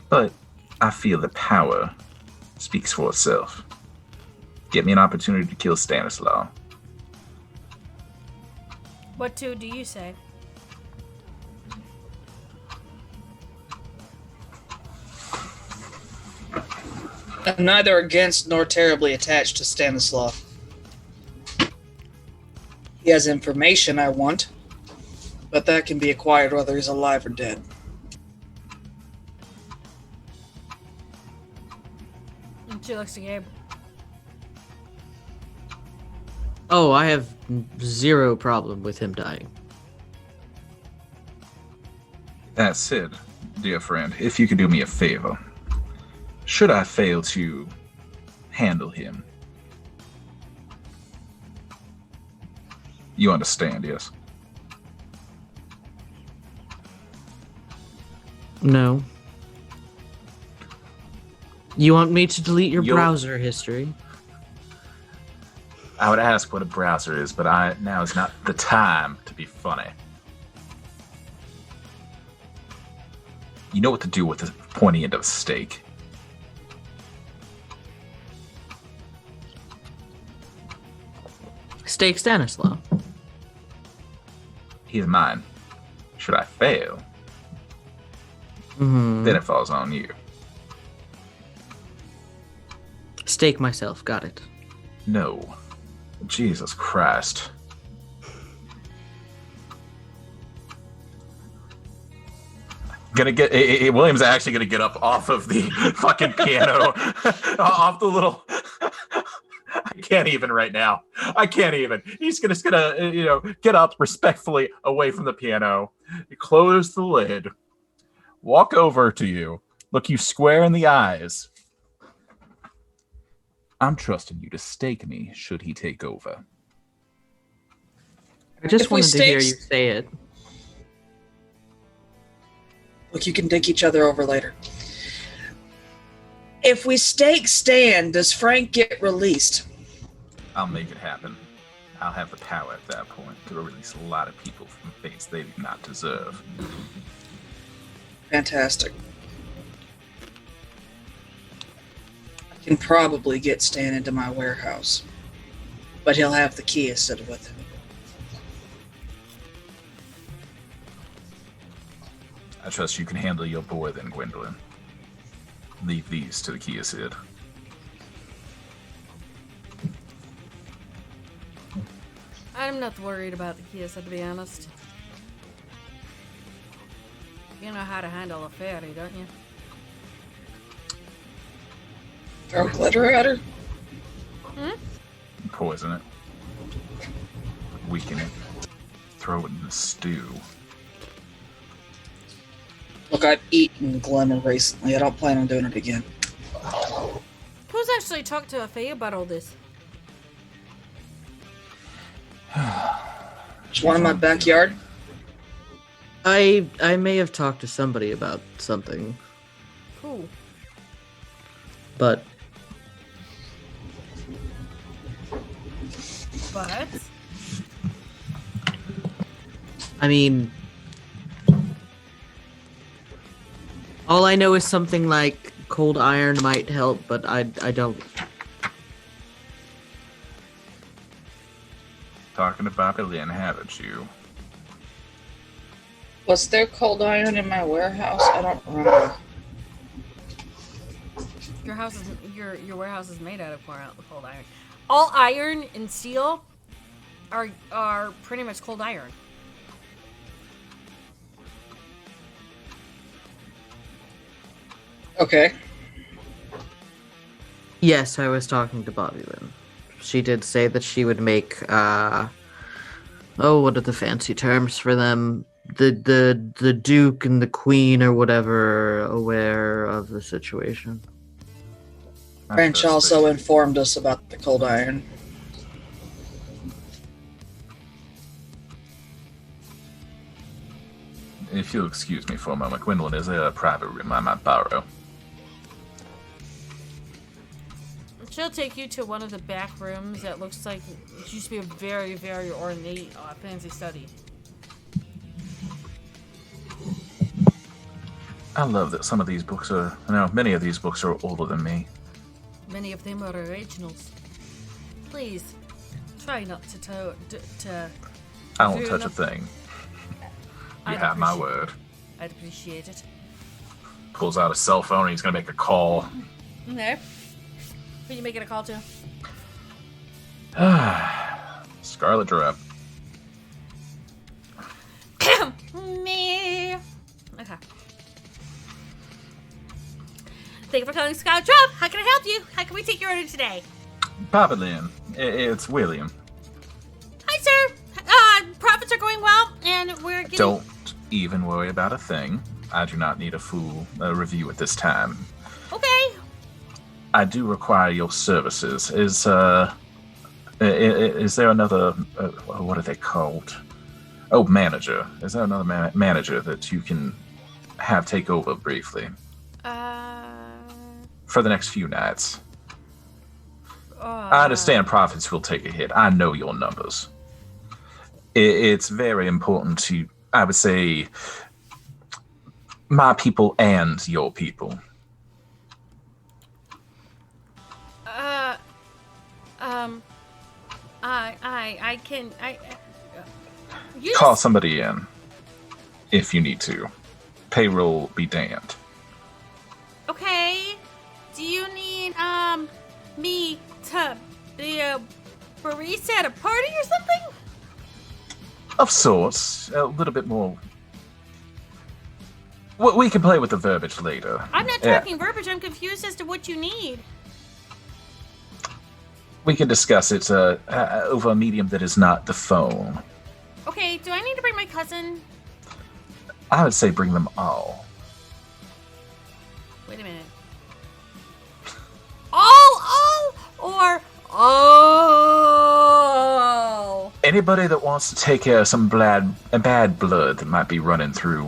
But I feel the power speaks for itself. Get me an opportunity to kill Stanislaw. What two do you say? I'm neither against nor terribly attached to Stanislaw. He has information I want, but that can be acquired whether he's alive or dead. And she looks to Gabe. Oh, I have zero problem with him dying. That said, dear friend, if you could do me a favor, should I fail to handle him, you understand, yes? No. You want me to delete your browser history? I would ask what a browser is, but now is not the time to be funny. You know what to do with the pointy end of a stake. Stake Stanislaw. He is mine. Should I fail, Mm-hmm. then it falls on you. Stake myself, got it. No. Jesus Christ. William's actually gonna get up off of the fucking piano, off the little. I can't even right now. I can't even. He's just gonna, get up respectfully away from the piano, close the lid, walk over to you, look you square in the eyes. I'm trusting you to stake me should he take over. I just wanted to hear you say it. Look, you can dick each other over later. If we stake Stan, does Frank get released? I'll make it happen. I'll have the power at that point to release a lot of people from fates they do not deserve. Fantastic. I can probably get Stan into my warehouse, but he'll have the key instead of with him. I trust you can handle your boy then, Gwendolyn. Leave these to the Kiasid. I'm not worried about the Kiasid, to be honest. You know how to handle a fairy, don't you? Throw glitter at her? Poison it. Weaken it. Throw it in the stew. Look, I've eaten Glimmer recently. I don't plan on doing it again. Who's actually talked to Faye about all this? There's one in my backyard. I may have talked to somebody about something, Who? but But? I mean, all I know is something like cold iron might help, but I don't. talking to Bobby Lynn, haven't you? Was there cold iron in my warehouse? I don't remember. Your house is your warehouse is made out of cold iron. All iron and steel are pretty much cold iron. Okay. Yes, I was talking to Bobby Lynn. She did say that she would make, what are the fancy terms for them? The Duke and the Queen or whatever aware of the situation. French also informed us about the cold iron. If you'll excuse me for a moment, Gwendolyn, is there a private room I might borrow? She'll take you to one of the back rooms that looks like it used to be a very, very ornate, fancy study. I love that some of these books are, many of these books are older than me. Many of them are originals. Please, try not to I won't touch a thing. You have my word. I'd appreciate it. Pulls out a cell phone and he's going to make a call. Okay. Who are you making a call to? Scarlet Drab. Me. Okay. Thank you for calling Scarlet Drab. How can I help you? How can we take your order today? Papa Lynn, it's William. Hi, sir. Profits are going well, and we're getting... Don't even worry about a thing. I do not need a full review at this time. Okay. I do require your services. Is there another, what are they called? Oh, manager. Is there another manager that you can have take over briefly? For the next few nights. I understand profits will take a hit. I know your numbers. It's very important to, I would say, my people and your people. You Call somebody in if you need to. Payroll be damned. Okay. Do you need me to be a barista at a party or something? Of sorts. A little bit more. We can play with the verbiage later. I'm not talking verbiage. I'm confused as to what you need. We can discuss it over a medium that is not the phone. Okay, do I need to bring my cousin? I would say bring them all. Wait a minute. All, or all? Anybody that wants to take care of some bad blood that might be running through,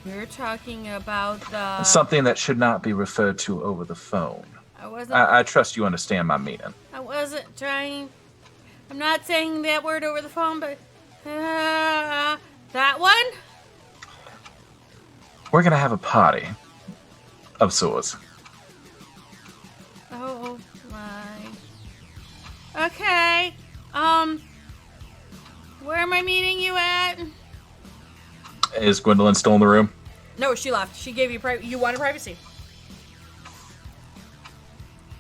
You're talking about the... Something that should not be referred to over the phone. I trust you understand my meaning. I wasn't trying... I'm not saying that word over the phone, but... that one? We're gonna have a party. Of sorts. Oh, my... Okay. Where am I meeting you at? Is Gwendolyn still in the room? No, she left. She gave you you wanted privacy.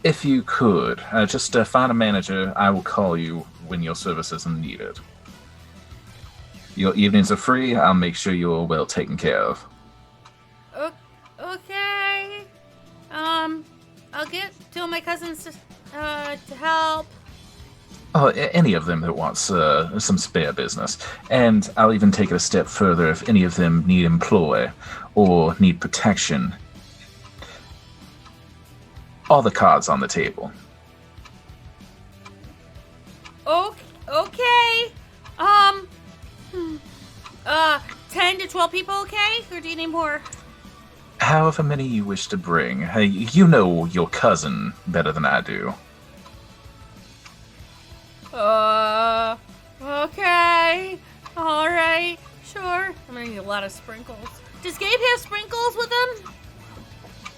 If you could, just find a manager. I will call you when your services are needed. Your evenings are free. I'll make sure you're well taken care of. Okay. I'll get two of my cousins to help. Oh, any of them that wants some spare business. And I'll even take it a step further if any of them need employ or need protection. All the cards on the table. Okay. 10 to 12 people, okay? Or do you need more? However many you wish to bring. You know your cousin better than I do. Okay. Alright. Sure. I'm gonna need a lot of sprinkles. Does Gabe have sprinkles with him?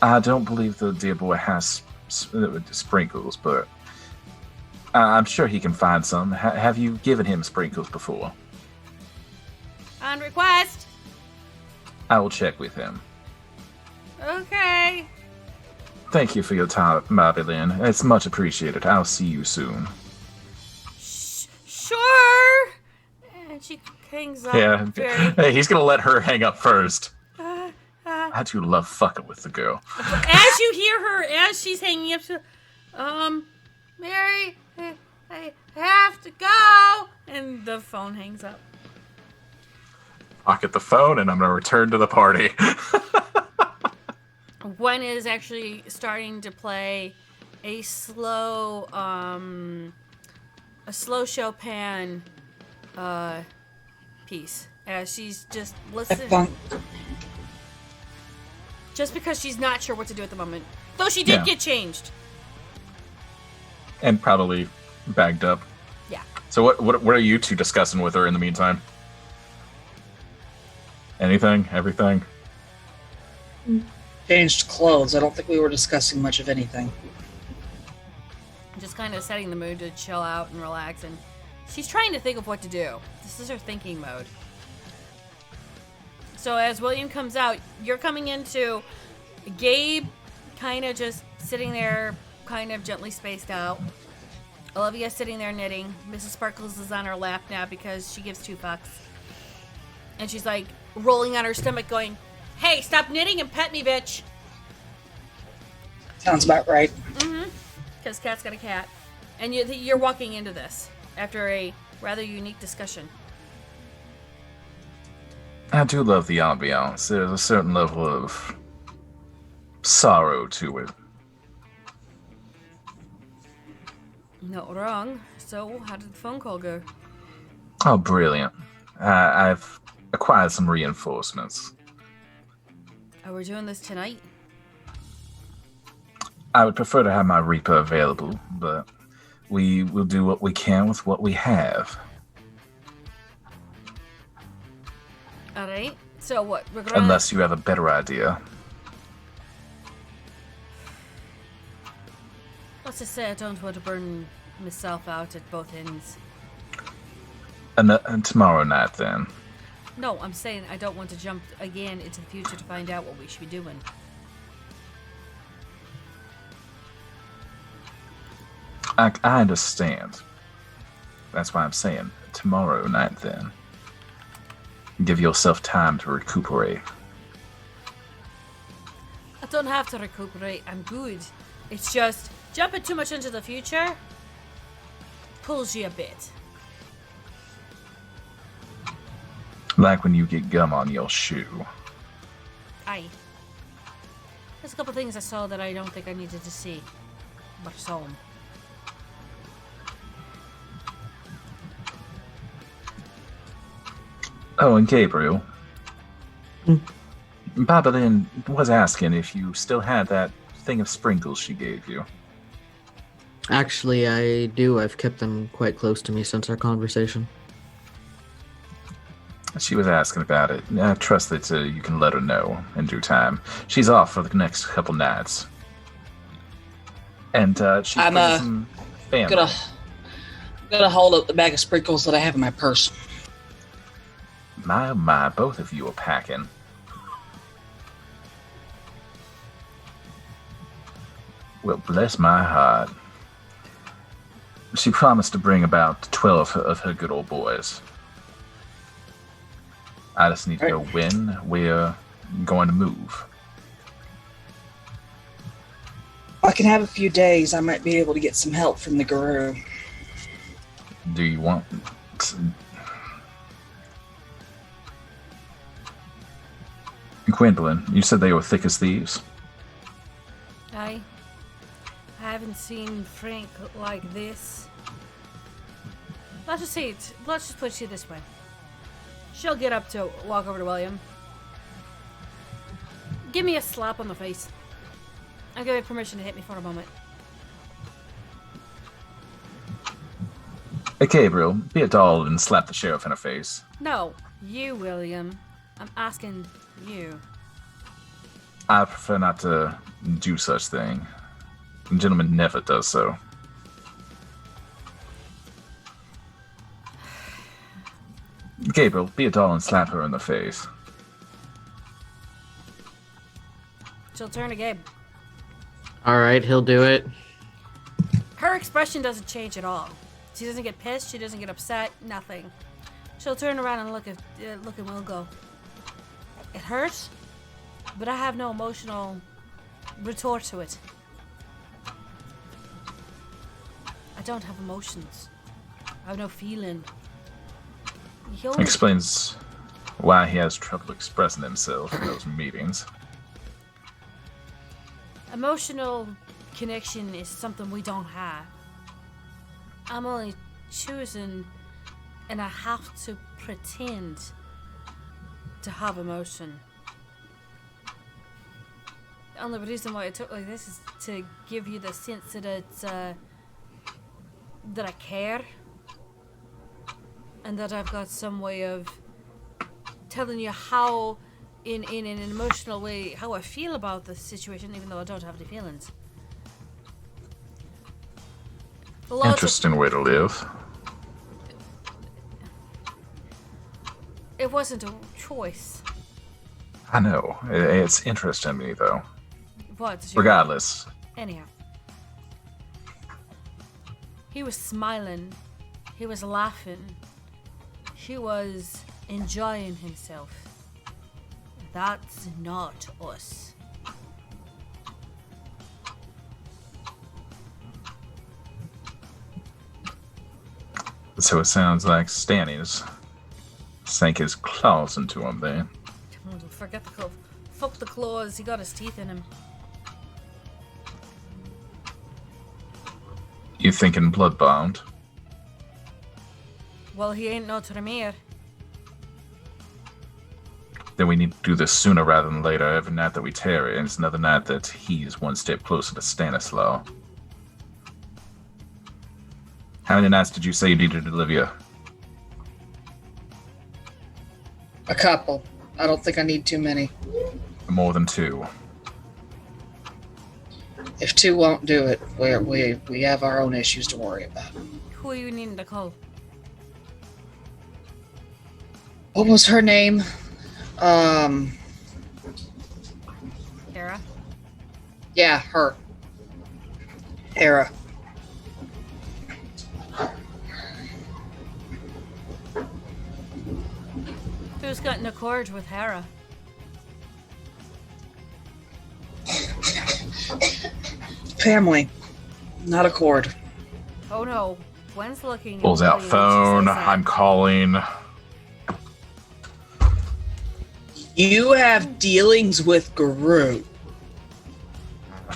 I don't believe the dear boy has sprinkles, but I'm sure he can find some. Have you given him sprinkles before? On request. I will check with him. Okay. Thank you for your time, Marilyn. It's much appreciated. I'll see you soon. Sure. And she hangs up. Yeah, Very... hey, he's gonna let her hang up first. I do love fucking with the girl. As you hear her, as she's hanging up, she, Mary, I have to go. And the phone hangs up. Pocket the phone, and I'm gonna return to the party. Gwen is actually starting to play a slow Chopin piece as she's just listening. Just because she's not sure what to do at the moment, though she did get changed and probably bagged up. Yeah. So what are you two discussing with her in the meantime? Anything? Everything? Changed clothes. I don't think we were discussing much of anything. Just kind of setting the mood to chill out and relax, and she's trying to think of what to do. This is her thinking mode. So as William comes out, you're coming into Gabe kind of just sitting there, kind of gently spaced out. Olivia sitting there knitting. Mrs. Sparkles is on her lap now because she gives 2 fucks. And she's like rolling on her stomach going, "Hey, stop knitting and pet me, bitch." Sounds about right. Mm-hmm. Because Cat's got a cat. And you're walking into this after a rather unique discussion. I do love the ambiance. There's a certain level of sorrow to it. Not wrong. So, how did the phone call go? Oh, brilliant. I've acquired some reinforcements. Oh, we're doing this tonight? I would prefer to have my Reaper available, but we will do what we can with what we have. Alright. So what? We're gonna... Unless you have a better idea. Let's just say I don't want to burn myself out at both ends. And tomorrow night, then. No, I'm saying I don't want to jump again into the future to find out what we should be doing. I understand. That's why I'm saying tomorrow night, then. Give yourself time to recuperate. I don't have to recuperate. I'm good. It's just jumping too much into the future pulls you a bit. Like when you get gum on your shoe. Aye. There's a couple things I saw that I don't think I needed to see, but I saw them. Oh, and Gabriel. Baba Lynn was asking if you still had that thing of sprinkles she gave you. Actually, I do. I've kept them quite close to me since our conversation. She was asking about it. I trust that you can let her know in due time. She's off for the next couple nights. And she's some family. Gonna hold up the bag of sprinkles that I have in my purse. My, oh my, both of you are packing. Well, bless my heart. She promised to bring about 12 of her good old boys. I just need to know when we're going to move. I can have a few days. I might be able to get some help from the guru. Do you want... Gwendolyn, you said they were thick as thieves. I haven't seen Frank like this. Let's just say it. Let's just put it this way. She'll get up to walk over to William. Give me a slap on the face. I'll give you permission to hit me for a moment. Hey, Gabriel, be a doll and slap the sheriff in the face. No, you, William. I'm asking you. I prefer not to do such thing. A gentleman never does so. Gabriel, be a doll and slap her in the face. She'll turn to Gabe. All right, he'll do it. Her expression doesn't change at all. She doesn't get pissed. She doesn't get upset. Nothing. She'll turn around and look and Will go. It hurts, but I have no emotional retort to it. I don't have emotions. I have no feeling. He only- Explains why he has trouble expressing himself in those meetings. Emotional connection is something we don't have. I'm only choosing, and I have to pretend to have emotion. The only reason why I took like this is to give you the sense that it's that I care, and that I've got some way of telling you how, in an emotional way, how I feel about the situation, even though I don't have any feelings. Interesting way to live. It wasn't a choice. I know. It's interesting to me, though. What? Regardless. Anyhow. He was smiling. He was laughing. He was enjoying himself. That's not us. So it sounds like Stanny's sank his claws into him there. Forget the claws. Fuck the claws. He got his teeth in him. You thinking bloodbound? Well, he ain't no Tremere. Then we need to do this sooner rather than later. Every night that we tarry, it's another night that he's one step closer to Stanislaw. How many nights did you say you needed, Olivia? A couple. I don't think I need too many. More than 2. If 2 won't do it, we have our own issues to worry about. Who are you needing to call? What was her name? Hera? Yeah, her. Hera. Who's got an accord with Hera? Family. Not a cord. Oh no. Gwen's looking. Pulls out phone. I'm calling. You have dealings with Guru.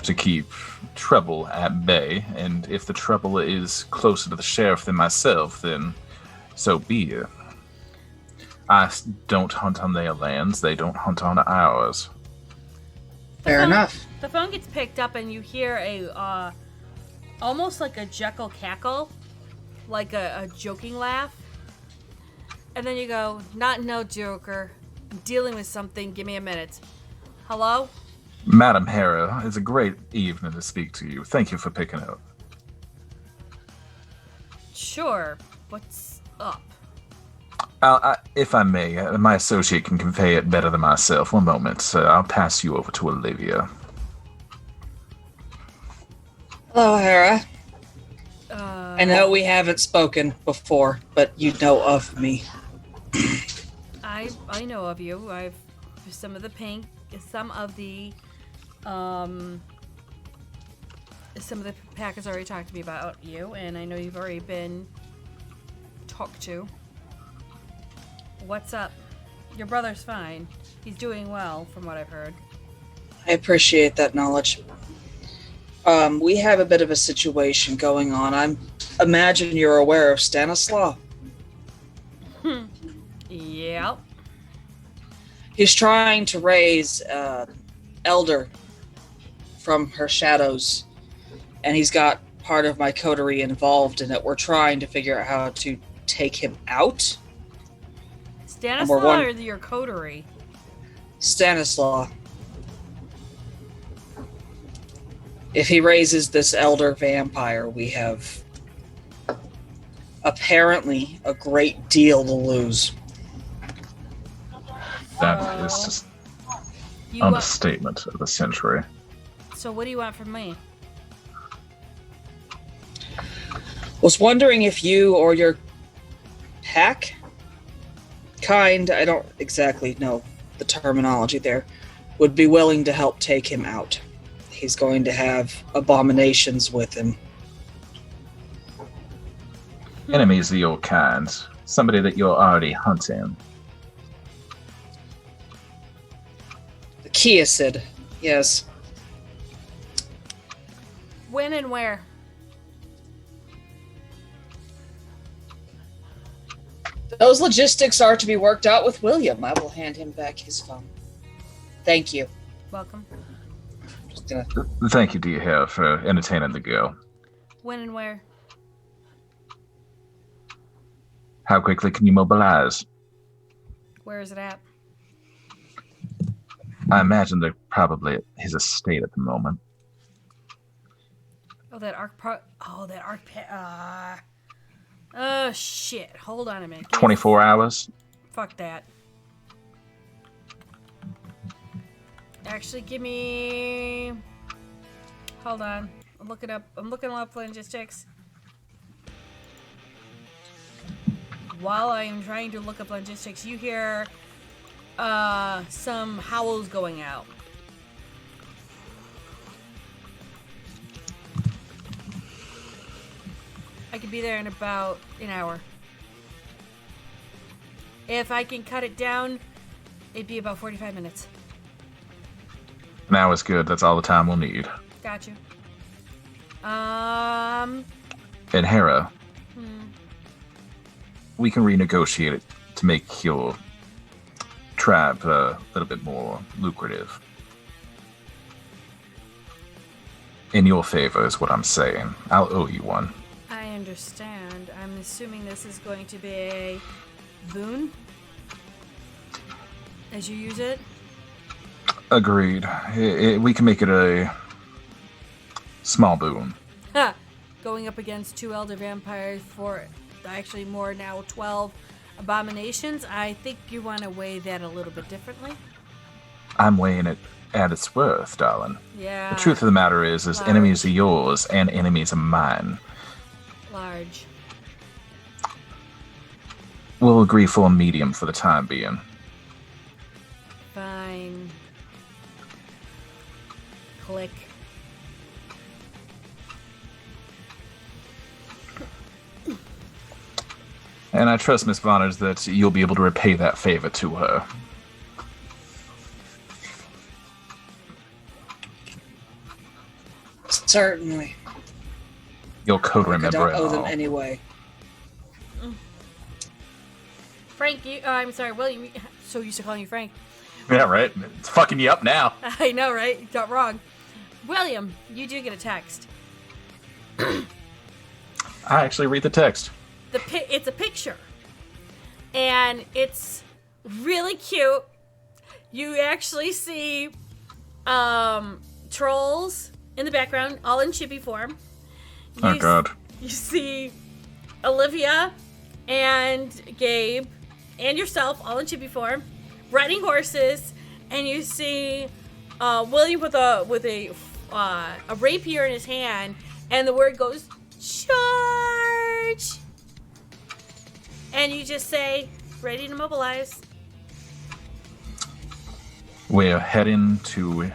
To keep trouble at bay, and if the trouble is closer to the sheriff than myself, then so be it. I don't hunt on their lands, they don't hunt on ours. Fair enough. The phone gets picked up and you hear a, almost like a Jekyll cackle, like a joking laugh. And then you go, no Joker, I'm dealing with something, give me a minute. Hello? Madam Hera, it's a great evening to speak to you. Thank you for picking up. Sure, what's up? If I may, my associate can convey it better than myself. One moment, I'll pass you over to Olivia. Hello, Hera. I know we haven't spoken before, but you know of me. I know of you. I've some of the packers already talked to me about you, and I know you've already been talked to. What's up? Your brother's fine. He's doing well, from what I've heard. I appreciate that knowledge. We have a bit of a situation going on. I imagine you're aware of Stanislaw. Yep. He's trying to raise Elder from her shadows, and he's got part of my coterie involved in it. We're trying to figure out how to take him out. Stanislaw or your coterie? Stanislaw. If he raises this elder vampire, we have apparently a great deal to lose. That is just You understatement of the century. So what do you want from me? Was wondering if you or your pack kind, I don't exactly know the terminology there, would be willing to help take him out. He's going to have abominations with him. Enemies of your kind. Somebody that you're already hunting. The Kiasid, yes. When and where? Those logistics are to be worked out with William. I will hand him back his phone. Thank you. Welcome. Just gonna... Thank you, dear, for entertaining the girl. When and where? How quickly can you mobilize? Where is it at? I imagine they're probably at his estate at the moment. Oh, that arc part. Oh, that arc pit. Oh, shit. Hold on a minute. 24 hours? Fuck that. Actually, give me... Hold on. I'm looking up logistics. While I'm trying to look up logistics, you hear some howls going out. I could be there in about an hour. If I can cut it down, it'd be about 45 minutes. An hour's good. That's all the time we'll need. Got you. And Hera, we can renegotiate it to make your tribe a little bit more lucrative. In your favor is what I'm saying. I'll owe you one. I understand. I'm assuming this is going to be a boon as you use it. Agreed. We can make it a small boon. Ha! Going up against 2 elder vampires for actually more now 12 abominations. I think you want to weigh that a little bit differently. I'm weighing it at its worth, darling. Yeah. The truth of the matter is enemies of yours and enemies of mine. Large. We'll agree for a medium for the time being. Fine. Click. And I trust, Miss Vonage, that you'll be able to repay that favor to her. Certainly. You'll code remember it I don't owe them all. anyway. Frank, I'm sorry, William. So used to calling you Frank. Yeah, right? It's fucking you up now. I know, right? You got wrong. William, you do get a text. I actually read the text. It's a picture. And it's really cute. You actually see trolls in the background, all in chibi form. Oh, God. You see Olivia and Gabe and yourself, all in chibi form, riding horses, and you see William with a rapier in his hand, and the word goes, charge! And you just say, ready to mobilize. We're heading to...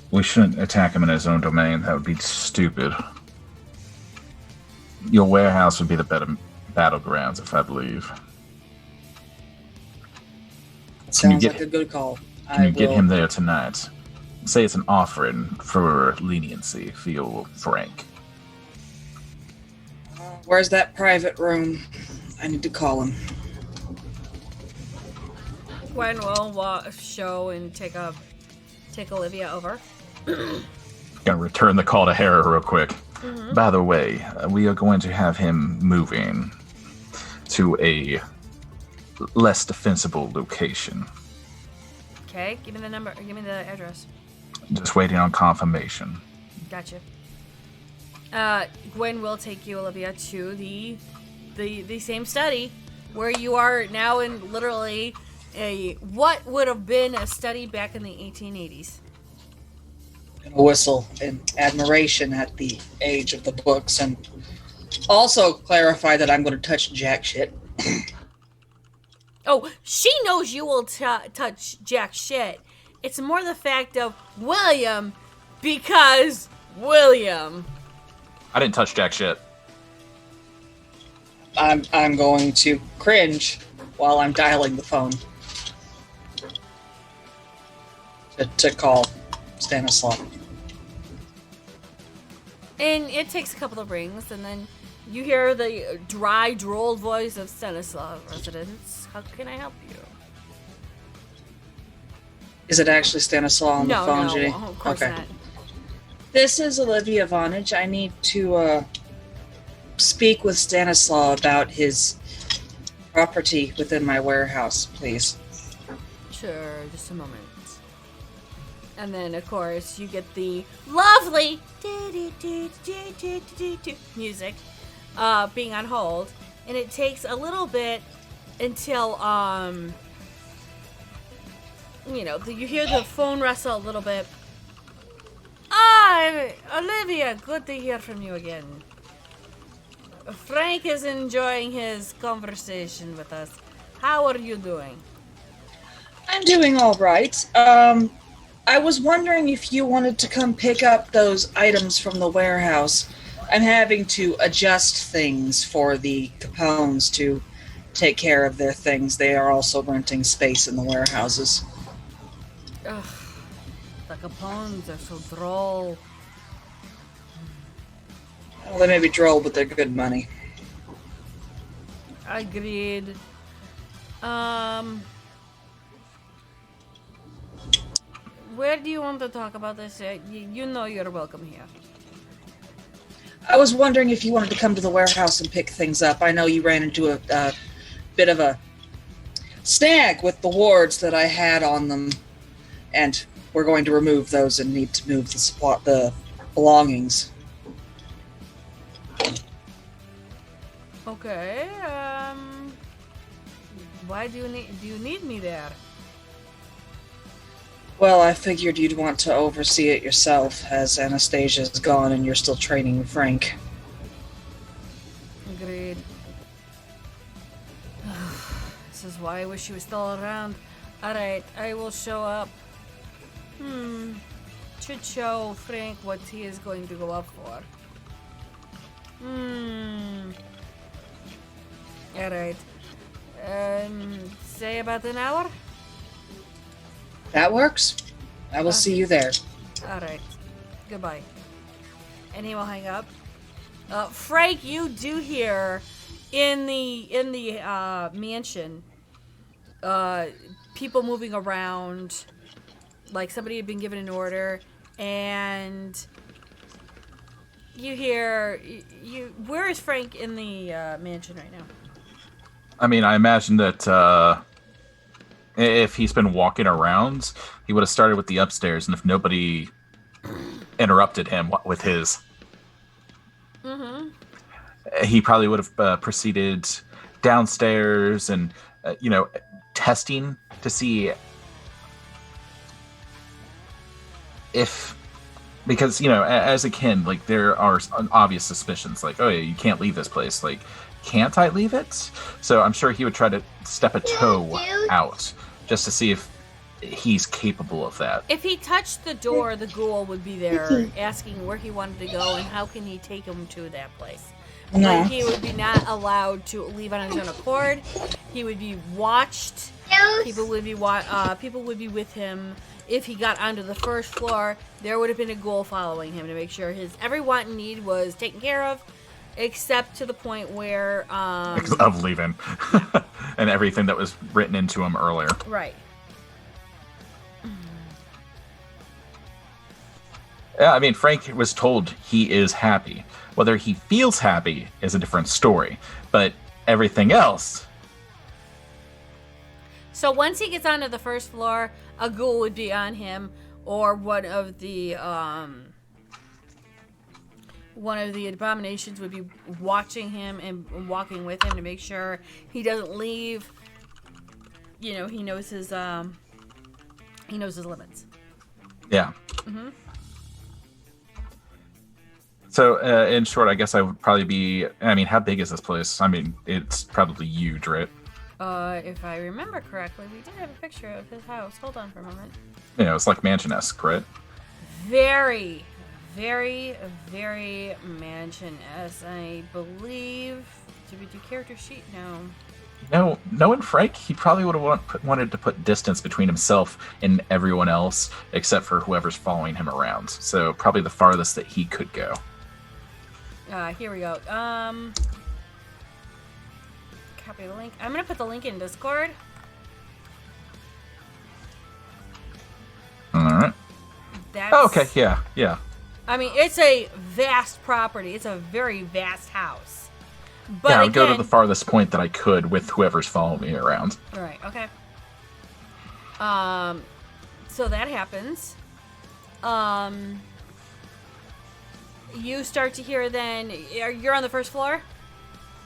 We shouldn't attack him in his own domain. That would be stupid. Your warehouse would be the better battlegrounds, if I believe. Sounds like a good call. Can you get him there tonight? Say it's an offering for leniency for your Frank. Where's that private room? I need to call him. Gwen will show and take Olivia over. Gonna return the call to Hera real quick. Mm-hmm. By the way, we are going to have him moving to a less defensible location. Okay, give me the number. Give me the address. Just waiting on confirmation. Gotcha. Gwen will take you, Olivia, to the same study where you are now in literally what would have been a study back in the 1880s. And a whistle in admiration at the age of the books, and also clarify that I'm going to touch jack shit. Oh, she knows you will touch jack shit. It's more the fact of William, because William. I didn't touch jack shit. I'm going to cringe while I'm dialing the phone to call Stanislav. And it takes a couple of rings, and then you hear the dry, droll voice of Stanislav. Residence, how can I help you? Is it actually Stanislav on the phone, Ginny? No, of course not. This is Olivia Vonage. I need to speak with Stanislav about his property within my warehouse, please. Sure, just a moment. And then, of course, you get the lovely music being on hold. And it takes a little bit until, you hear the phone rustle a little bit. Olivia, good to hear from you again. Frank is enjoying his conversation with us. How are you doing? I'm doing all right. I was wondering if you wanted to come pick up those items from the warehouse. I'm having to adjust things for the Capones to take care of their things. They are also renting space in the warehouses. Ugh, the Capones are so droll. Well, they may be droll, but they're good money. Agreed. Where do you want to talk about this? You know you're welcome here. I was wondering if you wanted to come to the warehouse and pick things up. I know you ran into a bit of a snag with the wards that I had on them, and we're going to remove those and need to move the belongings. Okay. Why do you need me there? Well, I figured you'd want to oversee it yourself, as Anastasia's gone and you're still training Frank. Agreed. This is why I wish he was still around. Alright, I will show up. Should show Frank what he is going to go up for. Alright. Say about an hour? That works. I will see you there. Alright. Goodbye. And he will hang up. Frank, you do hear in the mansion people moving around, like somebody had been given an order, and you hear where is Frank in the mansion right now? I mean, I imagine that if he's been walking around, he would have started with the upstairs, and if nobody interrupted him with his, he probably would have proceeded downstairs and, testing to see if, because, as a kin, like, there are obvious suspicions, like, oh yeah, you can't leave this place, like, can't I leave it? So I'm sure he would try to step a toe out just to see if he's capable of that. If he touched the door, the ghoul would be there asking where he wanted to go and how can he take him to that place. No. But he would be not allowed to leave on his own accord. He would be watched. People would be with him. If he got onto the first floor, there would have been a ghoul following him to make sure his every want and need was taken care of, except to the point where of leaving and everything that was written into him earlier. Right. Yeah, I mean, Frank was told he is happy. Whether he feels happy is a different story, but everything else. So once he gets onto the first floor, a ghoul would be on him, or one of the abominations would be watching him and walking with him to make sure he doesn't leave. You know, he knows his limits. Yeah. Mm-hmm. So, in short, I guess I would probably be... I mean, how big is this place? I mean, it's probably huge, right? If I remember correctly, we did have a picture of his house. Hold on for a moment. You know, it's like mansion-esque, right? Very, very, very mansion-esque. I believe... Did we do character sheet? No. No, knowing Frank, he probably would have wanted to put distance between himself and everyone else, except for whoever's following him around. So, probably the farthest that he could go. Here we go. Copy the link. I'm gonna put the link in Discord. Alright. Okay, yeah. I mean, it's a vast property. It's a very vast house. But yeah, I would go to the farthest point that I could with whoever's following me around. Right, okay. So that happens. You start to hear then... You're on the first floor?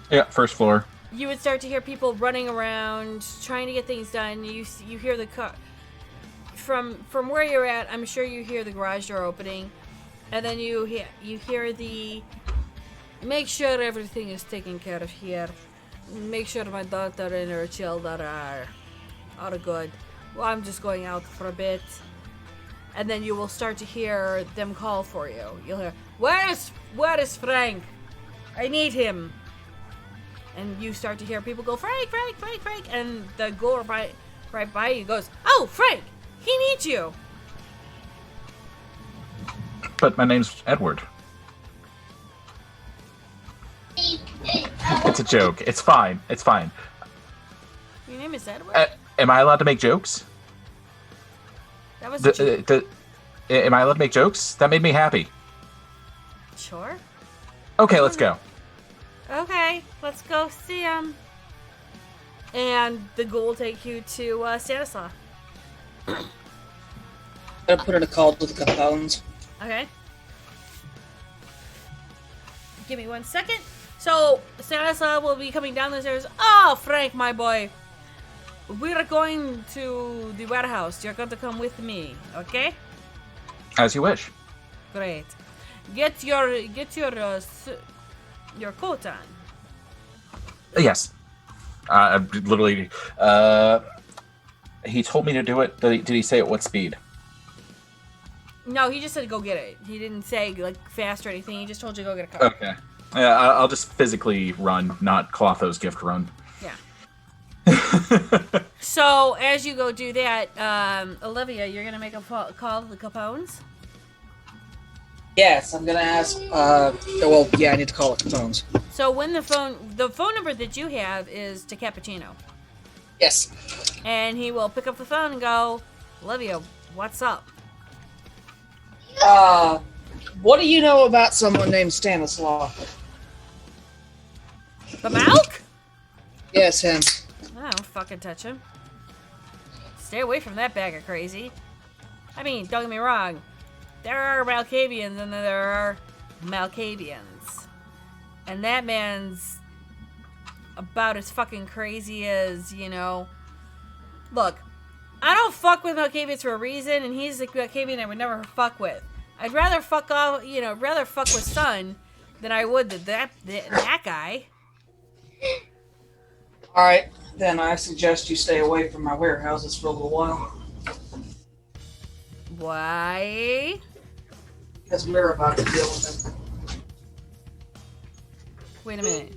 Yeah, first floor. You would start to hear people running around, trying to get things done. You hear the car... From where you're at, I'm sure you hear the garage door opening. And then you hear the... Make sure everything is taken care of here. Make sure my daughter and her children are good. Well, I'm just going out for a bit. And then you will start to hear them call for you. You'll hear, where is Frank? I need him. And you start to hear people go, Frank. And the ghoul right by you goes, oh, Frank, he needs you. But my name's Edward. It's a joke. It's fine. Your name is Edward? Am I allowed to make jokes? That was a joke. Am I allowed to make jokes? That made me happy. Sure. Okay, let's go. Okay, let's go see him. And the ghoul will take you to Stanislaw. I'm gonna put in a call to the Capones. Okay. Give me 1 second. So, Stanislaw will be coming down the stairs. Oh, Frank, my boy. We're going to the warehouse. You're going to come with me, okay? As you wish. Great. Get your coat on. Yes. Literally, he told me to do it. Did he say at what speed? No, he just said go get it. He didn't say like fast or anything. He just told you to go get a car. Okay. Yeah, I'll just physically run, not Clotho's gift run. Yeah. So as you go do that, Olivia, you're gonna make a call to the Capones. Yes, I'm gonna ask. I need to call the Capones. So when the phone number that you have is to Cappuccino. Yes. And he will pick up the phone and go, Olivia, what's up? What do you know about someone named Stanislaw? The Malk? Yes, him. I don't fucking touch him. Stay away from that bag of crazy. I mean, don't get me wrong. There are Malkavians and then there are Malkavians. And that man's about as fucking crazy as, you know... Look, I don't fuck with Malkavians for a reason, and he's the Malkavian I would never fuck with. I'd rather fuck with Sun than I would that guy. Alright, then I suggest you stay away from my warehouses for a little while. Why? Because we're about to deal with them. Wait a minute.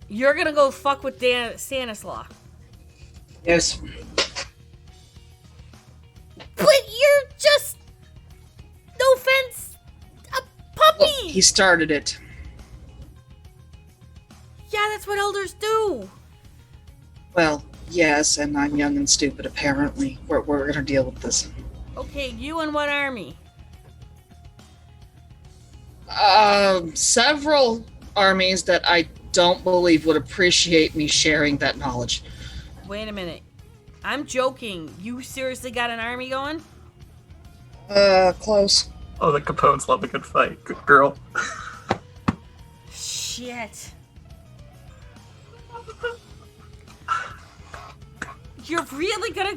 You're gonna go fuck with Stanislaw. Yes. But you're just... No offense, a puppy! Well, he started it. Yeah, that's what elders do. Well, yes, and I'm young and stupid, apparently. We're gonna deal with this. Okay, you and what army? Several armies that I don't believe would appreciate me sharing that knowledge. Wait a minute. I'm joking. You seriously got an army going? Close. Oh, the Capones love a good fight. Good girl. Shit. You're really gonna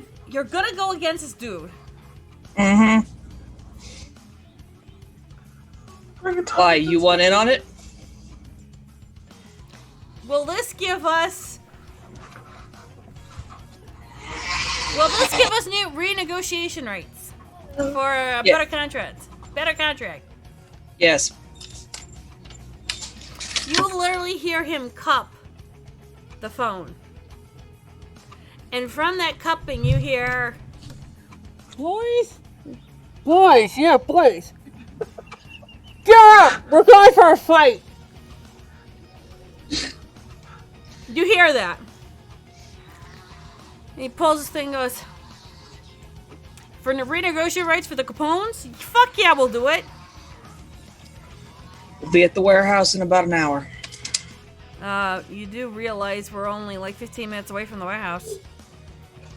go against this dude. Mm-hmm. Why, you want in on it? Will this give us new renegotiation rights for a better contract? Better contract. Yes. You literally hear him cup the phone. And from that cupping, you hear, "Boys? Boys, yeah, boys. Get up! We're going for a fight!" You hear that. And he pulls his thing and goes, "For the renegotiate rights for the Capones? Fuck yeah, we'll do it." We'll be at the warehouse in about an hour. You do realize we're only like 15 minutes away from the warehouse.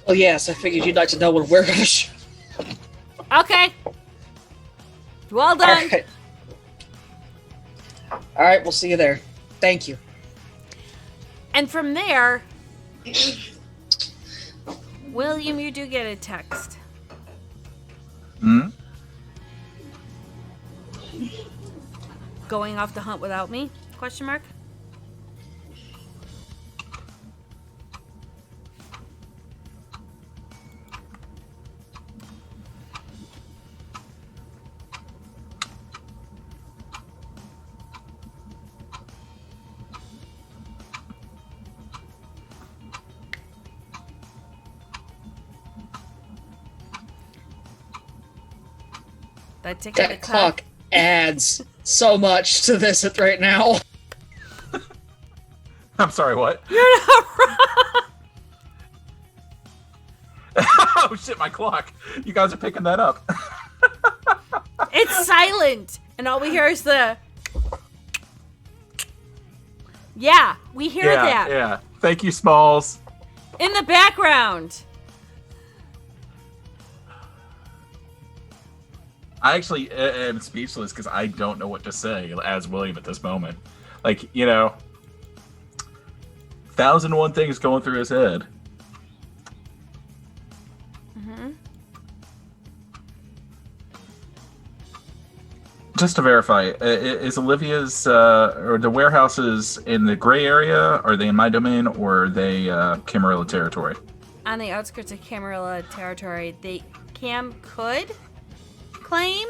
Oh yes, I figured you'd like to know when we're gonna show. Okay. Well done. All right, we'll see you there. Thank you. And from there, William, you do get a text. Hmm? Going off the hunt without me? Question mark. That clock adds so much to this right now. I'm sorry, what? You're not wrong. Oh shit, my clock. You guys are picking that up. It's silent, and all we hear is the. Yeah, we hear that. Yeah. Thank you, Smalls. In the background. I actually am speechless because I don't know what to say as William at this moment. Like, 1,001 things going through his head. Mm-hmm. Just to verify, is Olivia's or the warehouses in the gray area? Are they in my domain or are they Camarilla territory? On the outskirts of Camarilla territory, Cam could claim,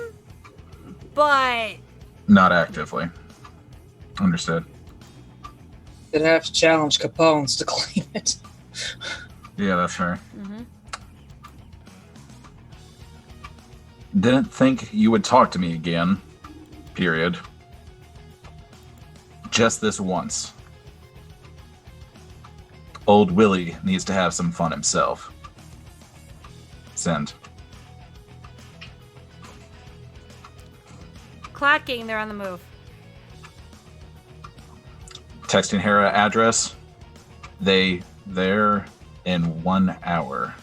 but not actively. Understood. You'd have to challenge Capone's to claim it. Yeah, that's fair. Mm-hmm. Didn't think you would talk to me again. Period. Just this once. Old Willie needs to have some fun himself. Send. Clocking, they're on the move. Texting Hera address. They there in 1 hour.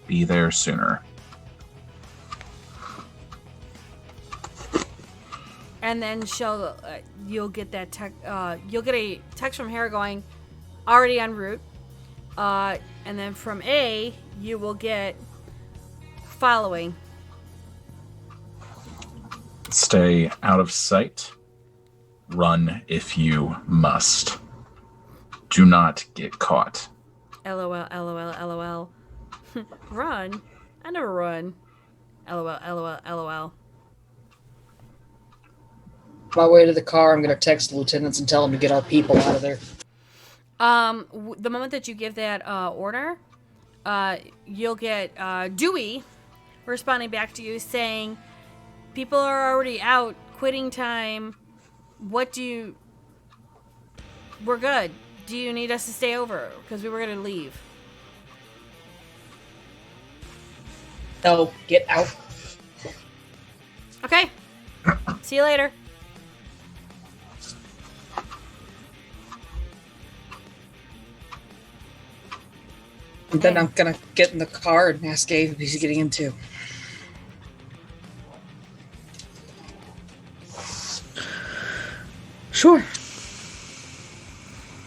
Be there sooner. And then you'll get that you'll get a text from Hera going, already en route. And then from A, you will get following. Stay out of sight. Run if you must. Do not get caught. LOL, LOL, LOL. Run? I never run. LOL, LOL, LOL. On my way to the car, I'm going to text the lieutenants and tell them to get our people out of there. The moment that you give that order, you'll get Dewey responding back to you saying, people are already out, quitting time. We're good. Do you need us to stay over? Because we were going to leave. No, get out. Okay. See you later. And then I'm gonna get in the car and ask Gabe if he's getting into. Sure.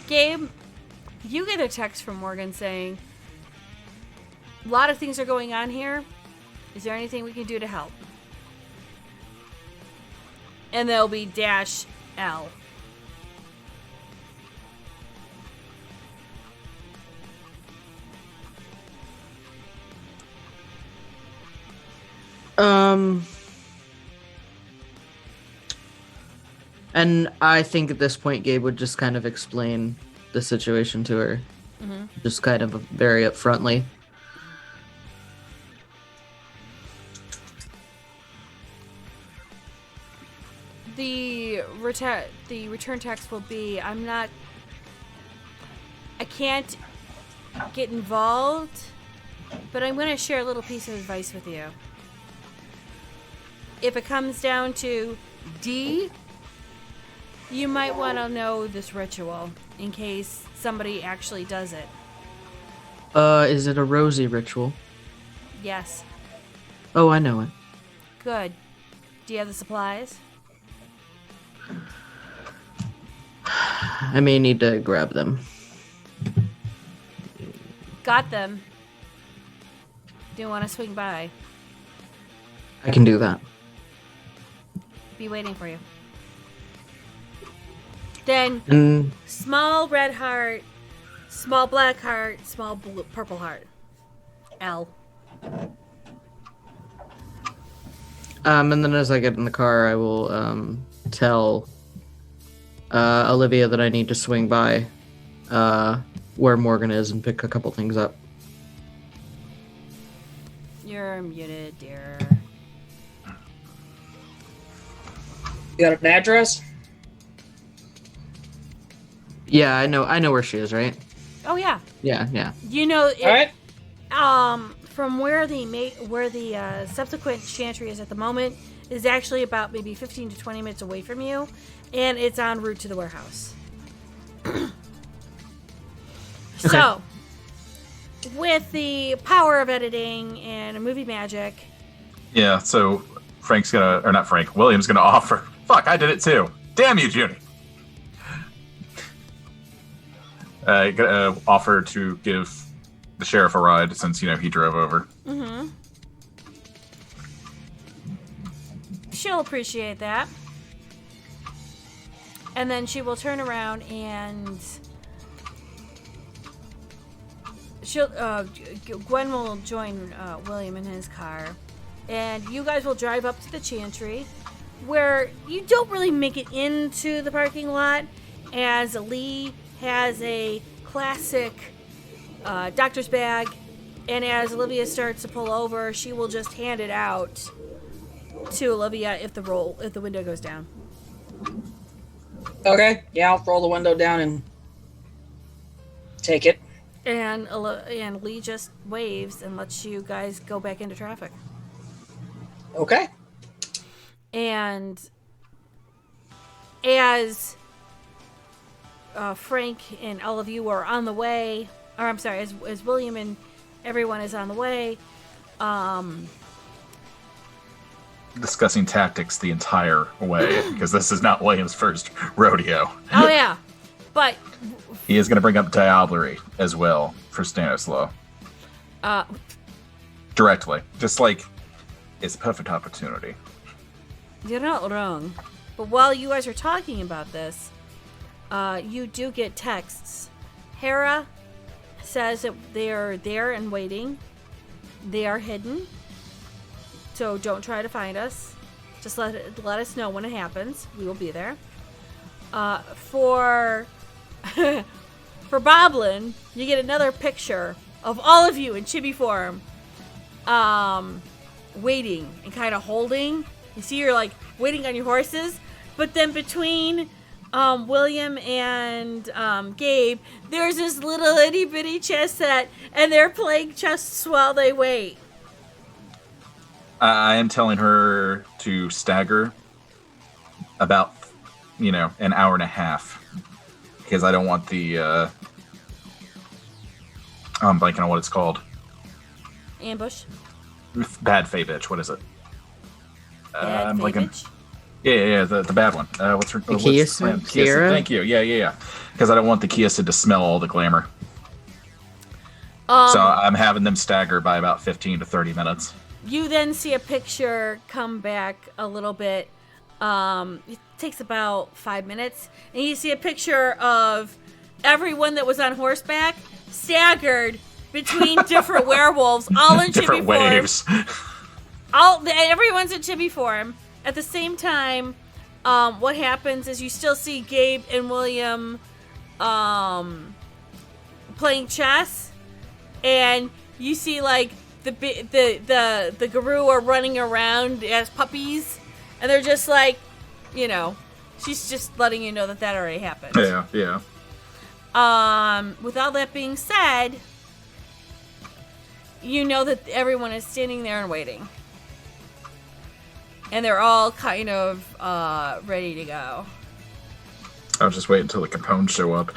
Gabe, you get a text from Morgan saying, a lot of things are going on here. Is there anything we can do to help? And there'll be -L. And I think at this point, Gabe would just kind of explain the situation to her. Mm-hmm. Just kind of very upfrontly. The return text will be, I can't get involved, but I'm going to share a little piece of advice with you. If it comes down to D, you might want to know this ritual in case somebody actually does it. Is it a Rosie ritual? Yes. Oh, I know it. Good. Do you have the supplies? I may need to grab them. Got them. Do you want to swing by? I can do that. Be waiting for you. Then, And small red heart, small black heart, small purple heart. L. and then as I get in the car, I will tell Olivia that I need to swing by where Morgan is and pick a couple things up. You're muted, dear. You got an address? Yeah, I know where she is, right? Oh yeah. Yeah. You know, it, All right. From where the subsequent chantry is at the moment is actually about maybe 15 to 20 minutes away from you, and it's en route to the warehouse. So, with the power of editing and movie magic. Yeah, so William's gonna offer. Fuck, I did it too. Damn you, Junie. Offer to give the sheriff a ride since, he drove over. Mm-hmm. She'll appreciate that. And then she will turn around and Gwen will join William in his car, and you guys will drive up to the chantry, where you don't really make it into the parking lot, as Lee has a classic doctor's bag, and as Olivia starts to pull over, she will just hand it out to Olivia if the window goes down. Okay. Yeah, I'll roll the window down and take it. And Lee just waves and lets you guys go back into traffic. Okay. And as Frank and all of you are on the way, or I'm sorry, as William and everyone is on the way, Discussing tactics the entire way, because this is not William's first rodeo. Oh yeah, but He is going to bring up Diablerie as well for Stanislaw. Directly. Just like, it's a perfect opportunity. you're not wrong. But while you guys are talking about this, you do get texts. Hera says that they are there and waiting. They are hidden. So don't try to find us. Just let us know when it happens. We will be there. For Boblin, you get another picture of all of you in chibi form, waiting and kind of holding. You see, you're like waiting on your horses, but then between William and Gabe, there's this little itty bitty chess set, and they're playing chess while they wait. I am telling her to stagger about, an hour and a half, because I don't want the I'm blanking on what it's called. Ambush. Bad Fey bitch. What is it? Bad I'm Fey blanking. bitch? Yeah, the bad one. What's her? What's Kiasu? her name? Sierra? Thank you. Yeah. Because I don't want the Kiasu to smell all the glamour. So I'm having them stagger by about 15 to 30 minutes. You then see a picture come back a little bit. It takes about 5 minutes, and you see a picture of everyone that was on horseback staggered between different werewolves, all in Different chibi form. waves. Everyone's in chibi form. At the same time, what happens is you still see Gabe and William playing chess, and you see like the Garou are running around as puppies, and they're just like, she's just letting you know that already happened. Yeah. With all that being said, you know that everyone is standing there and waiting. And they're all kind of ready to go. I'll just wait until the Capone show up.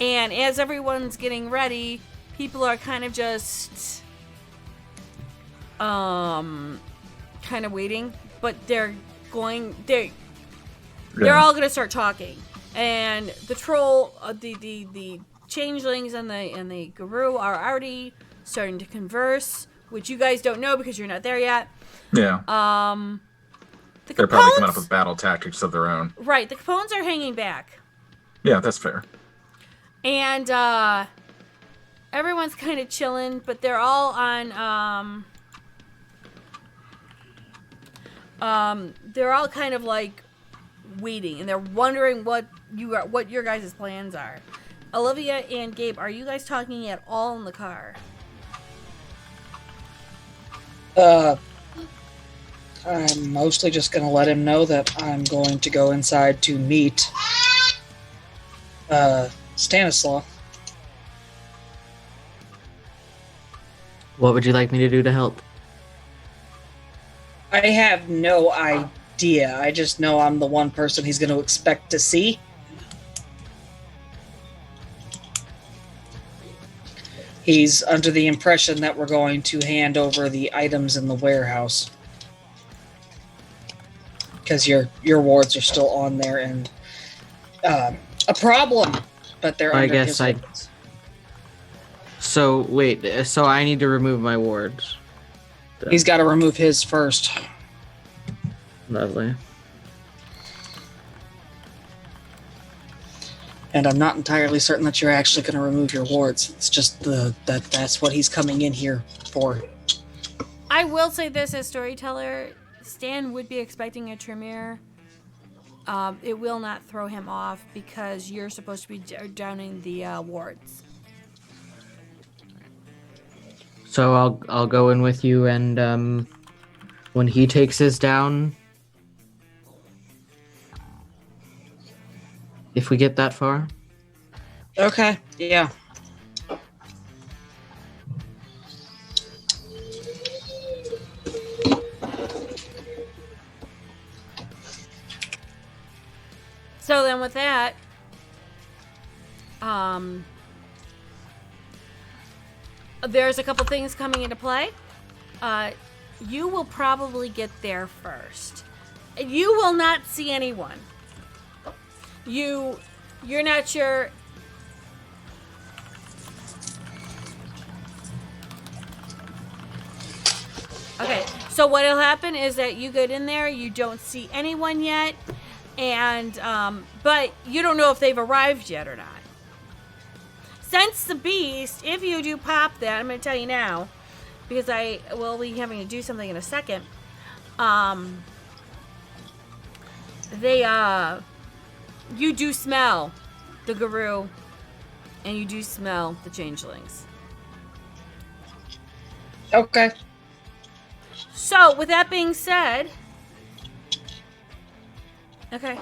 And as everyone's getting ready, people are kind of just kind of waiting, but they're all gonna start talking. And the troll, the changelings and the Garou are already starting to converse, which you guys don't know because you're not there yet. Yeah. They're probably coming up with battle tactics of their own. Right. The Capones are hanging back. Yeah, that's fair. And everyone's kind of chilling, but they're all on they're all kind of like waiting, and they're wondering what your guys' plans are. Olivia and Gabe, are you guys talking at all in the car? I'm mostly just gonna let him know that I'm going to go inside to meet Stanislaw. What would you like me to do to help? I have no idea. I just know I'm the one person he's going to expect to see. He's under the impression that we're going to hand over the items in the warehouse. Because your wards are still on there and a problem, but they're I under guess his I... wards. So, wait, so I need to remove my wards. He's got to remove his first. Lovely. And I'm not entirely certain that you're actually going to remove your wards. It's just that's what he's coming in here for. I will say this as storyteller, Stan would be expecting a Tremere. It will not throw him off because you're supposed to be downing the wards. So I'll go in with you, and when he takes his down, if we get that far. Okay, yeah. So then with that, there's a couple things coming into play. You will probably get there first. You will not see anyone. You're not sure. Okay, so what'll happen is that you get in there, you don't see anyone yet, and but you don't know if they've arrived yet or not. Sense the Beast, if you do pop that, I'm going to tell you now, because I will be having to do something in a second. You do smell the Garou, and you do smell the changelings. Okay. So, with that being said, okay.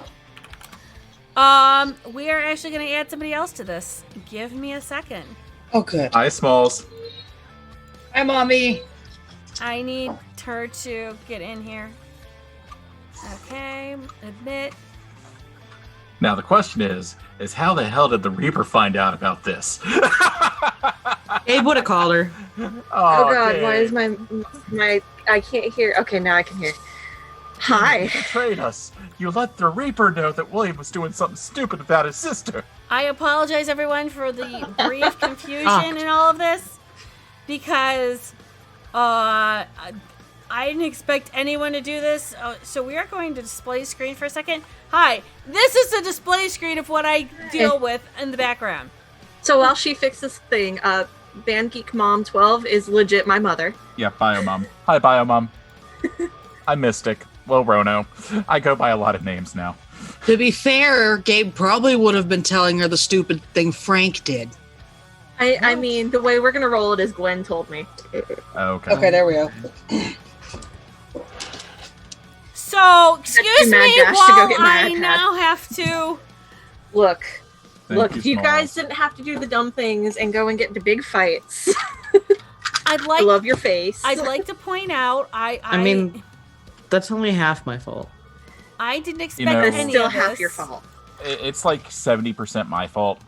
We are actually going to add somebody else to this. Give me a second. Oh, good. Hi, Smalls. Hi, Mommy. I need her to get in here. Okay, admit. Now the question is how the hell did the Reaper find out about this? Gabe would have called her. Oh God, Gabe. why is my I can't hear. Okay, now I can hear. Hi. You betrayed us. You let the Reaper know that William was doing something stupid about his sister. I apologize, everyone, for the brief confusion in all of this, because I didn't expect anyone to do this. So we are going to display screen for a second. Hi, this is the display screen of what I deal with in the background. So while she fixes this thing, Band Geek Mom 12 is legit my mother. Yeah, Biomom. Hi, Biomom. I'm Mystic. Well, Rono. I go by a lot of names now. To be fair, Gabe probably would have been telling her the stupid thing Frank did. I mean, the way we're gonna roll it is Gwen told me. Okay. Okay, there we go. So, excuse Mad me dash to while go get my I iPad. now have to... Look, Thank if you Smalls. guys didn't have to do the dumb things and go and get into big fights, I'd I like love your face. I'd like to point out, I mean, that's only half my fault. I didn't expect know- That's any still of half this. your fault. It's like 70% my fault.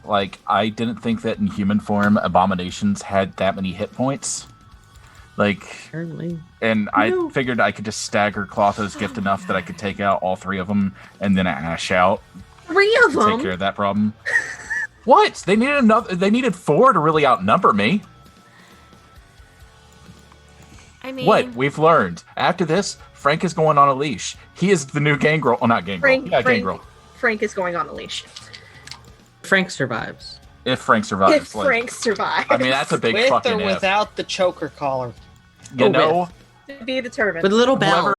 Like, I didn't think that in human form, abominations had that many hit points. Like, Apparently. and I figured I could just stagger Clotho's gift enough that I could take out all three of them and then ash out 3 of to take them. care of that problem. What? They needed another. They needed 4 to really outnumber me. I mean, What? We've learned. After this, Frank is going on a leash. He is the new Gangrel. Oh, not Gangrel. Yeah, Gangrel. Frank is going on a leash. Frank survives. If Frank survives. If like, Frank survives. I mean, that's a big With fucking or if. without the choker collar. You know, to be determined. With a little bell.